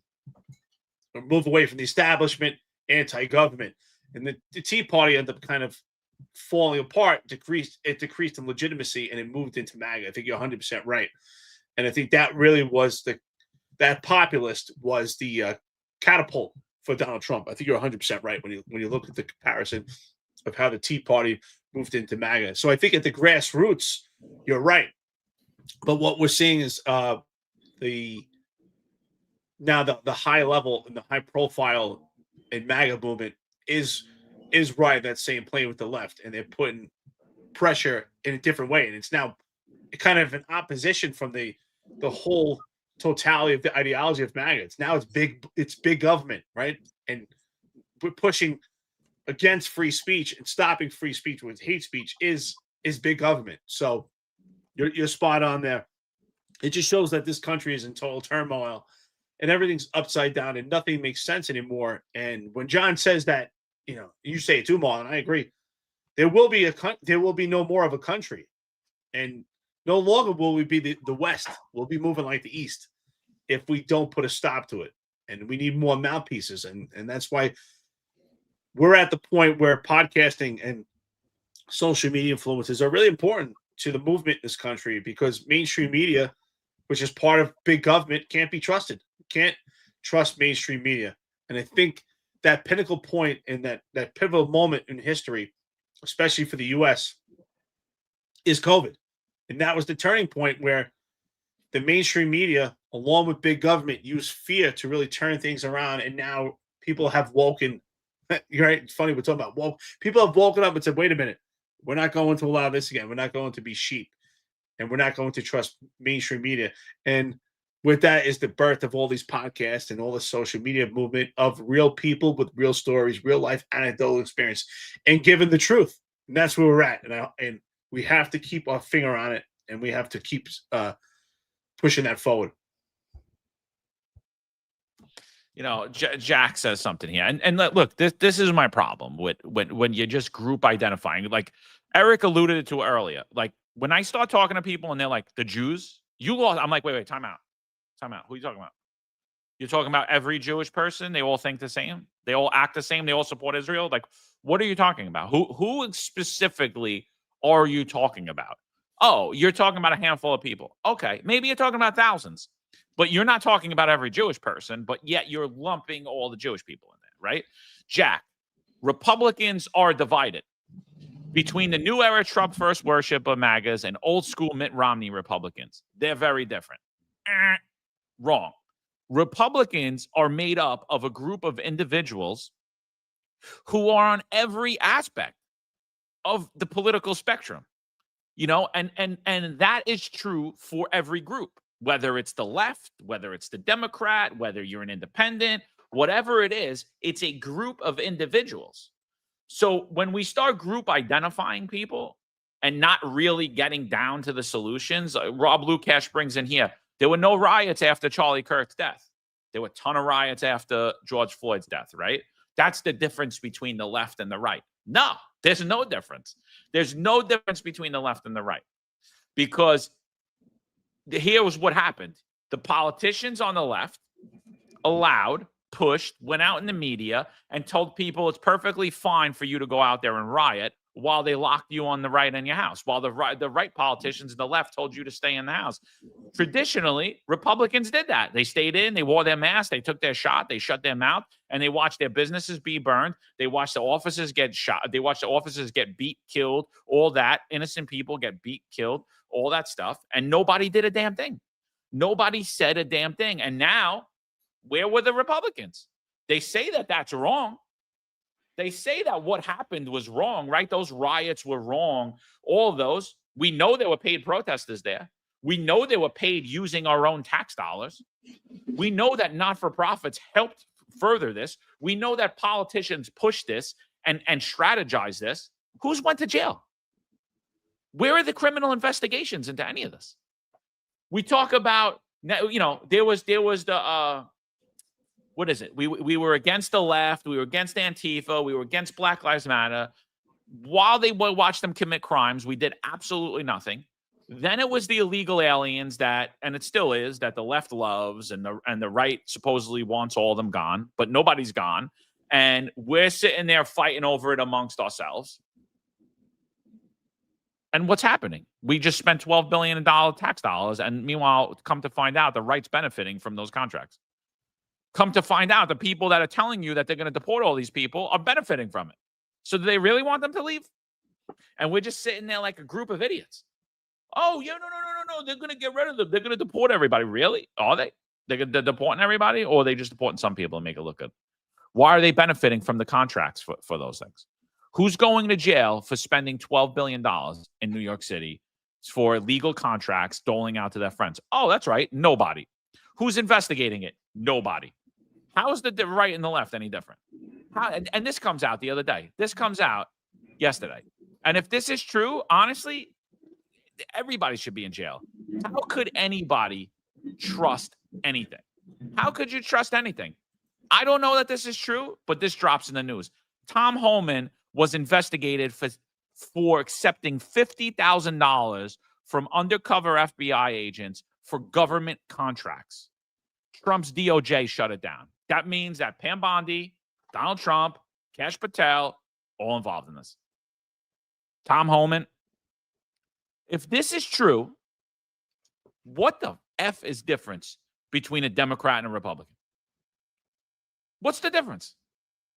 move away from the establishment, anti-government. And the Tea Party ended up kind of falling apart, decreased in legitimacy, and it moved into MAGA. I think you're 100% right. And I think that really was that populist was the catapult for Donald Trump. I think you're 100% right when you look at the comparison of how the Tea Party moved into MAGA. So I think at the grassroots, you're right. But what we're seeing is the high level and the high profile in MAGA movement is right that same plane with the left, and they're putting pressure in a different way, and it's now kind of an opposition from the whole totality of the ideology of MAGA. It's big government, right? And we're pushing against free speech, and stopping free speech with hate speech is big government. So you're spot on there. It just shows that this country is in total turmoil, and everything's upside down, and nothing makes sense anymore. And when John says that, you say it too, Marlon, I agree. There will be no more of a country, and No longer will we be the West. We'll be moving like the East if we don't put a stop to it. And we need more mouthpieces. And that's why we're at the point where podcasting and social media influencers are really important to the movement in this country, because mainstream media, which is part of big government, can't be trusted. You can't trust mainstream media. And I think that pinnacle point in that pivotal moment in history, especially for the U.S., is COVID. And that was the turning point where the mainstream media, along with big government, used fear to really turn things around. And now people have woken. You're right. It's funny we're talking about woke. People have woken up and said, wait a minute, we're not going to allow this again. We're not going to be sheep. And we're not going to trust mainstream media. And with that is the birth of all these podcasts and all the social media movement of real people with real stories, real life anecdotal experience, and given the truth. And that's where we're at. And we have to keep our finger on it, and we have to keep pushing that forward. You know, Jack says something here, and look, this is my problem with when you just group identifying. Like Eric alluded to earlier, like when I start talking to people and they're like, the Jews, you lost. I'm like, wait, time out. Who are you talking about? You're talking about every Jewish person? They all think the same? They all act the same? They all support Israel? Like, what are you talking about? Who specifically are you talking about? Oh, you're talking about a handful of people. Okay, maybe you're talking about thousands, but you're not talking about every Jewish person, but yet you're lumping all the Jewish people in there, right? Jack, Republicans are divided between the new era Trump first worship of MAGAs and old school Mitt Romney Republicans. They're very different. Wrong. Republicans are made up of a group of individuals who are on every aspect of the political spectrum, you know, and that is true for every group, whether it's the left, whether it's the Democrat, whether you're an independent, whatever it is, it's a group of individuals. So when we start group identifying people and not really getting down to the solutions, Rob Lukash brings in here, there were no riots after Charlie Kirk's death. There were a ton of riots after George Floyd's death, right? That's the difference between the left and the right. No, there's no difference. There's no difference between the left and the right. Because here was what happened. The politicians on the left allowed, pushed, went out in the media and told people it's perfectly fine for you to go out there and riot, while they locked you on the right in your house, while the right politicians and the left told you to stay in the house. Traditionally, Republicans did that. They stayed in, they wore their mask, they took their shot, they shut their mouth, and they watched their businesses be burned. They watched the offices get shot. They watched the offices get beat, killed, all that. Innocent people get beat, killed, all that stuff. And nobody did a damn thing. Nobody said a damn thing. And now, where were the Republicans? They say that that's wrong. They say that what happened was wrong, right? Those riots were wrong. All of those. We know there were paid protesters there. We know they were paid using our own tax dollars. We know that not-for-profits helped further this. We know that politicians pushed this and strategized this. Who's went to jail? Where are the criminal investigations into any of this? We talk about, you know, there was the what is it? We were against the left. We were against Antifa. We were against Black Lives Matter. While they watched them commit crimes, we did absolutely nothing. Then it was the illegal aliens that, and it still is, that the left loves and the right supposedly wants all of them gone, but nobody's gone. And we're sitting there fighting over it amongst ourselves. And what's happening? We just spent $12 billion in tax dollars. And meanwhile, come to find out, the right's benefiting from those contracts. Come to find out, the people that are telling you that they're going to deport all these people are benefiting from it. So do they really want them to leave? And we're just sitting there like a group of idiots. Oh, yeah, no. They're going to get rid of them. They're going to deport everybody. Really? Are they? They're deporting everybody? Or are they just deporting some people and make it look good? Why are they benefiting from the contracts for those things? Who's going to jail for spending $12 billion in New York City for illegal contracts doling out to their friends? Oh, that's right. Nobody. Who's investigating it? Nobody. How is the right and the left any different? And this comes out the other day. This comes out yesterday. And if this is true, honestly, everybody should be in jail. How could anybody trust anything? How could you trust anything? I don't know that this is true, but this drops in the news. Tom Holman was investigated for accepting $50,000 from undercover FBI agents for government contracts. Trump's DOJ shut it down. That means that Pam Bondi, Donald Trump, Kash Patel, all involved in this. Tom Homan. If this is true, what the F is difference between a Democrat and a Republican? What's the difference?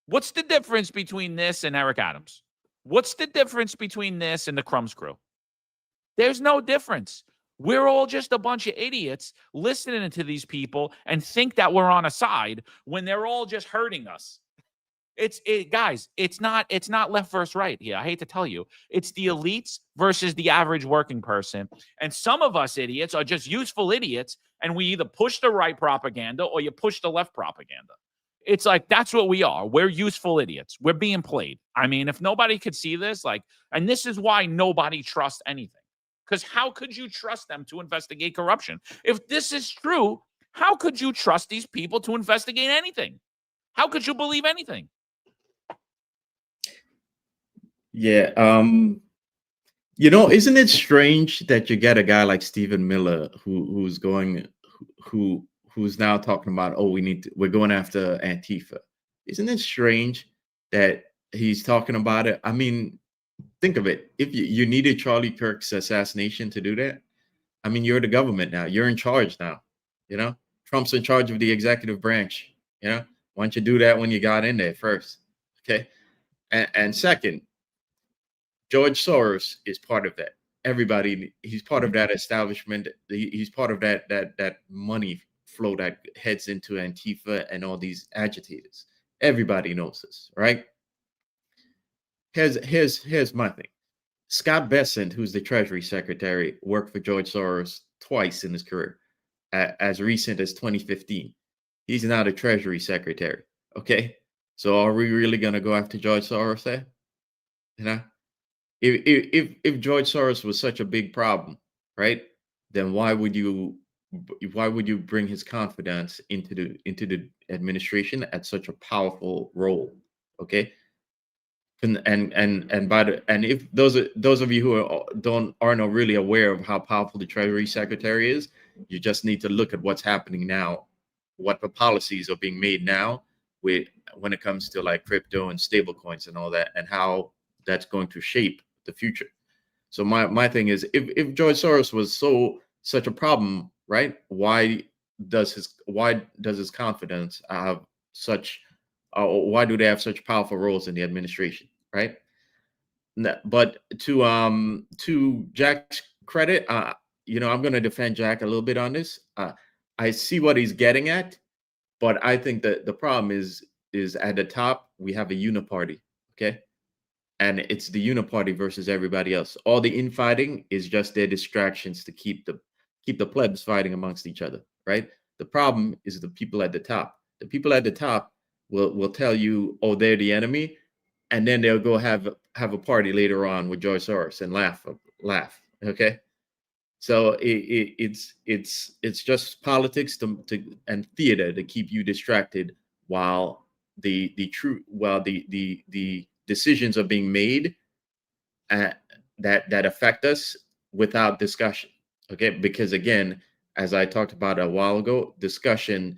What's the difference between this and Eric Adams? What's the difference between this and the Crumbs crew? There's no difference. We're all just a bunch of idiots listening to these people and think that we're on a side when they're all just hurting us. Guys, it's not left versus right here. I hate to tell you. It's the elites versus the average working person. And some of us idiots are just useful idiots, and we either push the right propaganda or you push the left propaganda. It's like, that's what we are. We're useful idiots. We're being played. I mean, if nobody could see this, and this is why nobody trusts anything. Because how could you trust them to investigate corruption? If this is true, how could you trust these people to investigate anything? How could you believe anything? Yeah. Isn't it strange that you get a guy like Stephen Miller who's now talking about, we're going after Antifa. Isn't it strange that he's talking about it? I mean, think of it. If you needed Charlie Kirk's assassination to do that, I mean, you're the government now. You're in charge now. Trump's in charge of the executive branch. Why don't you do that when you got in there first? Okay. And second, George Soros is part of that. He's part of that establishment. He's part of that money flow that heads into Antifa and all these agitators. Everybody knows this, right? Here's my thing. Scott Bessent, who's the Treasury Secretary, worked for George Soros twice in his career, as recent as 2015. He's now the Treasury Secretary. Okay, so are we really gonna go after George Soros there? If George Soros was such a big problem, right? Then why would you bring his confidence into the administration at such a powerful role? Okay. And if those of you who aren't really aware of how powerful the Treasury Secretary is, you just need to look at what's happening now, what the policies are being made now when it comes to like crypto and stable coins and all that, and how that's going to shape the future. So my thing is, if George Soros was such a problem, right? Why does his confidence have such? Why do they have such powerful roles in the administration, right? But to Jack's credit, I'm going to defend Jack a little bit on this. I see what he's getting at, but I think that the problem is at the top we have a uni-party, okay, and it's the uni-party versus everybody else. All the infighting is just their distractions to keep the plebs fighting amongst each other, right? The problem is the people at the top. The people at the top will tell you, oh, they're the enemy, and then they'll go have a party later on with George Soros and laugh. Okay, so it's just politics and theater to keep you distracted while the decisions are being made that affect us without discussion. Okay, because again, as I talked about a while ago, discussion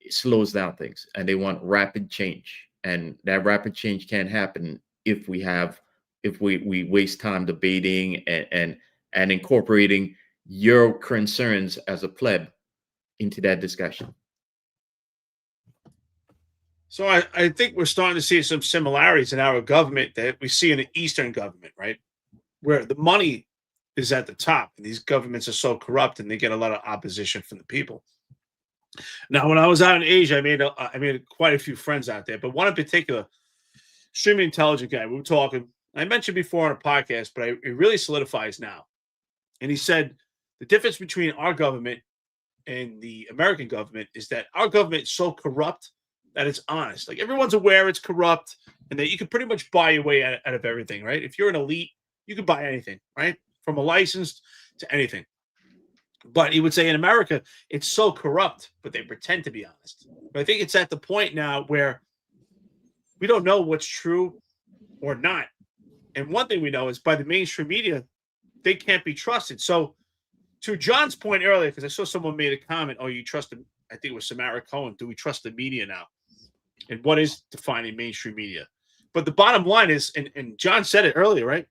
slows down things, and they want rapid change, and that rapid change can't happen if we waste time debating and incorporating your concerns as a pleb into that discussion. So I think we're starting to see some similarities in our government that we see in the Eastern government, right? Where the money is at the top, and these governments are so corrupt, and they get a lot of opposition from the people. Now, when I was out in Asia, I made quite a few friends out there, but one in particular, extremely intelligent guy. We were talking. I mentioned before on a podcast, but it really solidifies now. And he said the difference between our government and the American government is that our government is so corrupt that it's honest. Like, everyone's aware it's corrupt, and that you can pretty much buy your way out of everything, right? If you're an elite, you can buy anything, right? From a license to anything. But he would say in America, it's so corrupt, but they pretend to be honest. But I think it's at the point now where we don't know what's true or not. And one thing we know is by the mainstream media, they can't be trusted. So to John's point earlier, because I saw someone made a comment, oh, you trust the, I think it was Samara Cohen, do we trust the media now? And what is defining mainstream media? But the bottom line is, and John said it earlier, right?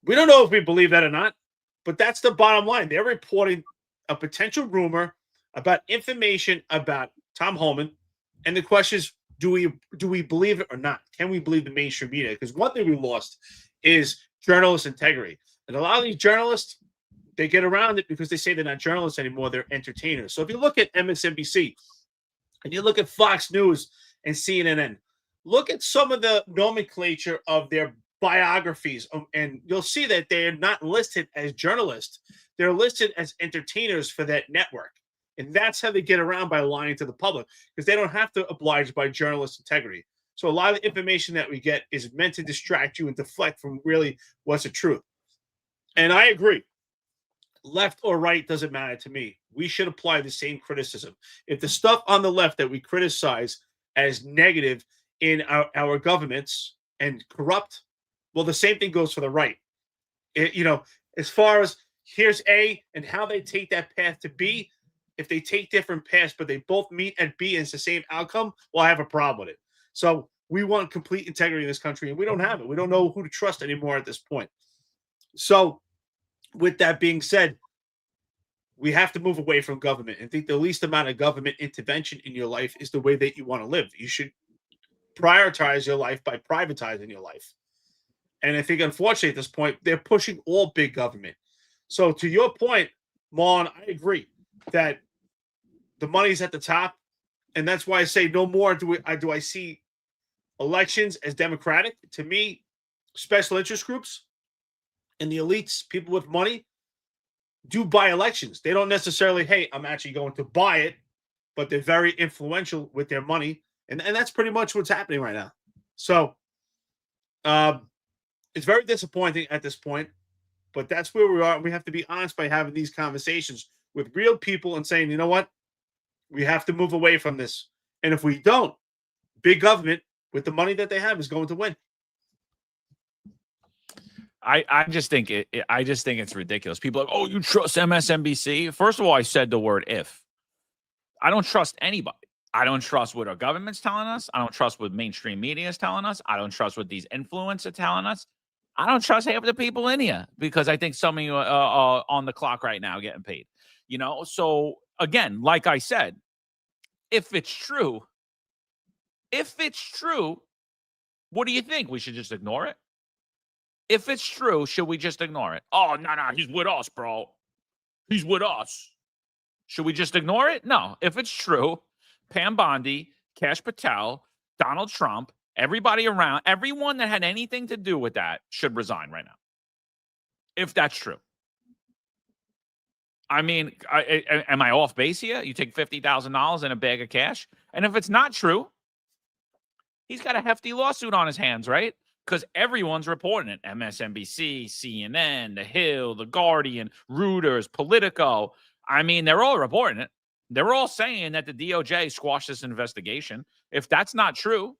We don't know if we believe that or not, but that's the bottom line. They're reporting a potential rumor about information about Tom Holman. And the question is, do we believe it or not? Can we believe the mainstream media? Because one thing we lost is journalist integrity. And a lot of these journalists, they get around it because they say they're not journalists anymore. They're entertainers. So if you look at MSNBC and you look at Fox News and CNN, look at some of the nomenclature of their biographies, and you'll see that they're not listed as journalists. They're listed as entertainers for that network. And that's how they get around, by lying to the public, because they don't have to oblige by journalist integrity. So a lot of the information that we get is meant to distract you and deflect from really what's the truth. And I agree. Left or right doesn't matter to me. We should apply the same criticism. If the stuff on the left that we criticize as negative in our governments and corrupt, well, the same thing goes for the right. As far as here's A and how they take that path to B, if they take different paths, but they both meet at B and it's the same outcome, well, I have a problem with it. So we want complete integrity in this country, and we don't have it. We don't know who to trust anymore at this point. So with that being said, we have to move away from government and think the least amount of government intervention in your life is the way that you want to live. You should prioritize your life by privatizing your life. And I think, unfortunately, at this point, they're pushing all big government. So to your point, Marlon, I agree that the money's at the top. And that's why I say no more do I see elections as democratic. To me, special interest groups and the elites, people with money, do buy elections. They don't necessarily, hey, I'm actually going to buy it, but they're very influential with their money. And that's pretty much what's happening right now. So it's very disappointing at this point, but that's where we are. We have to be honest by having these conversations with real people and saying, you know what? We have to move away from this. And if we don't, big government with the money that they have is going to win. I just think it's ridiculous. People are like, oh, you trust MSNBC? First of all, I said the word if. I don't trust anybody. I don't trust what our government's telling us. I don't trust what mainstream media is telling us. I don't trust what these influencers are telling us. I don't trust half of the people in here, because I think some of you are on the clock right now getting paid. So again, like I said, if it's true, what do you think? We should just ignore it? If it's true, should we just ignore it? Oh, no, he's with us, bro. He's with us. Should we just ignore it? No. If it's true, Pam Bondi, Kash Patel, Donald Trump, everybody around, everyone that had anything to do with that should resign right now. If that's true. I mean, am I off base here? You take $50,000 in a bag of cash? And if it's not true, he's got a hefty lawsuit on his hands, right? Because everyone's reporting it. MSNBC, CNN, The Hill, The Guardian, Reuters, Politico. I mean, they're all reporting it. They're all saying that the DOJ squashed this investigation. If that's not true,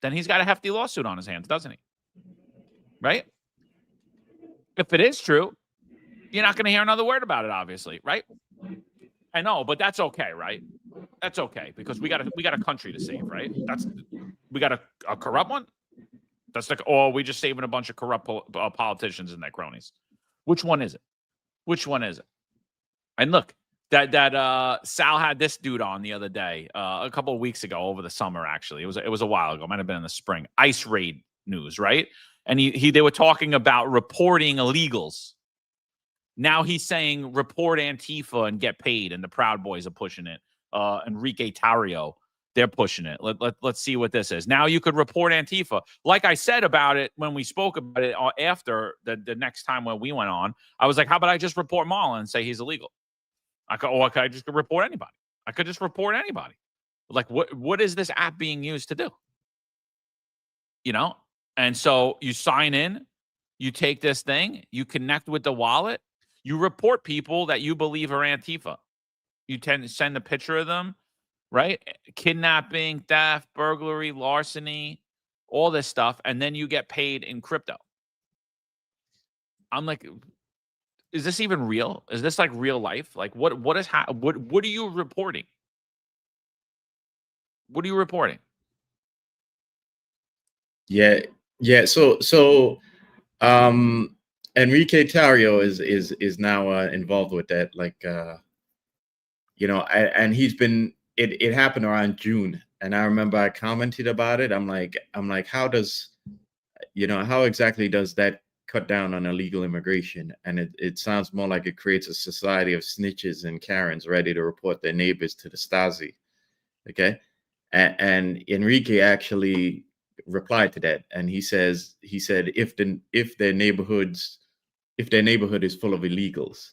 then he's got a hefty lawsuit on his hands, doesn't he? Right? If it is true, you're not going to hear another word about it, obviously, right? I know, but that's okay, right? That's okay, because we got a country to save, right? We got a corrupt one. That's like, or we just saving a bunch of corrupt politicians and their cronies. Which one is it? Which one is it? And look, that Sal had this dude on the other day, a couple of weeks ago, over the summer. Actually, it was a while ago. It might have been in the spring. ICE raid news, right? And they were talking about reporting illegals. Now he's saying report Antifa and get paid, and the Proud Boys are pushing it. Enrique Tarrio, they're pushing it. Let's see what this is. Now you could report Antifa. Like I said about it when we spoke about it after the next time when we went on, I was like, how about I just report Marlon and say he's illegal? I could just report anybody. I could just report anybody. Like, what is this app being used to do? And so you sign in, you take this thing, you connect with the wallet, you report people that you believe are Antifa. You tend to send a picture of them, right? Kidnapping, theft, burglary, larceny, all this stuff. And then you get paid in crypto. I'm like, is this even real? Is this like real life? Like what what are you reporting? What are you reporting? Yeah, yeah. So Enrique Tarrio is now involved with that. Like and he's been it happened around June, and I remember I commented about it. I'm like, how does how exactly does that cut down on illegal immigration? And it sounds more like it creates a society of snitches and Karens ready to report their neighbors to the Stasi. Okay. And Enrique actually replied to that, and he said if their neighborhood is full of illegals,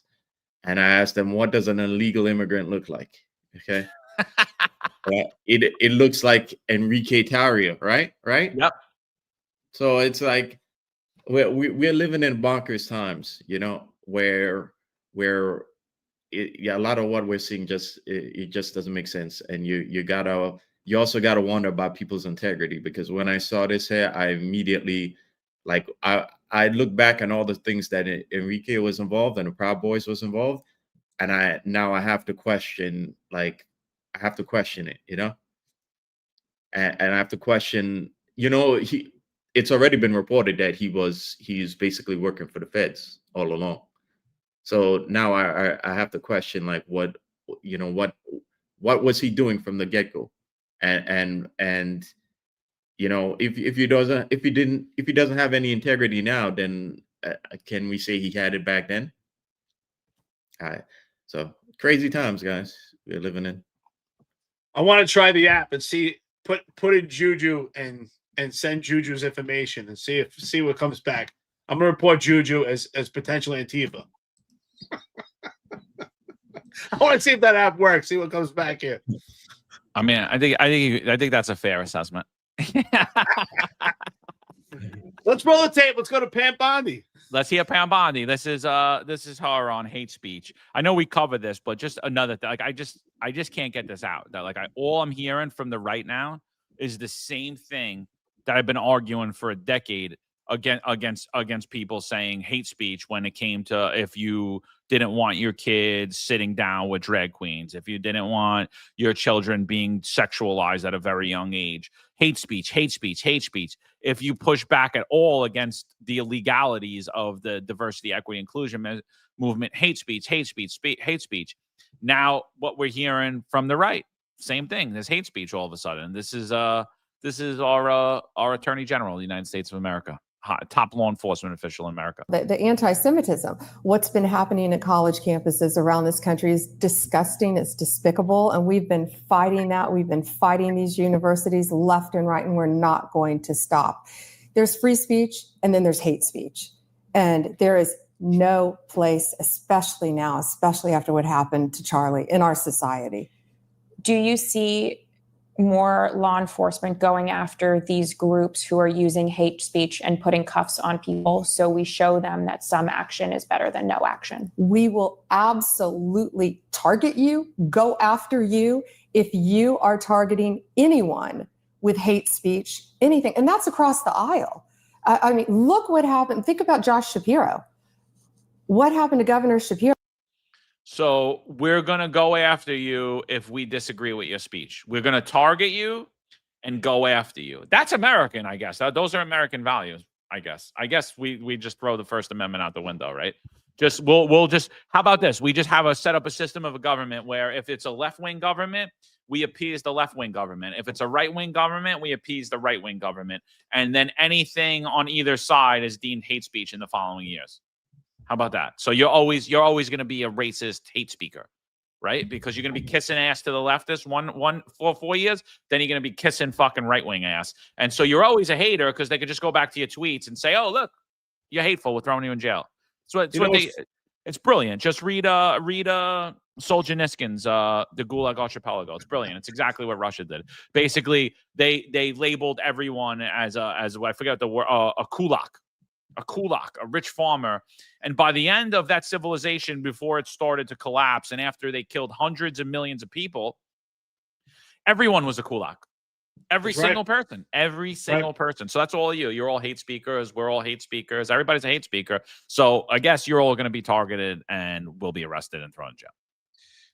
and I asked them, what does an illegal immigrant look like? Okay. It looks like Enrique Tarrio, right? Yep. So it's like we're living in bonkers times, where a lot of what we're seeing it just doesn't make sense, and you also gotta wonder about people's integrity, because when I saw this here, I immediately I look back on all the things that Enrique was involved and the Proud Boys was involved, and I have to question it, and I have to question, it's already been reported that he's basically working for the feds all along. So now I have to question, like, what was he doing from the get-go? And if he doesn't have any integrity now, then can we say he had it back then? All right. So crazy times, guys, we're living in. I want to try the app and see, put in Juju and send Juju's information and see what comes back. I'm gonna report Juju as potential Antifa. I want to see if that app works. See what comes back here. I mean, I think that's a fair assessment. Let's roll the tape. Let's go to Pam Bondi. Let's hear Pam Bondi. This is her on hate speech. I know we covered this, but just another thing. Like I just can't get this out. That all I'm hearing from the right now is the same thing that I've been arguing for a decade against people saying hate speech when it came to if you didn't want your kids sitting down with drag queens, if you didn't want your children being sexualized at a very young age. Hate speech, hate speech, hate speech. If you push back at all against the illegalities of the diversity, equity, inclusion movement, hate speech, hate speech, hate speech. Now, what we're hearing from the right, same thing. There's hate speech all of a sudden. This is our Attorney General of the United States of America, top law enforcement official in America. The anti-Semitism, what's been happening at college campuses around this country is disgusting. It's despicable. And we've been fighting that. We've been fighting these universities left and right, and we're not going to stop. There's free speech, and then there's hate speech. And there is no place, especially now, especially after what happened to Charlie, in our society. Do you see more law enforcement going after these groups who are using hate speech and putting cuffs on people, so we show them that some action is better than no action? We will absolutely target you, go after you, if you are targeting anyone with hate speech, anything. And that's across the aisle. I mean, look what happened. Think about Josh Shapiro. What happened to Governor Shapiro? So we're going to go after you if we disagree with your speech. We're going to target you and go after you. That's American, I guess. Those are American values, I guess. I guess we just throw the First Amendment out the window, right? We'll just, how about this? We just have set up a system of a government where if it's a left-wing government, we appease the left-wing government. If it's a right-wing government, we appease the right-wing government. And then anything on either side is deemed hate speech in the following years. How about that? So you're always going to be a racist hate speaker, right? Because you're going to be kissing ass to the leftists for 4 years, then you're going to be kissing fucking right-wing ass. And so you're always a hater because they could just go back to your tweets and say, oh, look, you're hateful, we're throwing you in jail. It's brilliant. Just read Solzhenitsyn's The Gulag Archipelago. It's brilliant. It's exactly what Russia did. Basically, they labeled everyone as I forget the word, a kulak, a rich farmer. And by the end of that civilization, before it started to collapse, and after they killed hundreds of millions of people, everyone was a kulak. Every That's right. single person, every single person. So that's all you. You're all hate speakers. We're all hate speakers. Everybody's a hate speaker. So I guess you're all going to be targeted and will be arrested and thrown in jail.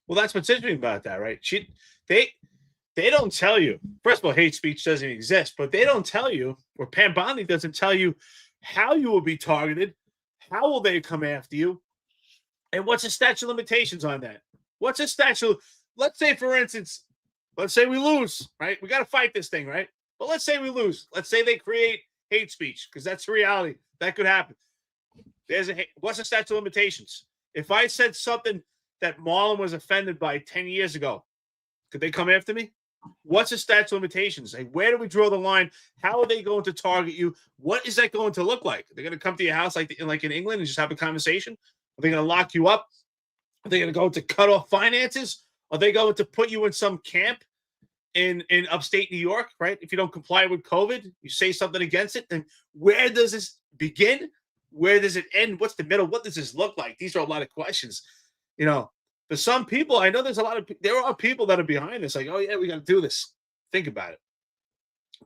Well, that's what's interesting about that, right? They don't tell you. First of all, hate speech doesn't exist, but they don't tell you, or Pam Bondi doesn't tell you how you will be targeted, how will they come after you, and what's the statute of limitations on that? What's the statute? Let's say, for instance, let's say we lose, right? We got to fight this thing, right? But let's say we lose. Let's say they create hate speech, because that's the reality. That could happen. What's the statute of limitations? If I said something that Marlon was offended by 10 years ago, could they come after me? What's the statute of limitations? Like, where do we draw the line? How are they going to target you? What is that going to look like? They're going to come to your house like in England and just have a conversation? Are they going to lock you up? Are they going to go to cut off finances? Are they going to put you in some camp in upstate New York, right? If you don't comply with COVID, you say something against it, then where does this begin? Where does it end? What's the middle? What does this look like? These are a lot of questions. You know, for some people, I know there are people that are behind this, like, oh yeah, we got to do this. Think about it.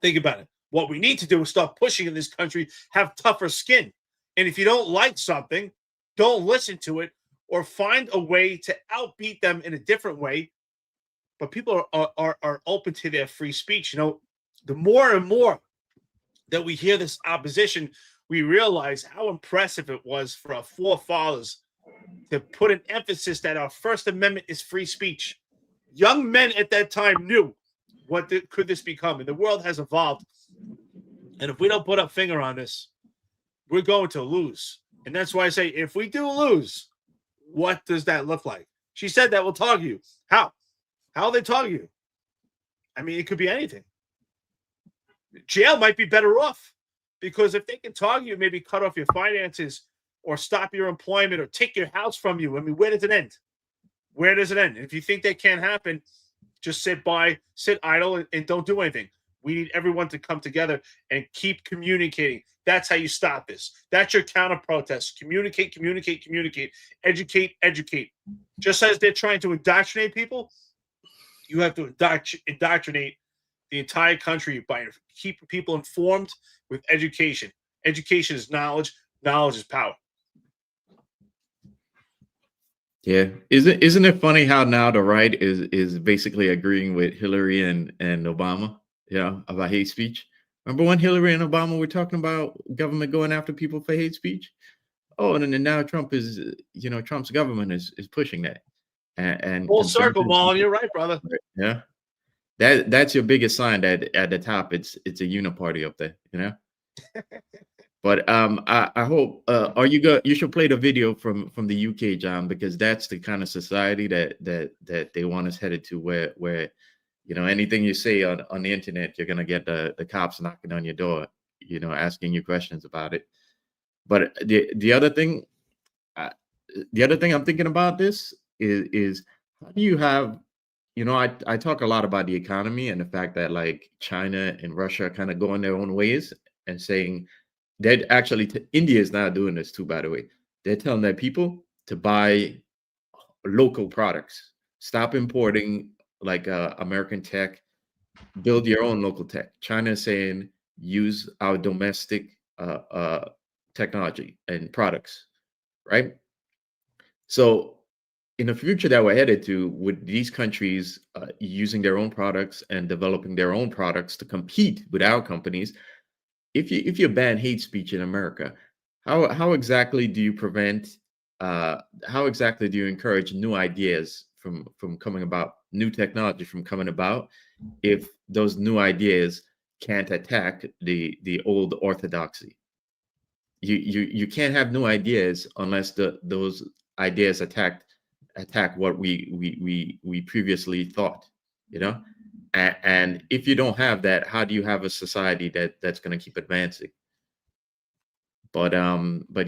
Think about it. What we need to do is start pushing in this country, have tougher skin. And if you don't like something, don't listen to it, or find a way to outbeat them in a different way. But people are open to their free speech. You know, the more and more that we hear this opposition, we realize how impressive it was for our forefathers to put an emphasis that our First Amendment is free speech. Young men at that time knew could this become, and the world has evolved. And if we don't put a finger on this, we're going to lose. And that's why I say, if we do lose, what does that look like? She said that will target you. How? How will they target you? I mean, it could be anything. Jail might be better off, because if they can target you, maybe cut off your finances or stop your employment or take your house from you. I mean, where does it end? Where does it end? And if you think that can't happen, just sit idle and don't do anything. We need everyone to come together and keep communicating. That's how you stop this. That's your counter protest. Communicate, communicate, communicate. Educate, educate. Just as they're trying to indoctrinate people, you have to indoctrinate the entire country by keeping people informed with education. Education is knowledge. Knowledge is power. Yeah, isn't it funny how now the right is basically agreeing with Hillary and Obama, about hate speech? Remember when Hillary and Obama were talking about government going after people for hate speech? Oh, and then now Trump's government is pushing that. And full circle, Marlon. You're right, brother. Yeah, that's your biggest sign that at the top it's a uni-party up there, But I hope you should play the video from the UK, John, because that's the kind of society that they want us headed to, where anything you say on the internet, you're gonna get the cops knocking on your door, asking you questions about it. But the other thing I'm thinking about this is how do you have, I talk a lot about the economy and the fact that like China and Russia are kind of going their own ways and saying. They're actually, India is now doing this too, by the way. They're telling their people to buy local products. Stop importing like American tech. Build your own local tech. China is saying use our domestic technology and products, right? So in the future that we're headed to, with these countries using their own products and developing their own products to compete with our companies, if you ban hate speech in America, how exactly do you prevent? How exactly do you encourage new ideas from coming about, new technology from coming about, if those new ideas can't attack the old orthodoxy? You can't have new ideas unless those ideas attack what we previously thought, And if you don't have that, how do you have a society that's going to keep advancing? But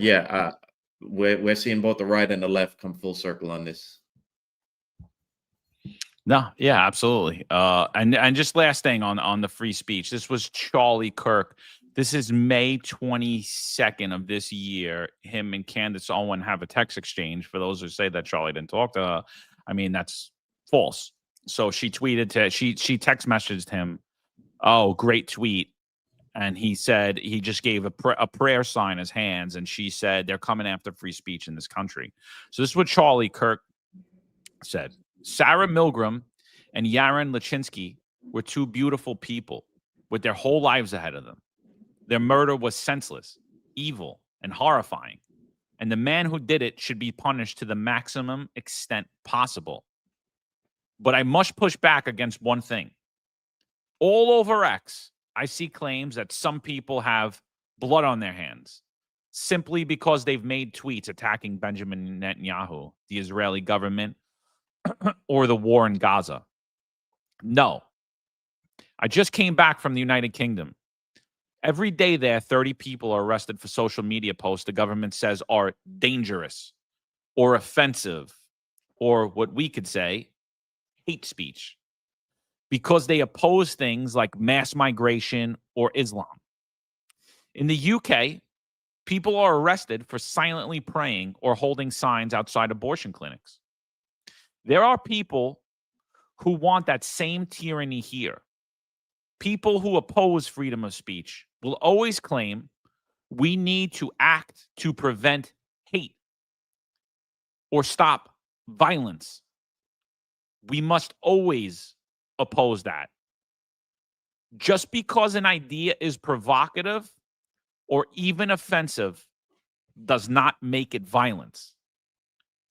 yeah, we're seeing both the right and the left come full circle on this. No, yeah, absolutely. And just last thing on the free speech. This was Charlie Kirk. This is May 22nd of this year. Him and Candace Owen have a text exchange. For those who say that Charlie didn't talk to her, I mean, that's false. So she tweeted she text messaged him oh, great tweet. And he said he just gave a prayer sign as hands, and she said they're coming after free speech in this country. So this is what Charlie Kirk said. Sarah Milgram and Yaron Lachinsky were two beautiful people with their whole lives ahead of them. Their murder was senseless, evil, and horrifying. And the man who did it should be punished to the maximum extent possible. But I must push back against one thing. All over X, I see claims that some people have blood on their hands simply because they've made tweets attacking Benjamin Netanyahu, the Israeli government, or the war in Gaza. No. I just came back from the United Kingdom. Every day there, 30 people are arrested for social media posts the government says are dangerous or offensive, or what we could say, hate speech, because they oppose things like mass migration or Islam. In the UK, people are arrested for silently praying or holding signs outside abortion clinics. There are people who want that same tyranny here. People who oppose freedom of speech will always claim we need to act to prevent hate or stop violence. We must always oppose that. Just because an idea is provocative or even offensive does not make it violence.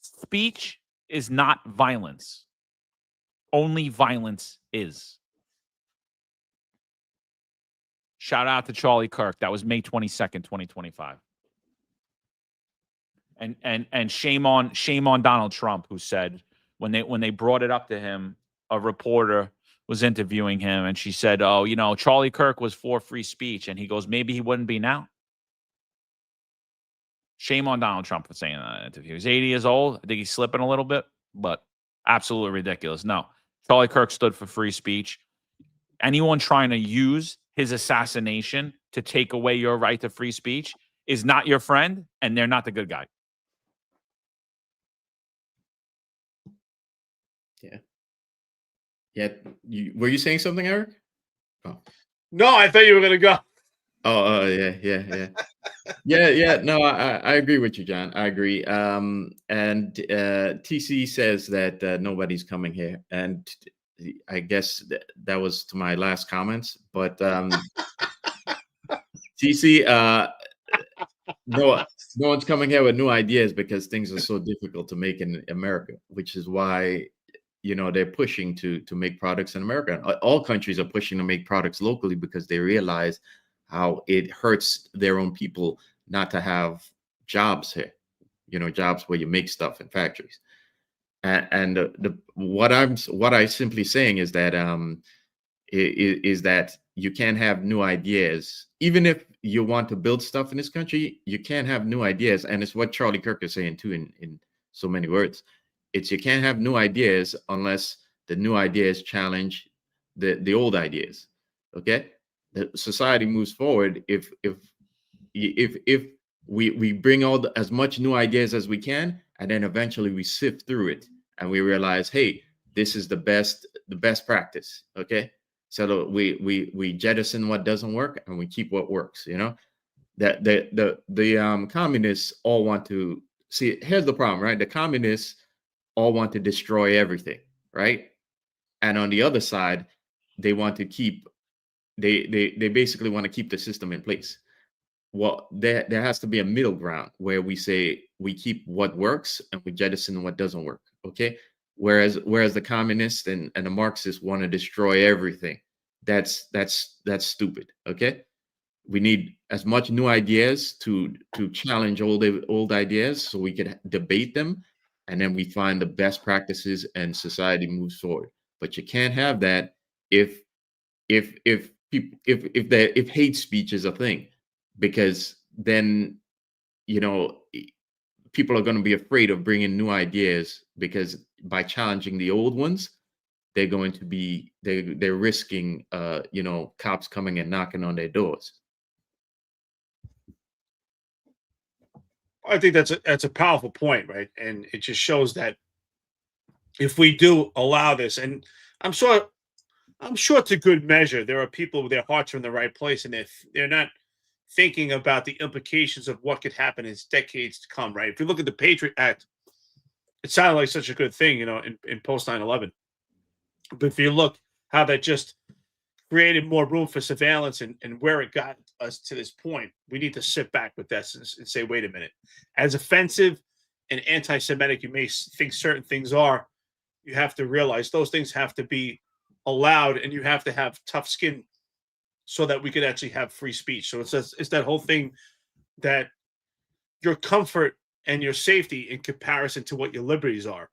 Speech is not violence. Only violence is. Shout out to Charlie Kirk. That was May 22nd, 2025. And shame on Donald Trump, who said when they brought it up to him, a reporter was interviewing him, and she said, "Oh, you know, Charlie Kirk was for free speech," and he goes, "Maybe he wouldn't be now." Shame on Donald Trump for saying that in an interview. He's 80 years old. I think he's slipping a little bit, but absolutely ridiculous. No, Charlie Kirk stood for free speech. Anyone trying to use his assassination to take away your right to free speech is not your friend, and they're not the good guy. Yeah. Yeah. Were you saying something, Eric? Oh. No, I thought you were gonna go. Yeah. No, I agree with you, John. I agree. And TC says that nobody's coming here, and I guess that was to my last comments. But TC, no one's coming here with new ideas because things are so difficult to make in America, which is why they're pushing to make products in America. All countries are pushing to make products locally because they realize how it hurts their own people not to have jobs here, jobs where you make stuff in factories. And what I'm simply saying is that is that you can't have new ideas. Even if you want to build stuff in this country, you can't have new ideas. And it's what Charlie Kirk is saying too in so many words. It's you can't have new ideas unless the new ideas challenge the old ideas. Okay? The society moves forward if we bring as much new ideas as we can, and then eventually we sift through it and we realize, hey, this is the best practice. Okay, so we jettison what doesn't work and we keep what works. That the communists all want to see. Here's the problem, right? The communists all want to destroy everything, right? And on the other side, they want to keep. They basically want to keep the system in place. Well, there has to be a middle ground where we say we keep what works and we jettison what doesn't work. Okay. Whereas the communists and the Marxists want to destroy everything. That's stupid. Okay. We need as much new ideas to challenge old ideas so we can debate them, and then we find the best practices and society moves forward. But you can't have that if hate speech is a thing, because then people are going to be afraid of bringing new ideas, because by challenging the old ones, they're going to be they're risking cops coming and knocking on their doors. I think that's a powerful point, right? And it just shows that if we do allow this, and I'm sure I'm sure to good measure. There are people with their hearts are in the right place, and they're not thinking about the implications of what could happen in decades to come, right? If you look at the Patriot Act, it sounded like such a good thing, in post 9/11. But if you look how that just created more room for surveillance and where it got us to this point, we need to sit back with this and say, wait a minute. As offensive and anti-Semitic you may think certain things are, you have to realize those things have to be allowed, and you have to have tough skin so that we could actually have free speech. So it's that whole thing that your comfort and your safety in comparison to what your liberties are.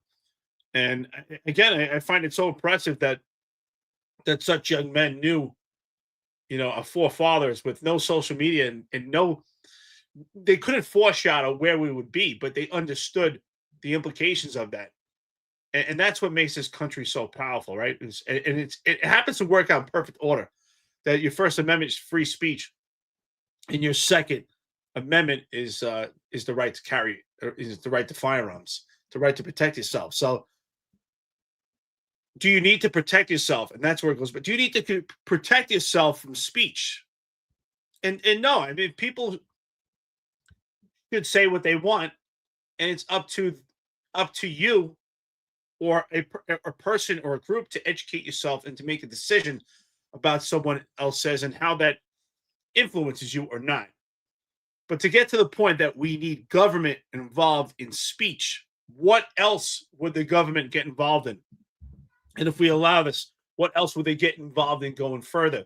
And again, I find it so impressive that such young men knew, our forefathers with no social media and no, they couldn't foreshadow where we would be, but they understood the implications of that. And that's what makes this country so powerful, right? It happens to work out in perfect order. That your First Amendment is free speech, and your Second Amendment is the right to carry, is the right to firearms, the right to protect yourself. So, do you need to protect yourself? And that's where it goes. But do you need to protect yourself from speech? And no, I mean, people should say what they want, and it's up to you or a person or a group to educate yourself and to make a decision about someone else says and how that influences you or not. But to get to the point that we need government involved in speech, what else would the government get involved in? And if we allow this, what else would they get involved in going further?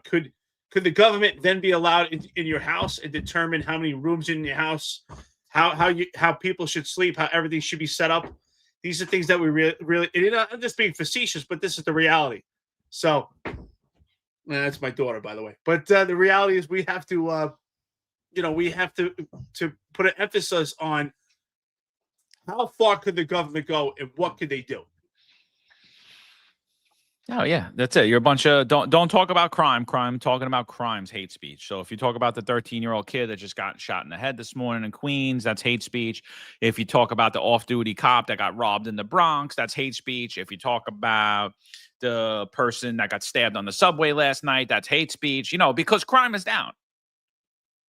Could the government then be allowed in your house and determine how many rooms in your house, how people should sleep, how everything should be set up? These are things that we really, I'm just being facetious, but this is the reality. So, that's my daughter, by the way. But the reality is we have to, we have to put an emphasis on how far could the government go and what could they do? Oh yeah, that's it. You're a bunch of don't talk about crime. Talking about crimes, hate speech. So if you talk about the 13-year-old kid that just got shot in the head this morning in Queens, that's hate speech. If you talk about the off-duty cop that got robbed in the Bronx, that's hate speech. If you talk about the person that got stabbed on the subway last night, that's hate speech. Because crime is down.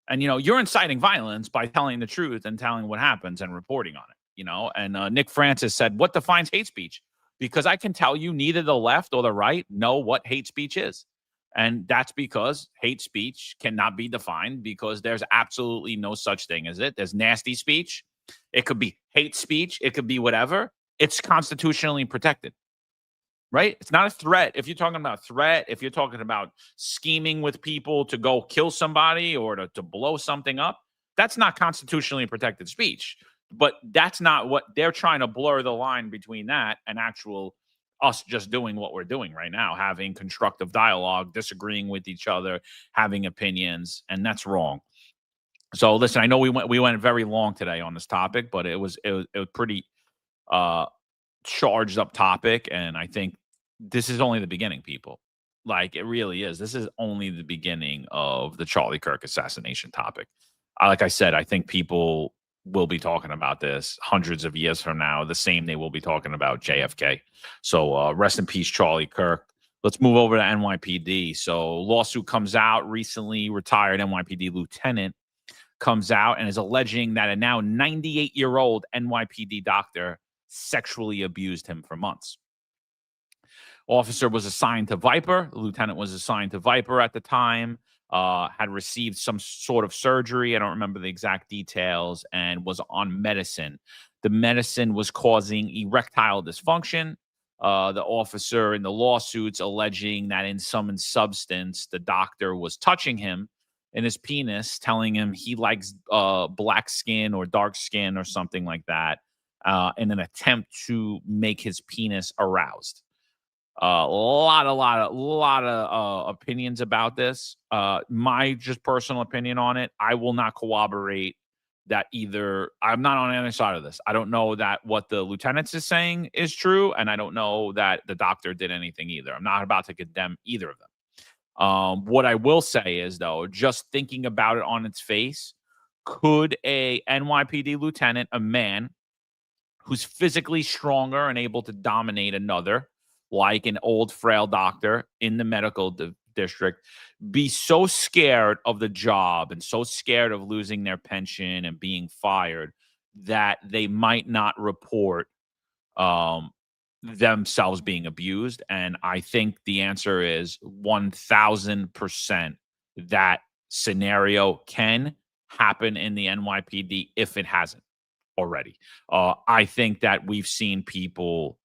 And you're inciting violence by telling the truth and telling what happens and reporting on it. And Nick Francis said, "What defines hate speech?" Because I can tell you neither the left or the right know what hate speech is. And that's because hate speech cannot be defined because there's absolutely no such thing as it. There's nasty speech. It could be hate speech. It could be whatever. It's constitutionally protected, right? It's not a threat. If you're talking about threat, if you're talking about scheming with people to go kill somebody or to blow something up, that's not constitutionally protected speech. But that's not what they're trying to blur the line between that and actual us just doing what we're doing right now, having constructive dialogue, disagreeing with each other, having opinions, and that's wrong. So listen, I know we went very long today on this topic, but it was pretty charged up topic, and I think this is only the beginning, people. Like it really is. This is only the beginning of the Charlie Kirk assassination topic. Like I said, I think people will be talking about this hundreds of years from now, the same they will be talking about JFK. So rest in peace, Charlie Kirk. Let's move over to NYPD. So lawsuit comes out recently, retired NYPD lieutenant comes out and is alleging that a now 98-year-old NYPD doctor sexually abused him for months. Officer was assigned to Viper. The lieutenant was assigned to Viper at the time. Had received some sort of surgery. I don't remember the exact details, and was on medicine. The medicine was causing erectile dysfunction. The officer in the lawsuits alleging that in some substance, the doctor was touching him in his penis, telling him he likes black skin or dark skin or something like that, in an attempt to make his penis aroused. A lot of opinions about this. My just personal opinion on it, I will not corroborate that either. I'm not on any side of this. I don't know that what the lieutenant is saying is true, and I don't know that the doctor did anything either. I'm not about to condemn either of them. What I will say is, though, just thinking about it on its face, could a NYPD lieutenant, a man who's physically stronger and able to dominate another, like an old frail doctor in the medical district, be so scared of the job and so scared of losing their pension and being fired that they might not report themselves being abused. And I think the answer is 1000% that scenario can happen in the NYPD if it hasn't already. I think that we've seen people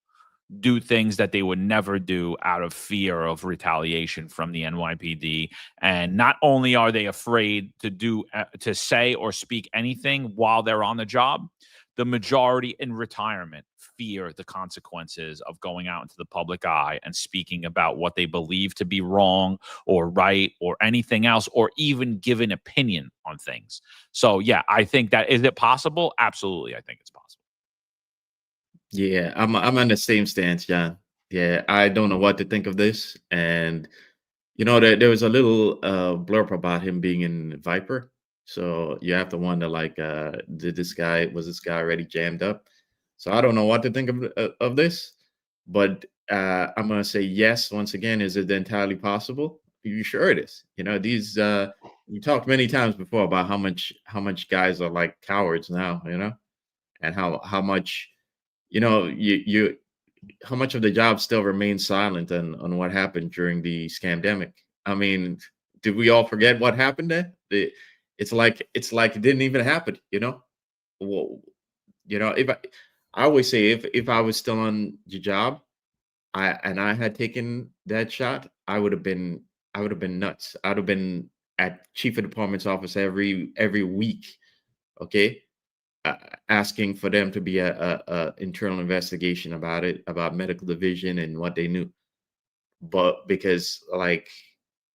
do things that they would never do out of fear of retaliation from the NYPD. And not only are they afraid to say or speak anything while they're on the job, the majority in retirement fear the consequences of going out into the public eye and speaking about what they believe to be wrong or right or anything else, or even give an opinion on things. So yeah, I think that, is it possible? Absolutely. I think it's possible. Yeah, I'm on the same stance, John. Yeah, I don't know what to think of this. And there was a little blurb about him being in Viper. So you have to wonder, like, was this guy already jammed up? So I don't know what to think of this, but I'm gonna say yes once again. Is it entirely possible? You sure it is? These we talked many times before about how much guys are like cowards now, and how much how much of the job still remains silent on what happened during the scamdemic. I mean, did we all forget what happened there? It's like it didn't even happen, Well, if I always say, if I was still on the job, I had taken that shot, I would have been nuts. I'd have been at chief of department's office every week, okay, asking for them to be a internal investigation about medical division and what they knew. But because, like,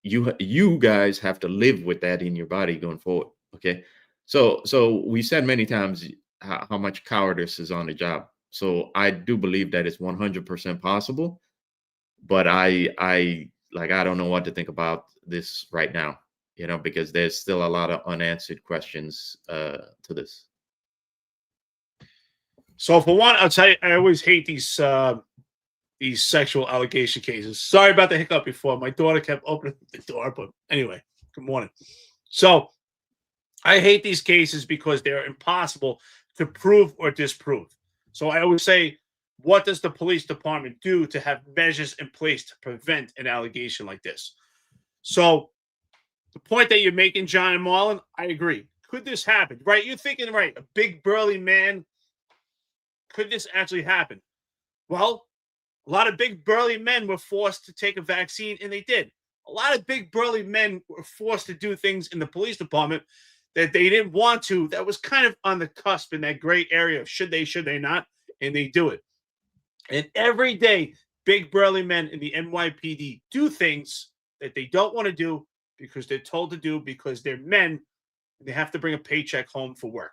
you guys have to live with that in your body going forward, okay? So we said many times how much cowardice is on the job. So I do believe that it's 100% possible, but I don't know what to think about this right now, because there's still a lot of unanswered questions to this. So for one, I'll tell you, I always hate these sexual allegation cases. Sorry about the hiccup before. My daughter kept opening the door, but anyway, good morning. So I hate these cases because they're impossible to prove or disprove. So I always say, what does the police department do to have measures in place to prevent an allegation like this? So the point that you're making, John and Marlon, I agree. Could this happen? Right? You're thinking, right, a big burly man. Could this actually happen? Well, a lot of big burly men were forced to take a vaccine, and they did. A lot of big burly men were forced to do things in the police department that they didn't want to, that was kind of on the cusp in that gray area of should they not, and they do it. And every day, big burly men in the NYPD do things that they don't want to do because they're told to do, because they're men and they have to bring a paycheck home for work.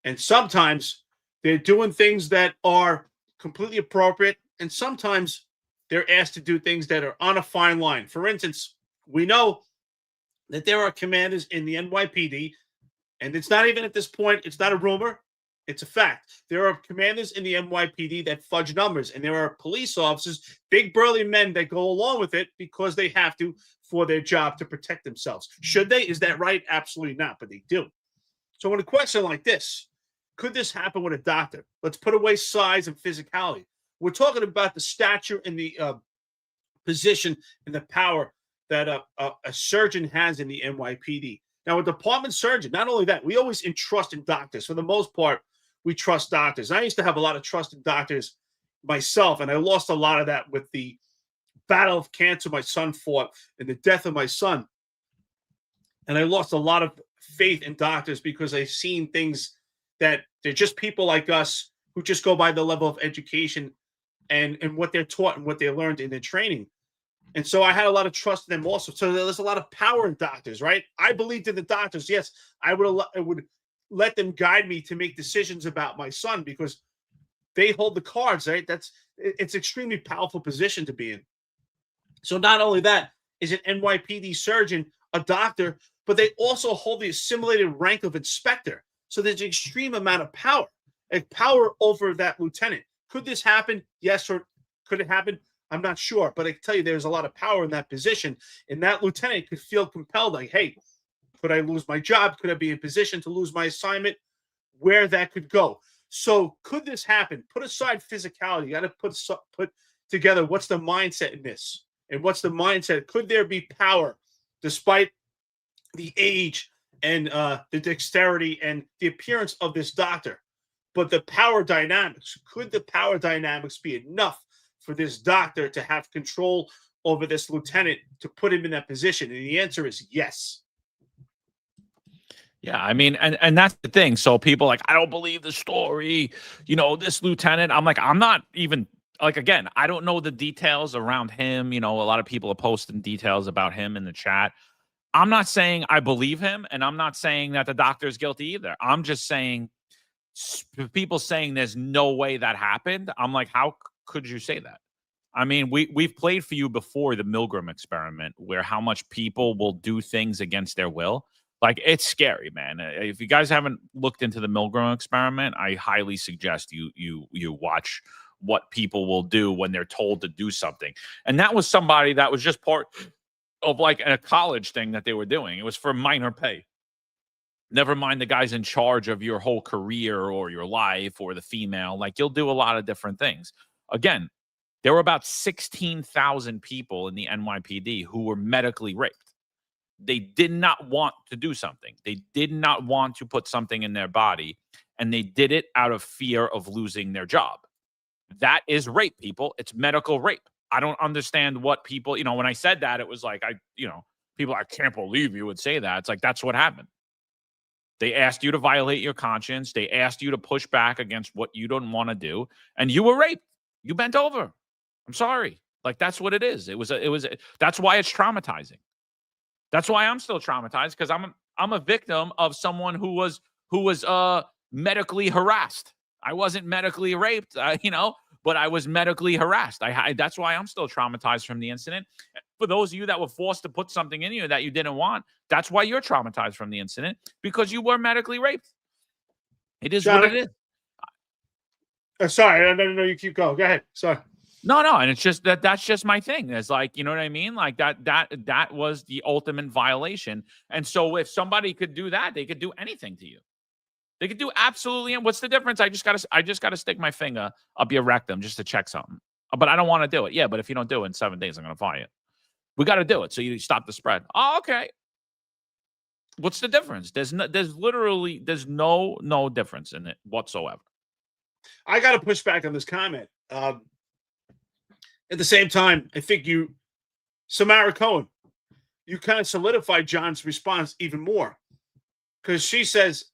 And sometimes they're doing things that are completely appropriate, and sometimes they're asked to do things that are on a fine line. For instance, we know that there are commanders in the NYPD, and it's not even at this point, it's not a rumor, it's a fact. There are commanders in the NYPD that fudge numbers, and there are police officers, big burly men, that go along with it because they have to for their job to protect themselves. Should they? Is that right? Absolutely not, but they do. So in a question like this, could this happen with a doctor? Let's put away size and physicality. We're talking about the stature and the position and the power that a surgeon has in the NYPD. Now, a department surgeon, not only that, we always entrust in doctors. For the most part, we trust doctors. I used to have a lot of trust in doctors myself, and I lost a lot of that with the battle of cancer my son fought and the death of my son. And I lost a lot of faith in doctors because I've seen things that they're just people like us who just go by the level of education and what they're taught and what they learned in their training. And so I had a lot of trust in them also. So there's a lot of power in doctors, right? I believed in the doctors. Yes, I would let them guide me to make decisions about my son because they hold the cards, right? It's extremely powerful position to be in. So not only that is an NYPD surgeon, a doctor, but they also hold the assimilated rank of inspector. So there's an extreme amount of power over that lieutenant. Could this happen? Yes, or Could it happen? I'm not sure, but I can tell you there's a lot of power in that position, and that lieutenant could feel compelled, like, hey, could I lose my job? Could I be in position to lose my assignment? Where that could go. So could this happen? Put aside physicality. You got to put together what's the mindset in this, and what's the mindset. Could there be power, despite the age and the dexterity and the appearance of this doctor? But the power dynamics. Could the power dynamics be enough for this doctor to have control over this lieutenant to put him in that position? And the answer is yes. Yeah, I mean, and that's the thing. So people like, I don't believe the story. You know, this lieutenant. I'm like, I'm not even like, again, I don't know the details around him. You know, a lot of people are posting details about him in the chat. I'm not saying I believe him, and I'm not saying that the doctor is guilty either. I'm just saying people saying there's no way that happened. I'm like, how could you say that? I mean, we've played for you before the Milgram experiment, where how much people will do things against their will. Like, it's scary, man. If you guys haven't looked into the Milgram experiment, I highly suggest you watch what people will do when they're told to do something. And that was somebody that was just part of like a college thing that they were doing. It was for minor pay. Never mind the guys in charge of your whole career or your life or the female. Like, you'll do a lot of different things. Again, there were about 16,000 people in the NYPD who were medically raped. They did not want to do something. They did not want to put something in their body, and they did it out of fear of losing their job. That is rape, people. It's medical rape. I don't understand what people, you know, when I said that, it was like, people, I can't believe you would say that. It's like, that's what happened. They asked you to violate your conscience. They asked you to push back against what you don't want to do, and you were raped. You bent over. I'm sorry. Like, that's what it is. That's why it's traumatizing. That's why I'm still traumatized, because I'm a victim of someone who was medically harassed. I wasn't medically raped, but I was medically harassed. That's why I'm still traumatized from the incident. For those of you that were forced to put something in you that you didn't want, that's why you're traumatized from the incident, because you were medically raped. It is John, what it is. Sorry, I didn't know you keep going. Go ahead. Sorry. No, and it's just that's just my thing. It's like, you know what I mean? Like that was the ultimate violation. And so if somebody could do that, they could do anything to you. They could do absolutely. And what's the difference? I just gotta stick my finger up your rectum just to check something. But I don't want to do it. Yeah, but if you don't do it in 7 days, I'm gonna fire you. We got to do it so you stop the spread. Oh, okay. What's the difference? There's no difference in it whatsoever. I got to push back on this comment. At the same time, I think Samara Cohen, you kind of solidified John's response even more, because she says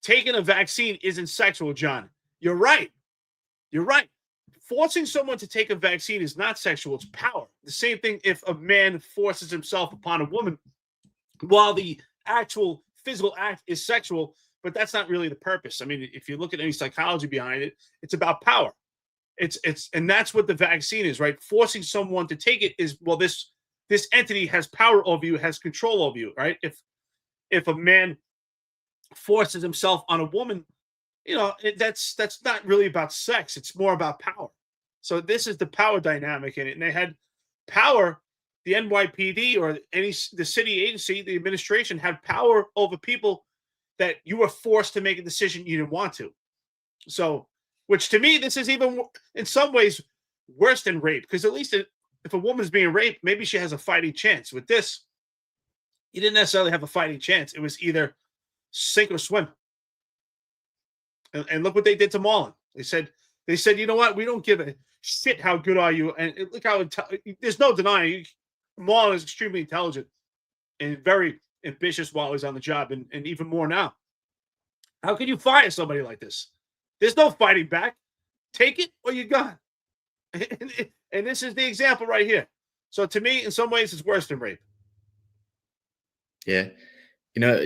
taking a vaccine isn't sexual. John, you're right. You're right. Forcing someone to take a vaccine is not sexual. It's power. The same thing if a man forces himself upon a woman, while the actual physical act is sexual, but that's not really the purpose. I mean, if you look at any psychology behind it, it's about power. And that's what the vaccine is, right? Forcing someone to take it is, well, this entity has power over you, has control over you, right? If a man forces himself on a woman, that's not really about sex. It's more about power. So this is the power dynamic in it. And they had power. The NYPD or the city agency, the administration had power over people that you were forced to make a decision you didn't want to. So, which to me, this is even in some ways worse than rape, because at least if a woman's being raped, maybe she has a fighting chance. With this, you didn't necessarily have a fighting chance. It was either sink or swim. And look what they did to Marlon. They said, you know what? We don't give a shit how good are you. And look how there's no denying Marlon is extremely intelligent and very ambitious while he's on the job, and even more now. How can you fire somebody like this? There's no fighting back. Take it or you're gone. And this is the example right here. So to me, in some ways, it's worse than rape. Yeah.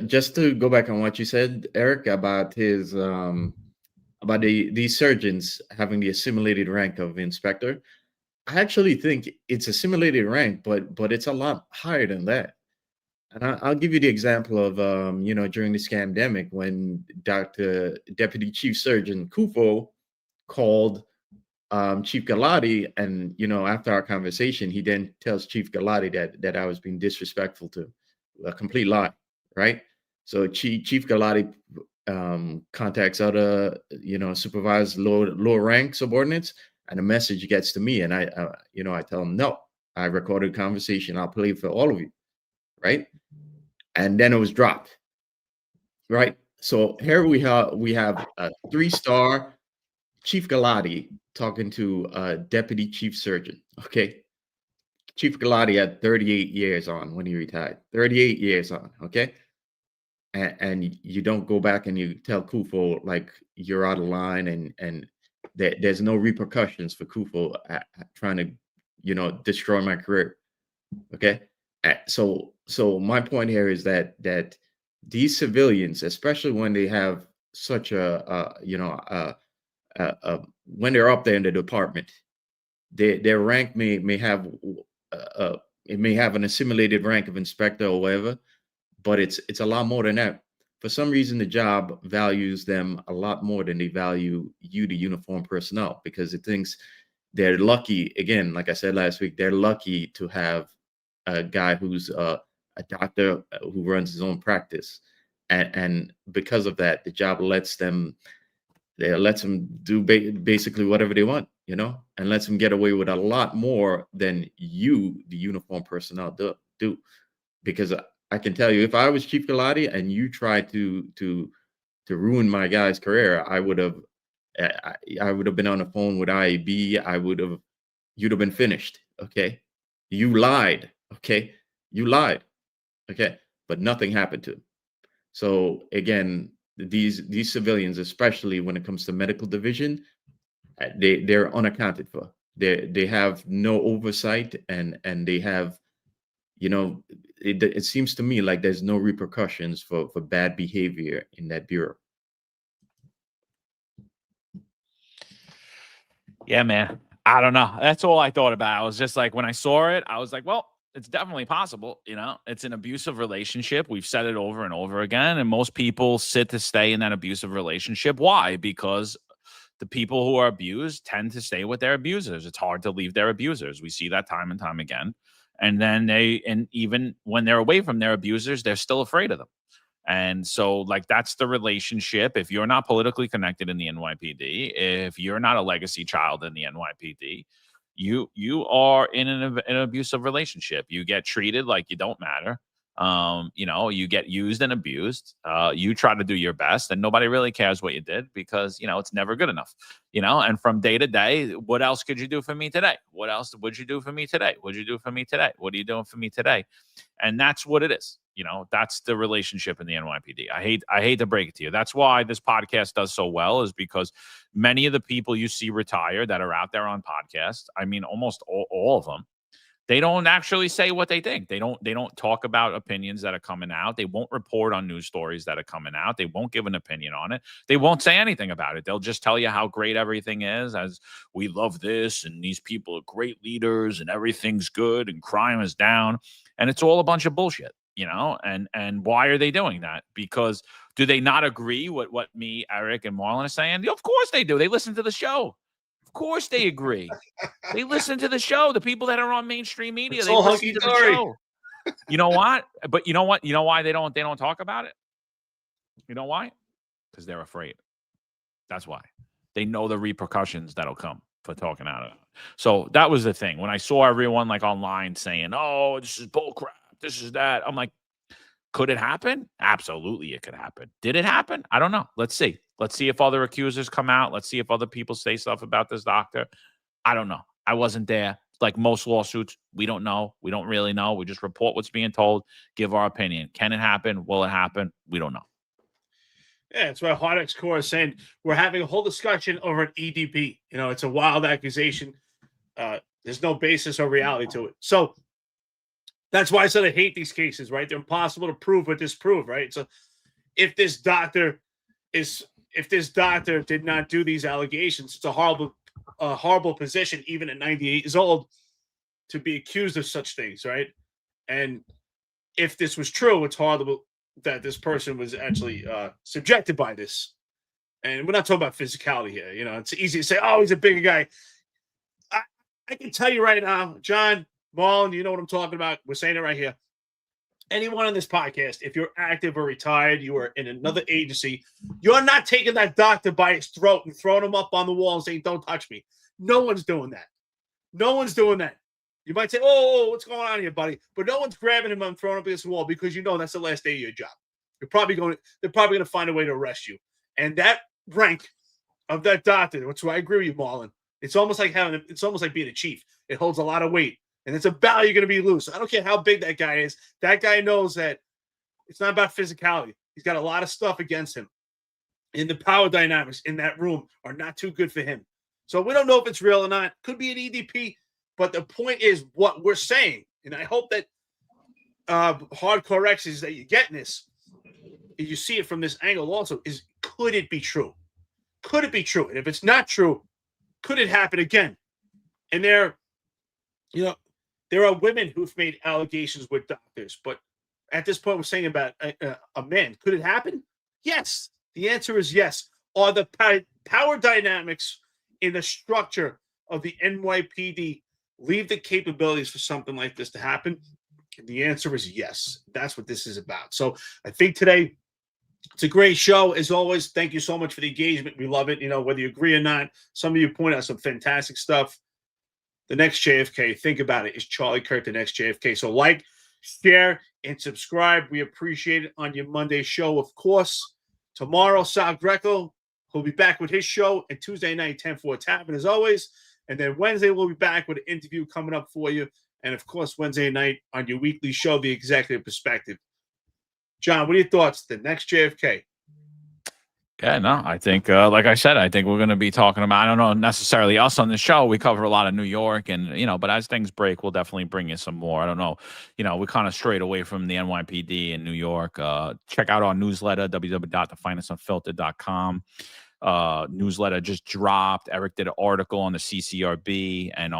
Just to go back on what you said, Eric, about his about the surgeons having the assimilated rank of inspector, I actually think it's a simulated rank, but it's a lot higher than that. And I'll give you the example of during the scamdemic, when Deputy Chief Surgeon Kufo called Chief Galati, and after our conversation, he then tells Chief Galati that I was being disrespectful to, a complete lie, right? So Chief Galati contacts other supervised lower rank subordinates, and a message gets to me, and I tell him, no, I recorded a conversation, I'll play it for all of you, right? And then it was dropped, right? So here we have a 3-star Chief Galati talking to a deputy chief surgeon. Okay. Chief Galati had 38 years on when he retired. 38 years on. Okay. And you don't go back and you tell Kufo like you're out of line, and there's no repercussions for Kufo trying to destroy my career. Okay. So my point here is that these civilians, especially when they have such when they're up there in the department, their rank may have it may have an assimilated rank of inspector or whatever, but it's a lot more than that. For some reason, the job values them a lot more than they value you, the uniformed personnel, because it thinks they're lucky. Again, like I said last week, they're lucky to have a guy who's a doctor who runs his own practice, and because of that, the job lets them do basically whatever they want, and lets them get away with a lot more than you, the uniformed personnel, do. Because I can tell you, if I was Chief Galati and you tried to ruin my guy's career, I would have been on the phone with IAB. You'd have been finished. Okay, you lied. Okay, you lied. Okay, but nothing happened to him. So again, these civilians, especially when it comes to medical division, they're unaccounted for. They have no oversight, and they have, it seems to me like there's no repercussions for bad behavior in that bureau. Yeah, man. I don't know. That's all I thought about. I was just like, when I saw it, I was like, well, it's definitely possible. It's an abusive relationship. We've said it over and over again. And most people sit to stay in that abusive relationship. Why? Because the people who are abused tend to stay with their abusers. It's hard to leave their abusers. We see that time and time again. And then even when they're away from their abusers, they're still afraid of them. And so, like, that's the relationship. If you're not politically connected in the NYPD, if you're not a legacy child in the NYPD, you are in an abusive relationship. You get treated like you don't matter. You get used and abused. You try to do your best, and nobody really cares what you did, because it's never good enough. And from day to day, what else could you do for me today? What else would you do for me today? What'd you do for me today? What are you doing for me today? And that's what it is. That's the relationship in the NYPD. I hate to break it to you. That's why this podcast does so well, is because many of the people you see retire that are out there on podcasts, I mean, almost all of them, they don't actually say what they think. They don't talk about opinions that are coming out. They won't report on news stories that are coming out. They won't give an opinion on it. They won't say anything about it. They'll just tell you how great everything is, as we love this, and these people are great leaders, and everything's good, and crime is down. And it's all a bunch of bullshit, and why are they doing that? Because do they not agree with what me, Eric, and Marlon are saying? Of course they do. They listen to the show. Of course they agree. They listen to the show. The people that are on mainstream media, they listen to the show. You know what? But you know what? You know why they don't talk about it? You know why? Because they're afraid. That's why. They know the repercussions that'll come for talking out of it. So that was the thing. When I saw everyone like online saying, "Oh, this is bullcrap, this is that," I'm like, could it happen? Absolutely, it could happen. Did it happen? I don't know. Let's see. Let's see if other accusers come out. Let's see if other people say stuff about this doctor. I don't know. I wasn't there. Like most lawsuits, we don't know. We don't really know. We just report what's being told, give our opinion. Can it happen? Will it happen? We don't know. Yeah, that's why Hardex Core is saying we're having a whole discussion over an EDP. It's a wild accusation. There's no basis or reality to it. So that's why I said I hate these cases, right? They're impossible to prove or disprove, right? So if this doctor did not do these allegations, it's a horrible position, even at 98 years old, to be accused of such things, right? And if this was true, it's horrible that this person was actually subjected by this. And we're not talking about physicality here. It's easy to say, oh, he's a bigger guy. I can tell you right now, John, Marlon, you know what I'm talking about. We're saying it right here. Anyone on this podcast, if you're active or retired, you are in another agency, you're not taking that doctor by his throat and throwing him up on the wall and saying, don't touch me. No one's doing that. No one's doing that. You might say, oh, what's going on here, buddy? But no one's grabbing him and throwing him up against the wall because you know that's the last day of your job. They're probably going to find a way to arrest you. And that rank of that doctor, that's why I agree with you, Marlon. It's almost like being a chief. It holds a lot of weight. And it's a battle you're going to be loose. I don't care how big that guy is. That guy knows that it's not about physicality. He's got a lot of stuff against him. And the power dynamics in that room are not too good for him. So we don't know if it's real or not. Could be an EDP. But the point is what we're saying. And I hope that Hardcore X is that you're getting this. You see it from this angle also. Is could it be true? Could it be true? And if it's not true, could it happen again? And there are women who've made allegations with doctors, but at this point, we're saying about a man. Could it happen? Yes. The answer is yes. Are the power dynamics in the structure of the NYPD leave the capabilities for something like this to happen? And the answer is yes. That's what this is about. So I think today it's a great show. As always, thank you so much for the engagement. We love it. Whether you agree or not, some of you point out some fantastic stuff. The next JFK, think about it, is Charlie Kirk, the next JFK. So like, share, and subscribe. We appreciate it on your Monday show, of course. Tomorrow, Sal Greco will be back with his show. And Tuesday night, 10-4 tapping, as always. And then Wednesday, we'll be back with an interview coming up for you. And, of course, Wednesday night on your weekly show, The Executive Perspective. John, what are your thoughts? The next JFK. Yeah, no, I think, like I said, I think we're going to be talking about, I don't know necessarily us on the show. We cover a lot of New York and, but as things break, we'll definitely bring you some more. I don't know. We kind of strayed away from the NYPD in New York. Check out our newsletter, www.thefinestsunfiltered.com. Newsletter just dropped. Eric did an article on the CCRB and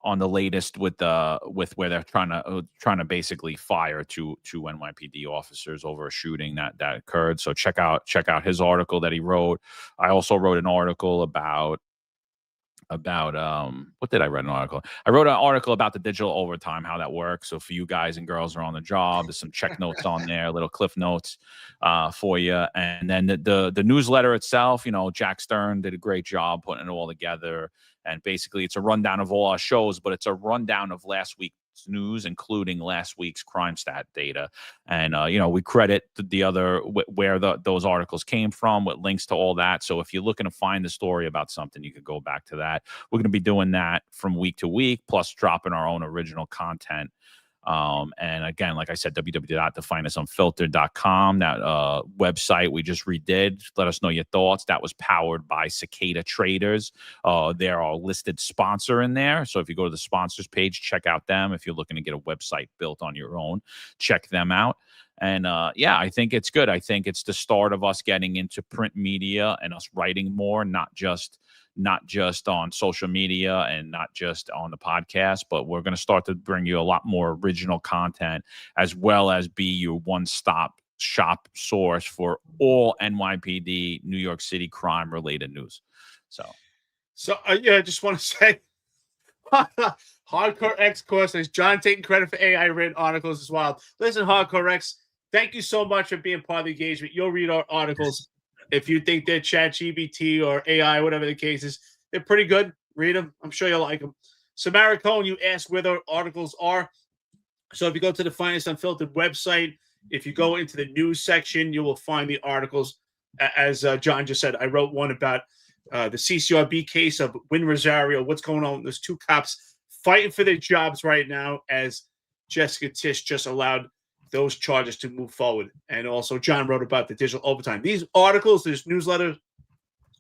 on the latest with where they're trying to basically fire two NYPD officers over a shooting that occurred. So check out his article that he wrote. I also wrote an article about what did I write an article? I wrote an article about the digital overtime, how that works. So for you guys and girls who are on the job, there's some check notes on there, little cliff notes for you. And then the newsletter itself, Jack Stern did a great job putting it all together. And basically, it's a rundown of all our shows, but it's a rundown of last week's news, including last week's crime stat data. And, we credit the other where those articles came from with links to all that. So if you're looking to find the story about something, you could go back to that. We're going to be doing that from week to week, plus dropping our own original content. And again, like I said, www.thefinestsunfiltered.com, that website we just redid. Let us know your thoughts. That was powered by Cicada Traders. They're our listed sponsor in there. So if you go to the sponsors page, check out them. If you're looking to get a website built on your own, check them out. And I think it's good. I think it's the start of us getting into print media and us writing more, not just on social media and not just on the podcast, but we're going to start to bring you a lot more original content, as well as be your one-stop shop source for all NYPD, New York City crime-related news. So I just want to say, Hardcore X course is John taking credit for AI written articles as well. Listen, Hardcore X, thank you so much for being part of the engagement. You'll read our articles. If you think they're ChatGPT or AI, whatever the case is, they're pretty good. Read them. I'm sure you'll like them. Samara Cohen, you asked where the articles are. So if you go to the Finest Unfiltered website, if you go into the news section, you will find the articles. As John just said, I wrote one about the CCRB case of Win Rosario. What's going on? There's two cops fighting for their jobs right now as Jessica Tisch just allowed those charges to move forward. And also John wrote about the digital overtime. These articles, this newsletter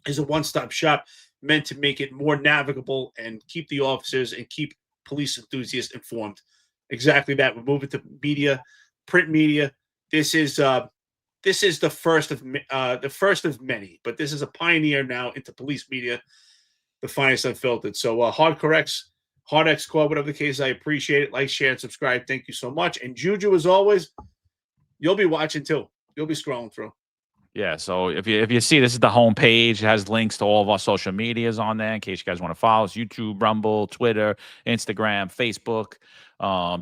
is a one-stop shop meant to make it more navigable and keep the officers and keep police enthusiasts informed. Exactly that. We're moving to media, print media. This is the first of many, but this is a pioneer now into police media, the Finest Unfiltered. So Hardcore X, Hard X Core, whatever the case, I appreciate it. Like, share, and subscribe. Thank you so much. And Juju, as always, you'll be watching too. You'll be scrolling through. Yeah, so if you see, this is the homepage. It has links to all of our social medias on there in case you guys want to follow us: YouTube, Rumble, Twitter, Instagram, Facebook.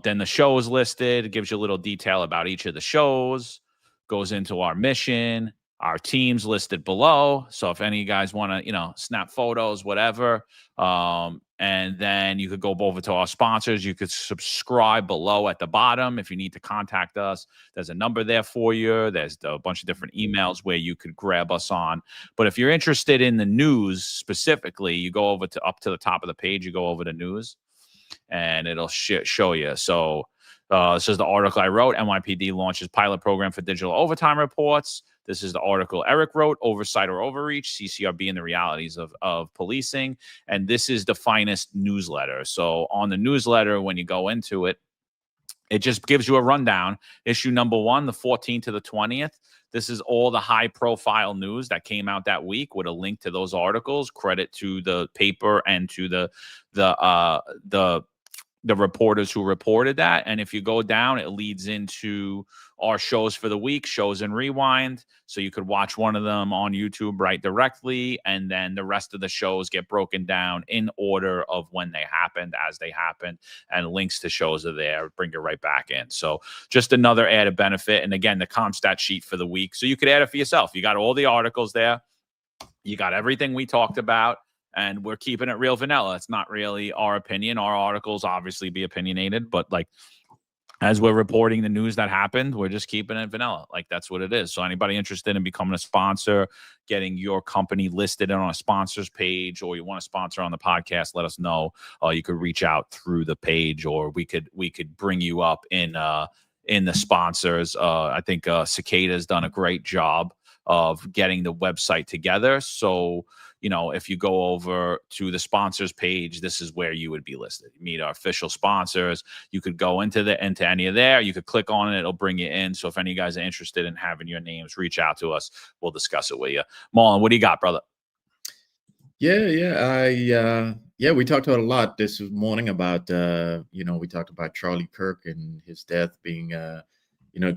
Then the shows listed. It gives you a little detail about each of the shows. Goes into our mission. Our teams listed below. So if any of you guys want to, snap photos, whatever. And then you could go over to our sponsors. You could subscribe below at the bottom if you need to contact us. There's a number there for you. There's a bunch of different emails where you could grab us on. But if you're interested in the news specifically, you go over to up to the top of the page. You go over to news, and it'll show you. So this is the article I wrote. NYPD launches pilot program for digital overtime reports. This is the article Eric wrote, Oversight or Overreach, CCRB and the Realities of Policing. And this is the finest newsletter. So on the newsletter, when you go into it, it just gives you a rundown. Issue number 1, the 14th to the 20th. This is all the high-profile news that came out that week with a link to those articles. Credit to the paper and to the reporters who reported that. And if you go down, it leads into our shows for the week, shows and rewind. So you could watch one of them on YouTube right directly. And then the rest of the shows get broken down in order of when they happened, as they happened, and links to shows are there, bring it right back in. So just another added benefit. And again, the ComStat sheet for the week. So you could add it for yourself. You got all the articles there. You got everything we talked about. And we're keeping it real vanilla. It's not really our opinion. Our articles obviously be opinionated, but as we're reporting the news that happened, we're just keeping it vanilla. That's what it is. So anybody interested in becoming a sponsor, getting your company listed on a sponsors page, or you want to sponsor on the podcast, let us know. You could reach out through the page, or we could bring you up in the sponsors. I think Cicada's done a great job of getting the website together. So, if you go over to the sponsors page, this is where you would be listed. You meet our official sponsors. You could go into any of there. You could click on it. It'll bring you in. So if any of you guys are interested in having your names, reach out to us. We'll discuss it with you. Marlon, what do you got, brother? Yeah. We talked about a lot this morning about, we talked about Charlie Kirk and his death being,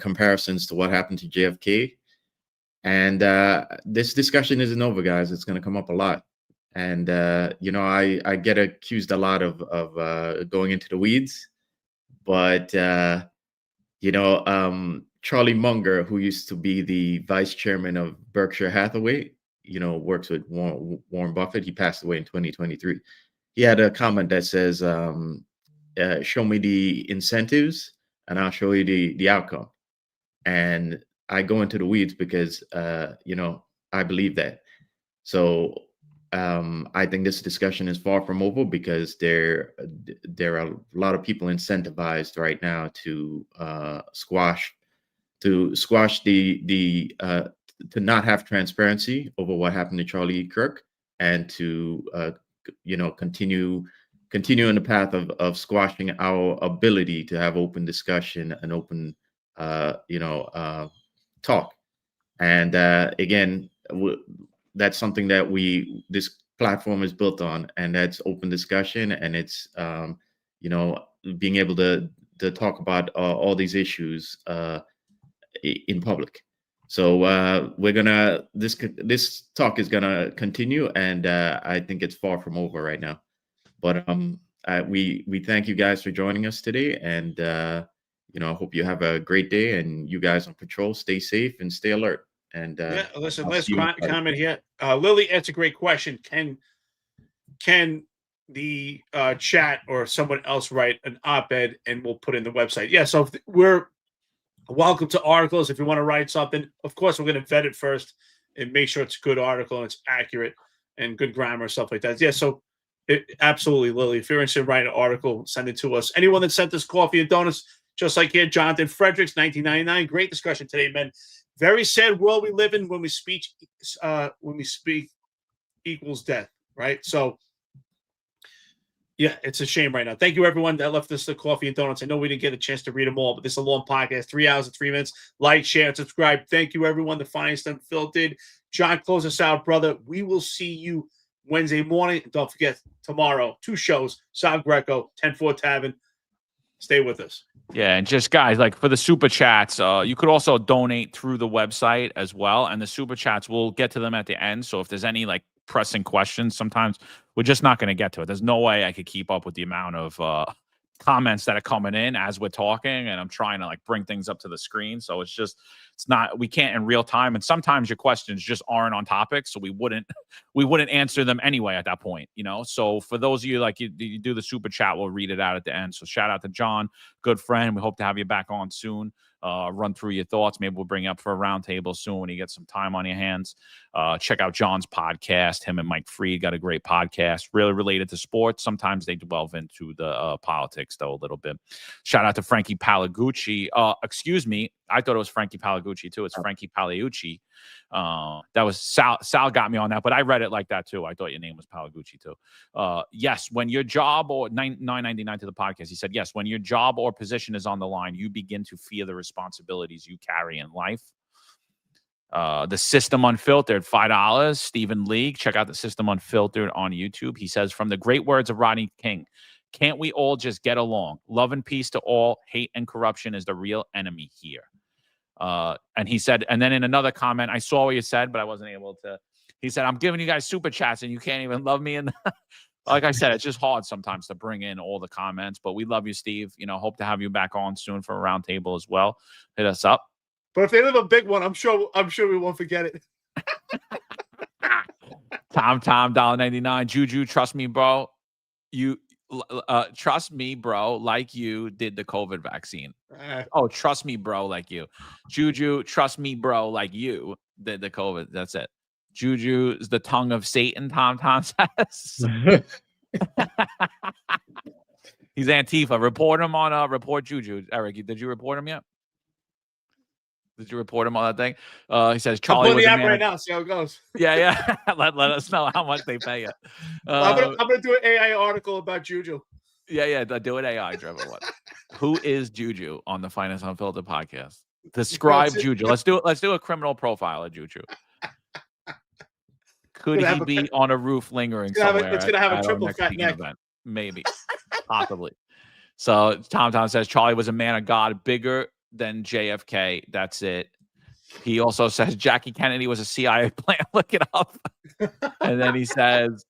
comparisons to what happened to JFK. And this discussion isn't over, guys. It's going to come up a lot. And, I get accused a lot of going into the weeds. But, Charlie Munger, who used to be the vice chairman of Berkshire Hathaway, works with Warren Buffett. He passed away in 2023. He had a comment that says, show me the incentives and I'll show you the outcome. And I go into the weeds because, I believe that. So I think this discussion is far from over because there are a lot of people incentivized right now to squash the to not have transparency over what happened to Charlie Kirk, and to continue in the path of squashing our ability to have open discussion and open talk. And again, that's something that this platform is built on, and that's open discussion, and it's being able to talk about all these issues in public. So this talk is gonna continue, and I think it's far from over right now. But we thank you guys for joining us today, and I hope you have a great day, and you guys on patrol, stay safe and stay alert. And listen, let's comment here. Lily, that's a great question. Can the chat or someone else write an op-ed and we'll put in the website? Yeah, so we're welcome to articles. If you want to write something, of course, we're going to vet it first and make sure it's a good article and it's accurate and good grammar, stuff like that. Yeah, so absolutely, Lily. If you're interested in writing an article, send it to us. Anyone that sent us coffee and donuts, just like here, Jonathan Fredericks, 1999. Great discussion today, men. Very sad world we live in when we speak equals death, right? So, yeah, it's a shame right now. Thank you, everyone that left us the coffee and donuts. I know we didn't get a chance to read them all, but this is a long podcast, 3 hours and 3 minutes. Like, share, and subscribe. Thank you, everyone. The finest Unfiltered. John, close us out, brother. We will see you Wednesday morning. Don't forget, tomorrow, 2 shows, Sal Greco, 10-4 Tavern. Stay with us. Yeah, and just guys, like for the super chats, you could also donate through the website as well. And the super chats, we'll get to them at the end. So if there's any like pressing questions, sometimes we're just not going to get to it. There's no way I could keep up with the amount of comments that are coming in as we're talking, and I'm trying to like bring things up to the screen. So it's not, we can't in real time. And sometimes your questions just aren't on topic, so we wouldn't answer them anyway at that point, you know. So for those of you like you do the super chat, we'll read it out at the end. So shout out to John, good friend. We hope to have you back on soon. Run through your thoughts. Maybe we'll bring you up for a roundtable soon when you get some time on your hands. Check out John's podcast. Him and Mike Freed got a great podcast, really related to sports. Sometimes they delve into the politics, though, a little bit. Shout out to Frankie Palagucci. Excuse me. I thought it was Frankie Palagucci, too. It's Frankie Paliucci. That was Sal got me on that, but I read it like that, too. I thought your name was Palagucci, too. Yes, when your job or $9.99 to the podcast, he said, yes, when your job or position is on the line, you begin to fear the responsibilities you carry in life. The System Unfiltered, $5. Stephen League, check out the System Unfiltered on YouTube. He says, from the great words of Rodney King, can't we all just get along? Love and peace to all. Hate and corruption is the real enemy here. And he said, and then in another comment, I saw what you said, but I wasn't able to. He said, I'm giving you guys super chats and you can't even love me. And like I said, it's just hard sometimes to bring in all the comments, but we love you, Steve. You know, hope to have you back on soon for a roundtable as well. Hit us up. But if they live a big one, I'm sure we won't forget it. Tom, $1.99. Juju, trust me, bro. Trust me, bro, like you did the COVID vaccine. Oh, trust me, bro, like you. Juju, trust me, bro, like you did the COVID. That's it. Juju is the tongue of Satan, Tom says. He's Antifa. Report him on Report Juju. Eric, did you report him yet? Did you report him on that thing? He says Charlie was the app right now. See how it goes. Yeah. let us know how much they pay you. I'm gonna do an AI article about Juju. Yeah. Do an AI driven one. Who is Juju on the Finance Unfiltered podcast? Describe Juju. Let's do a criminal profile of Juju. Could he be on a roof lingering somewhere? It's gonna have a triple fat neck. Event? Maybe, possibly. So Tom says Charlie was a man of God, bigger than JFK. That's it. He also says Jackie Kennedy was a CIA plant. Look it up. And then he says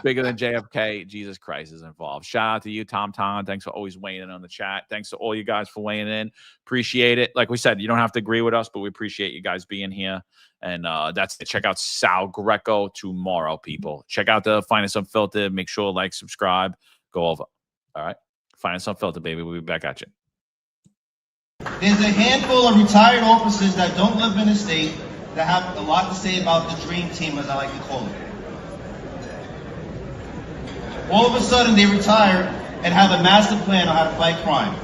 bigger than JFK. Jesus Christ is involved. Shout out to you, Tom. Thanks for always weighing in on the chat. Thanks to all you guys for weighing in. Appreciate it. Like we said, you don't have to agree with us, but we appreciate you guys being here. And that's it. Check out Sal Greco tomorrow, people. Check out the Finance Unfiltered. Make sure to like, subscribe, go over. All right. Finance Unfiltered, baby. We'll be back at you. There's a handful of retired officers that don't live in the state that have a lot to say about the dream team, as I like to call it. All of a sudden, they retire and have a master plan on how to fight crime,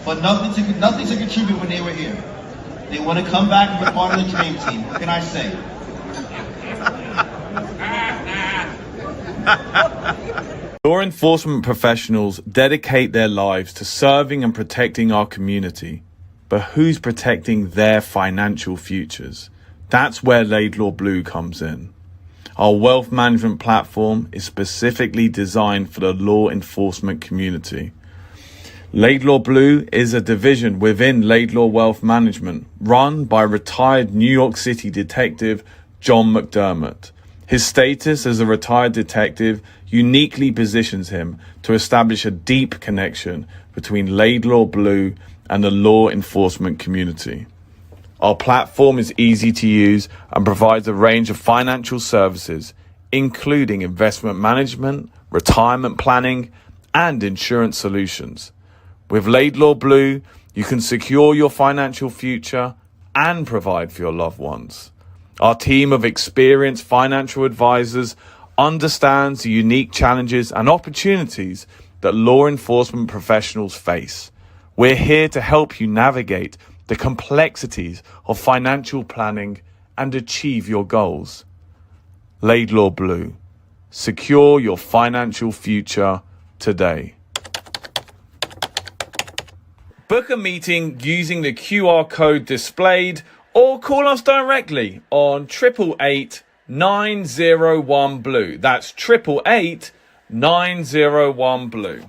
but nothing to contribute when they were here. They want to come back and be part of the dream team. What can I say? Law enforcement professionals dedicate their lives to serving and protecting our community. But who's protecting their financial futures? That's where Laidlaw Blue comes in. Our wealth management platform is specifically designed for the law enforcement community. Laidlaw Blue is a division within Laidlaw Wealth Management, run by retired New York City detective John McDermott. His status as a retired detective uniquely positions him to establish a deep connection between Laidlaw Blue and the law enforcement community. Our platform is easy to use and provides a range of financial services, including investment management, retirement planning, and insurance solutions. With Laidlaw Blue, you can secure your financial future and provide for your loved ones. Our team of experienced financial advisors understands the unique challenges and opportunities that law enforcement professionals face. We're here to help you navigate the complexities of financial planning and achieve your goals. Laidlaw Blue. Secure your financial future today. Book a meeting using the QR code displayed or call us directly on 888 901 Blue. That's 888 901 Blue.